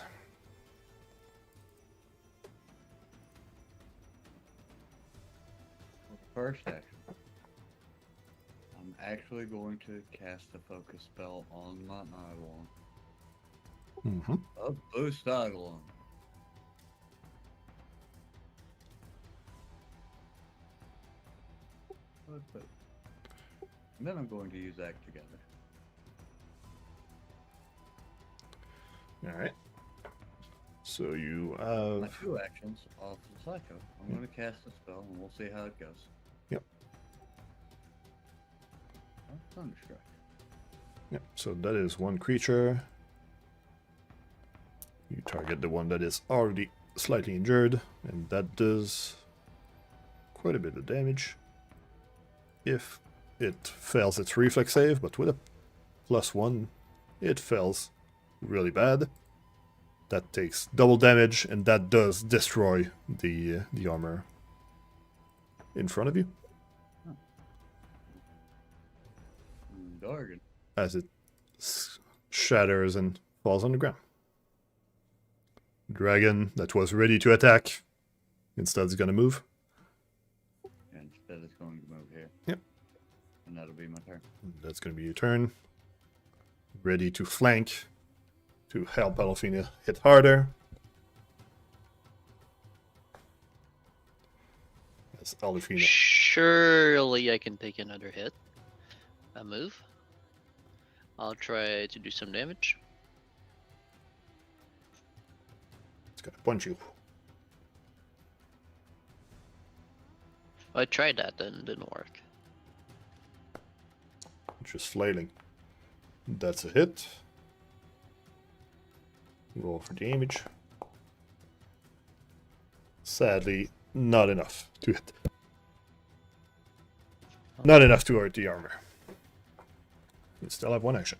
First action. I'm actually going to cast a focus spell on my Nylon. Mm-hmm. A boost Aglon. And then I'm going to use Act Together. All right. So you My have 2 actions off the Psycho. I'm going to cast a spell and we'll see how it goes. Yep. Oh, Thunderstruck. Yep, so that is one creature. You target the one that is already slightly injured, and that does quite a bit of damage. If it fails its reflex save, but with a +1, it fails really bad. That takes double damage, and that does destroy the armor in front of you. Dargan. As it shatters and falls on the ground. Dragon that was ready to attack instead is going to move. And instead it's going to move here. Yep. And that'll be my turn. That's going to be your turn. Ready to flank to help Alfina hit harder. As Alfina. Surely I can take another hit. A move. I'll try to do some damage. It's going to punch you. I tried that and it didn't work. Just flailing. That's a hit. Roll for damage. Sadly, not enough to hit. Not enough to hurt the armor. You still have one action.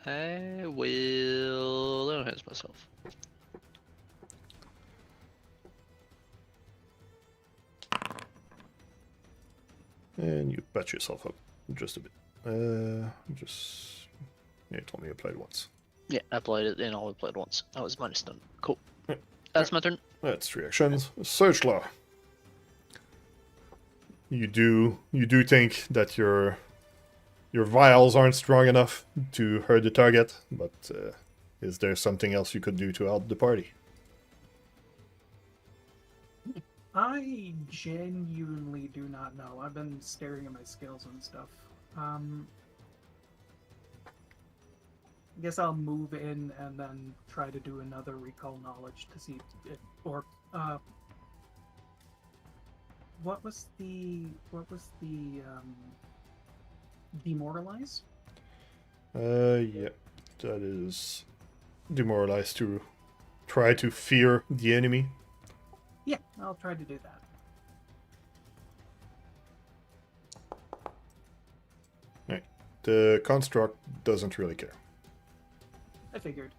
I will enhance myself. And you patch yourself up just a bit. Just... Yeah, you told me you played once. Yeah, I played it and only played once. I was minus done. Cool. Yeah. That's my turn. That's 3 actions. Search Law. You do think that your vials aren't strong enough to hurt the target, but is there something else you could do to help the party? I genuinely do not know. I've been staring at my skills and stuff. I guess I'll move in and then try to do another recall knowledge to see if, or what was the demoralize? Yeah, that is demoralized to try to fear the enemy. Yeah, I'll try to do that. Right. The construct doesn't really care. I figured.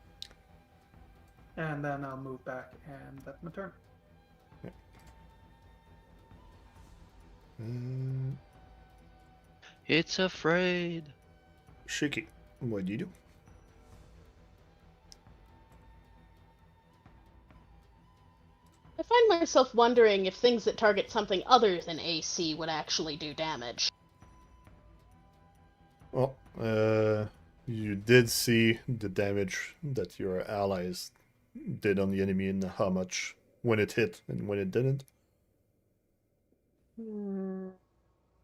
And then I'll move back, and that's my turn. It's afraid. Shiki, what do you do? I find myself wondering if things that target something other than AC would actually do damage. Well, you did see the damage that your allies did on the enemy and how much when it hit and when it didn't.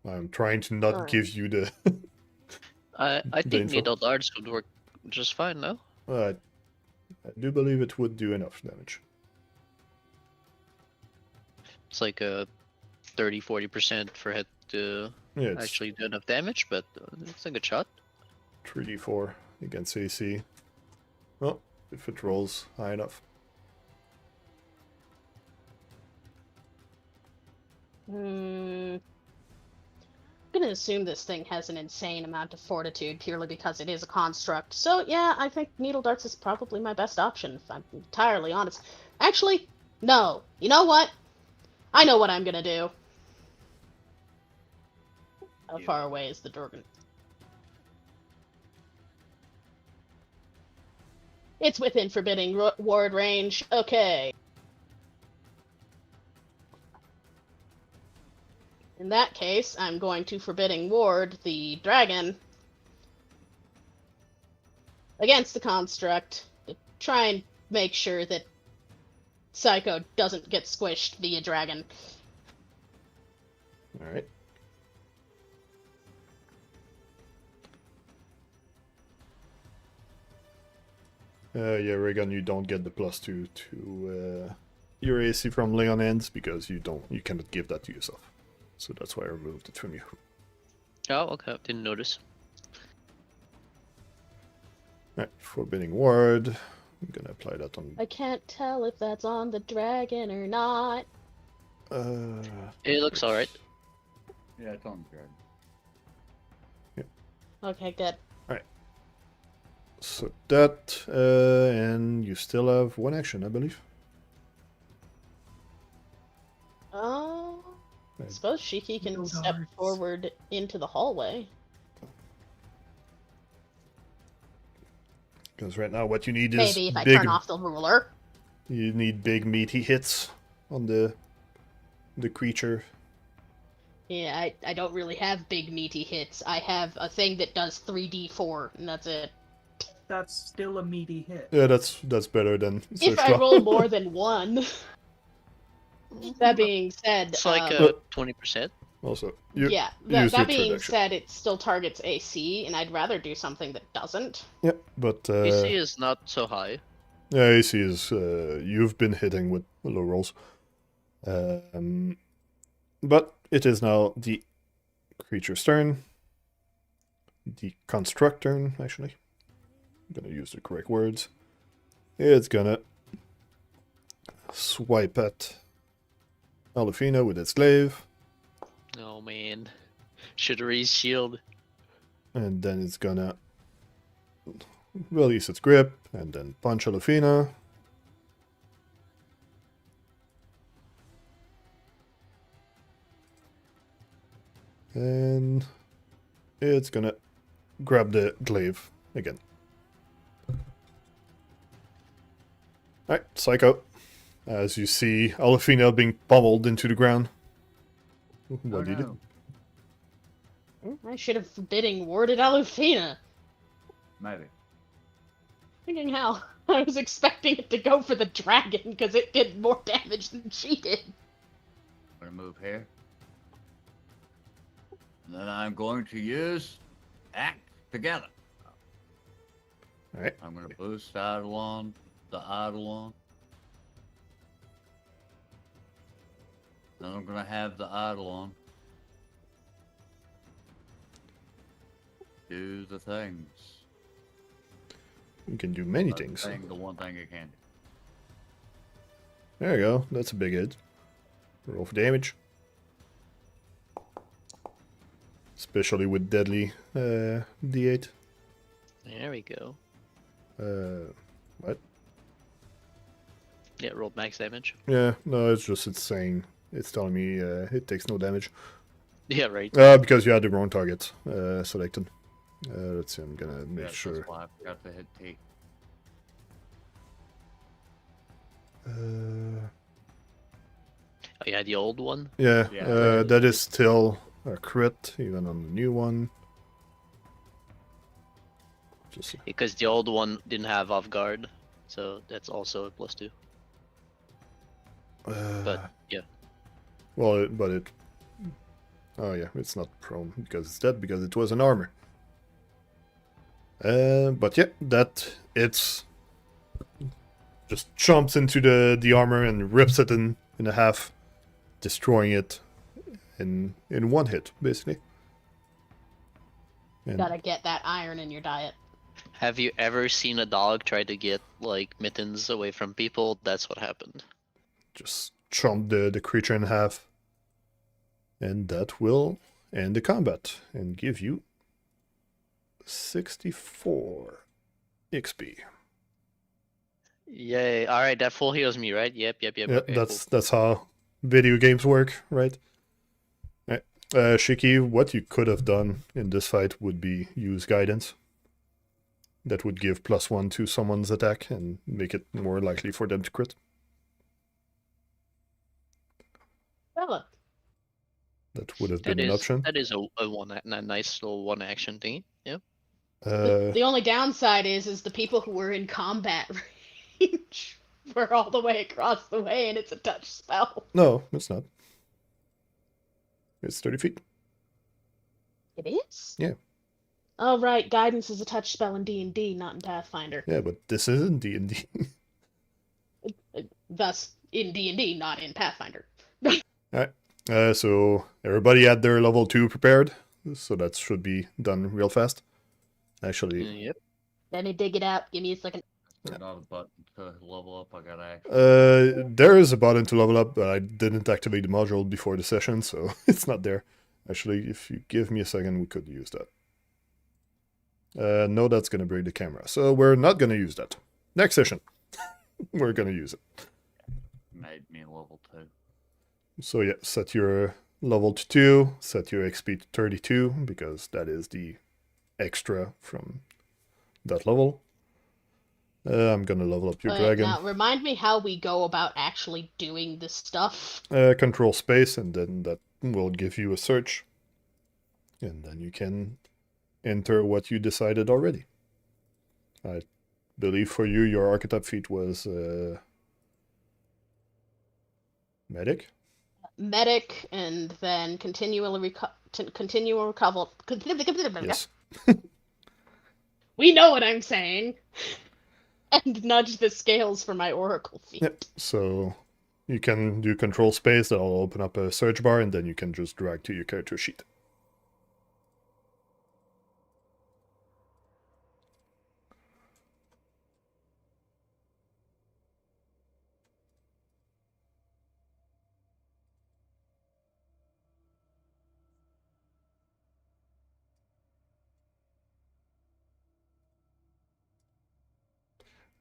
I'm trying to not Alright. give you the... I The think info. needle darts would work just fine, no? I do believe it would do enough damage. It's like a 30-40% for hit to Yeah, it's actually do enough damage, but it's a good shot. 3d4 against AC. Well, if it rolls high enough. I'm gonna assume this thing has an insane amount of fortitude purely because it is a construct. So yeah, I think needle darts is probably my best option, if I'm entirely honest. Actually, no. You know what? I know what I'm gonna do. How far away is the Dorgan? It's within forbidding ward range. Okay. In that case, I'm going to forbidding ward the dragon. against the construct to try and make sure that Psycho doesn't get squished via dragon. All right. Yeah, Regan, you don't get the +2 to your AC from lay on hands because you cannot give that to yourself. So that's why I removed it from you. Oh, okay. Didn't notice. Alright, Forbidding Ward. I'm gonna apply that on. I can't tell if that's on the dragon or not. It looks alright. Yeah, it's on the dragon. Okay, good. So that, and you still have one action, I believe. I Right. suppose Shiki can No step darts. forward into the hallway. Because right now what you need is Maybe if I big. turn off the ruler. You need big meaty hits on the creature. Yeah, I don't really have big meaty hits. I have a thing that does 3d4, and that's it. That's still a meaty hit. Yeah, that's better than If I roll more than one. That being said, It's like But- 20%. Also, you yeah, use that your being third action. said, it still targets AC, and I'd rather do something that doesn't. Yep, but AC is not so high. yeah, AC is you've been hitting with low rolls. But it is now the creature's turn. The construct turn, actually. I'm gonna use the correct words. It's gonna swipe at Alufina with its glaive, Oh man. Should raise shield. and then it's gonna release its grip, and then punch Alufina. And it's gonna grab the glaive again. Alright, Psycho. As you see Alufina being pummeled into the ground. What do you do? I should have forbidding warded Alufina. Maybe. Thinking how I was expecting it to go for the dragon because it did more damage than she did. I'm gonna move here. And then I'm going to use Act Together. Alright. I'm gonna boost Eidolon, the Eidolon. Then I'm gonna have the Eidolon do the things. You can do many That's things. The one thing it can do. There you go. That's a big hit. Roll for damage. Especially with deadly D8. There we go. What? Yeah, rolled max damage. Yeah, no, it's saying, it's telling me it takes no damage. Yeah, right. Because you had the wrong target selected. Let's see, I'm gonna make Yes, sure. That's why I forgot to hit T. Oh, yeah, the old one. Yeah, Yeah. that is still a crit, even on the new one. Just Because the old one didn't have off guard. So that's also a +2. But yeah. well, but it. Oh yeah, it's not prone because it's dead because it was an armor. But yeah, that it's just jumps into the armor and rips it in half, destroying it in one hit basically. And Gotta get that iron in your diet. Have you ever seen a dog try to get like mittens away from people? That's what happened. just chomp the creature in half, and that will end the combat and give you 64 XP. Yay! All right, that full heals me, right? Yep. Yeah, Okay, that's how video games work, right? Right. Shiki, what you could have done in this fight would be use guidance. That would give +1 to someone's attack and make it more likely for them to crit. Bella. That would have That been an is option. that is a nice little one action thingy. Yeah. The only downside is the people who were in combat range were all the way across the way, and it's a touch spell. No, it's not. It's 30 feet. It is? Yeah. Oh right, guidance is a touch spell in D&D, not in Pathfinder. Yeah, but this isn't D&D. Thus, in D&D, not in Pathfinder. Alright. So everybody had their level 2 prepared. So that should be done real fast. Actually, Yep. Let me dig it out. Give me a second. There's not a button to level up. I gotta actually. there is a button to level up, but I didn't activate the module before the session, so it's not there. Actually, if you give me a second, we could use that. No, that's going to break the camera. So we're not going to use that. Next session, we're going to use it. Made me level 2. So yeah, set your level to 2, set your XP to 32, because that is the extra from that level. I'm going to level up your dragon. Now, remind me how we go about actually doing this stuff. Control space, and then that will give you a search. And then you can enter what you decided already. I believe for you, your archetype feat was medic. Medic, and then continual recover. Yes. We know what I'm saying. And nudge the scales for my oracle feat. Yep. So you can do control space. That'll open up a search bar, and then you can just drag to your character sheet.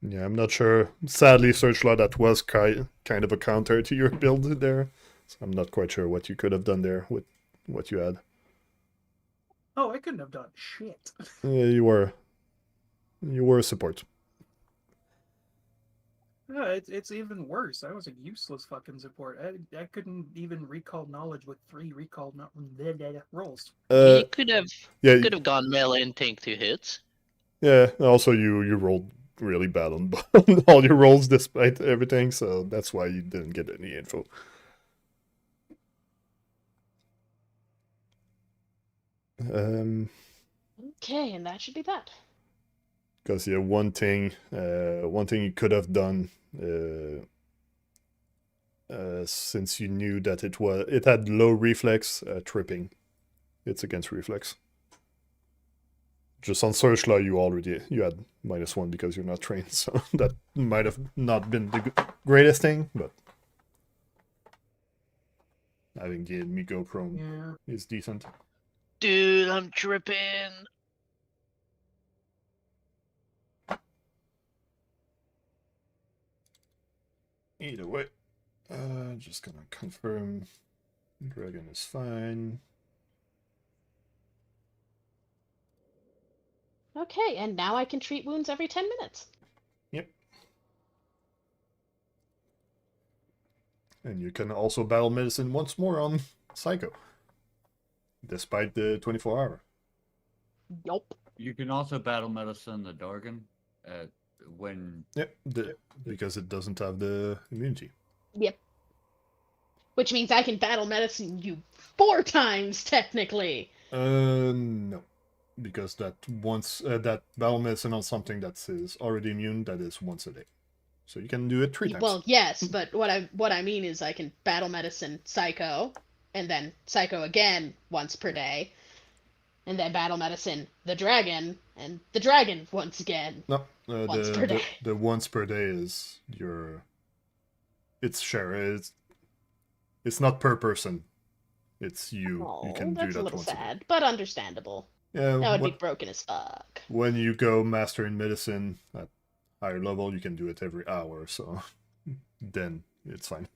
Yeah, I'm not sure. Sadly, Searchlight, that was kind of a counter to your build there. So I'm not quite sure what you could have done there with what you had. Oh, I couldn't have done shit. Yeah, you were a support. It's even worse. I was a useless fucking support. I couldn't even recall knowledge with 3 recall rolls. You could have Yeah, gone melee and tank 2 hits. yeah. Also, you rolled really bad on all your rolls despite everything, so that's why you didn't get any info. Okay, and that should be that. Because yeah, one thing you could have done, since you knew that it had low reflex, tripping. It's against reflex. Just on Searchlight, you had -1 because you're not trained, so that might have not been the greatest thing, but having the enemy go prone is decent. Dude, I'm tripping. Either way, just gonna confirm dragon is fine. Okay, and now I can treat wounds every 10 minutes. Yep. And you can also battle medicine once more on Psycho, despite the 24-hour. Nope. You can also battle medicine the Dargan when. Yep, because it doesn't have the immunity. Yep. Which means I can battle medicine you 4 times, technically. No. Because that battle medicine on something that is already immune, that is once a day. So you can do it 3 times. Well, yes, but what I mean is I can battle medicine Psycho, and then Psycho again once per day, and then battle medicine the dragon, and the dragon once again. No, once per day. The once per day is it's share. It's not per person. It's you. Oh, you can do that's that a little once sad, but understandable. Yeah, That would be broken as fuck. When you go master in medicine at higher level, you can do it every hour, so then it's fine.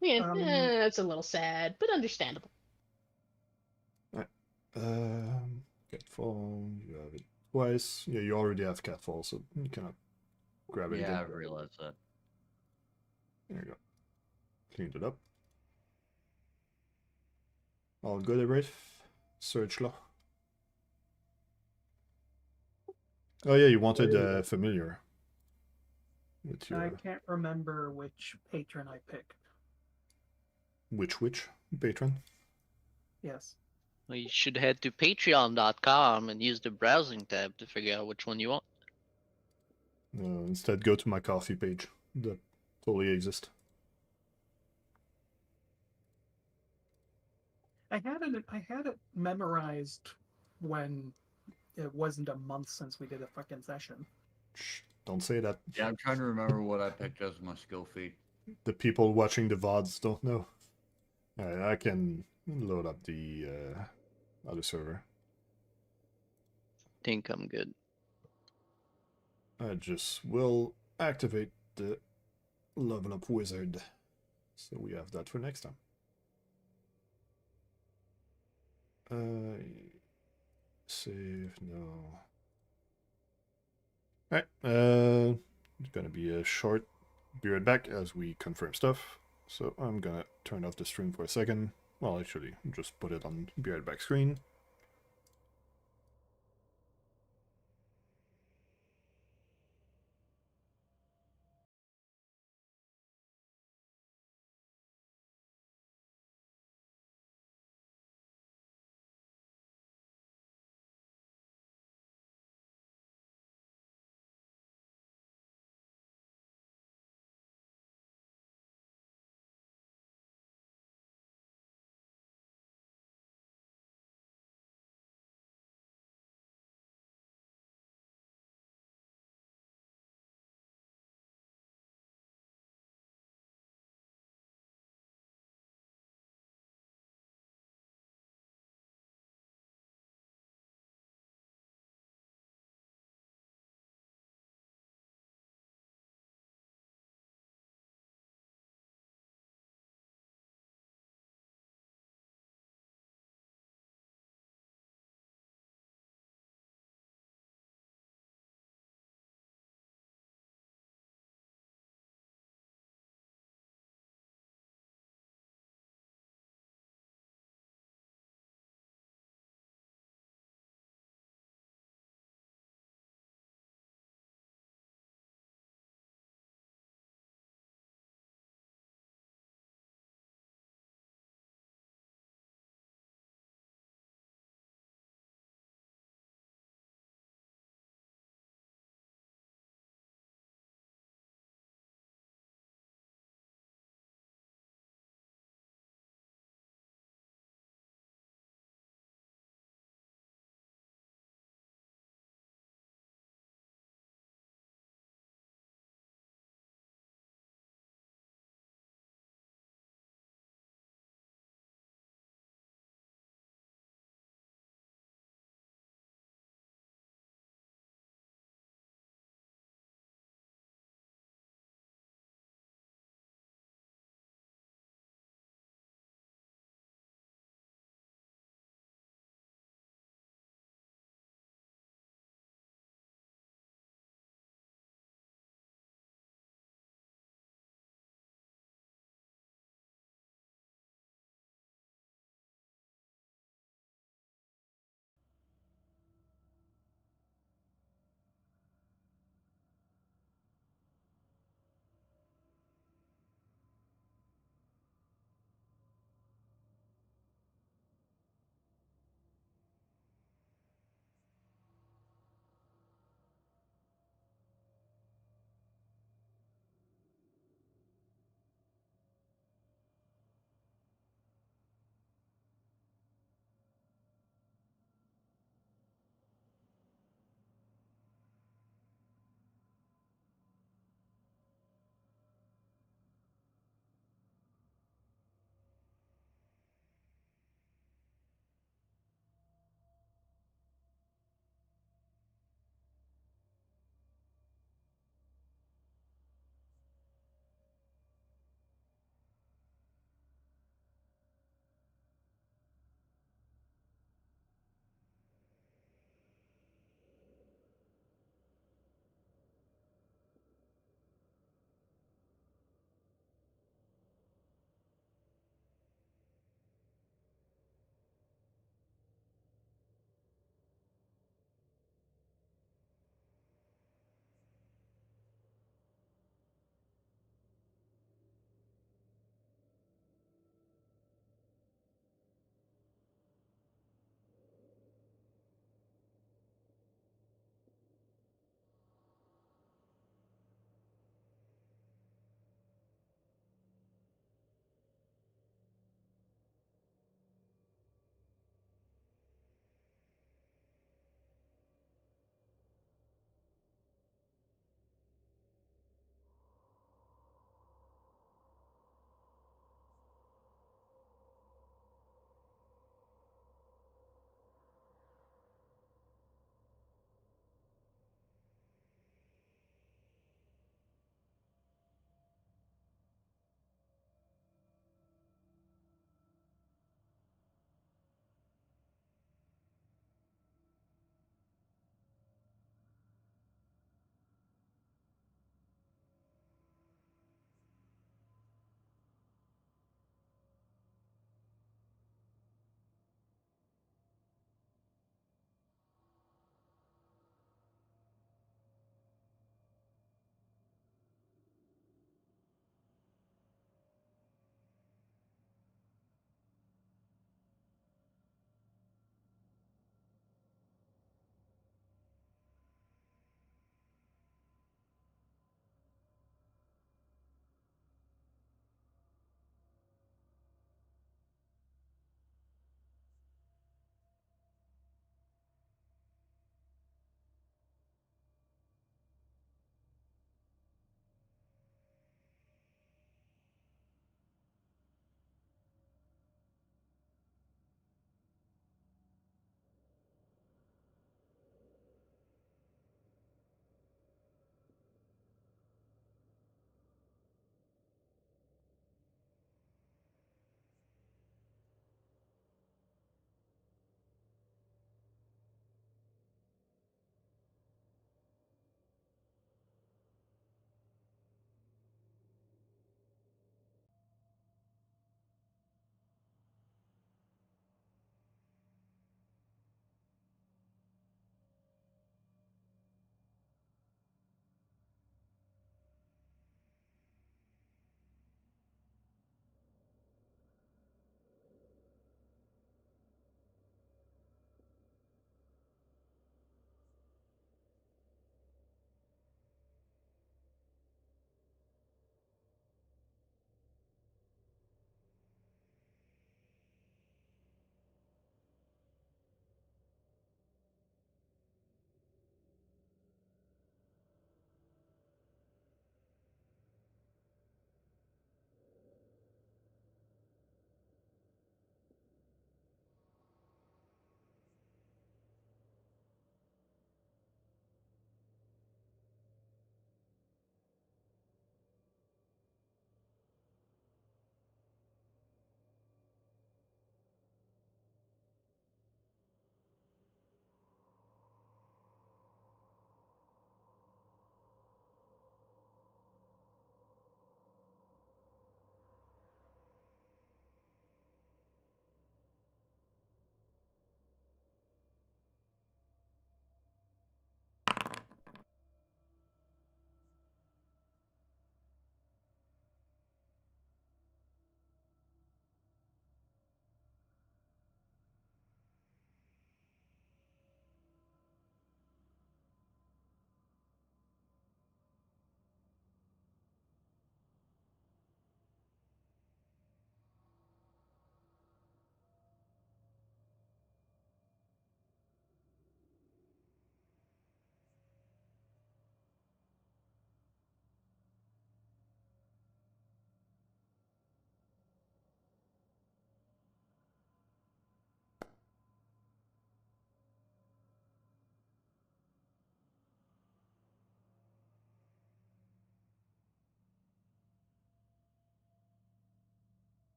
Yeah, that's a little sad, but understandable. Catfall, you have it twice. Yeah, you already have Catfall, so you cannot grab it Yeah, again. I realized that. There you go. Cleaned it up. All good, everything? Search law. Oh yeah, you wanted familiar. With I your can't remember which patron I picked. which patron? Yes. Well, you should head to patreon.com and use the browsing tab to figure out which one you want. Instead, go to my coffee page. That totally exists. I had it memorized when it wasn't a month since we did a fucking session. Shh, don't say that. Yeah, I'm trying to remember what I picked as my skill feat. The people watching the VODs don't know. Alright, I can load up the other server. Think I'm good. I just will activate the level up wizard. So we have that for next time. Save, no. Alright, it's gonna be a short. Be right back as we confirm stuff. So I'm gonna turn off the stream for a second. Well, actually, just put it on be right back screen.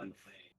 Oof.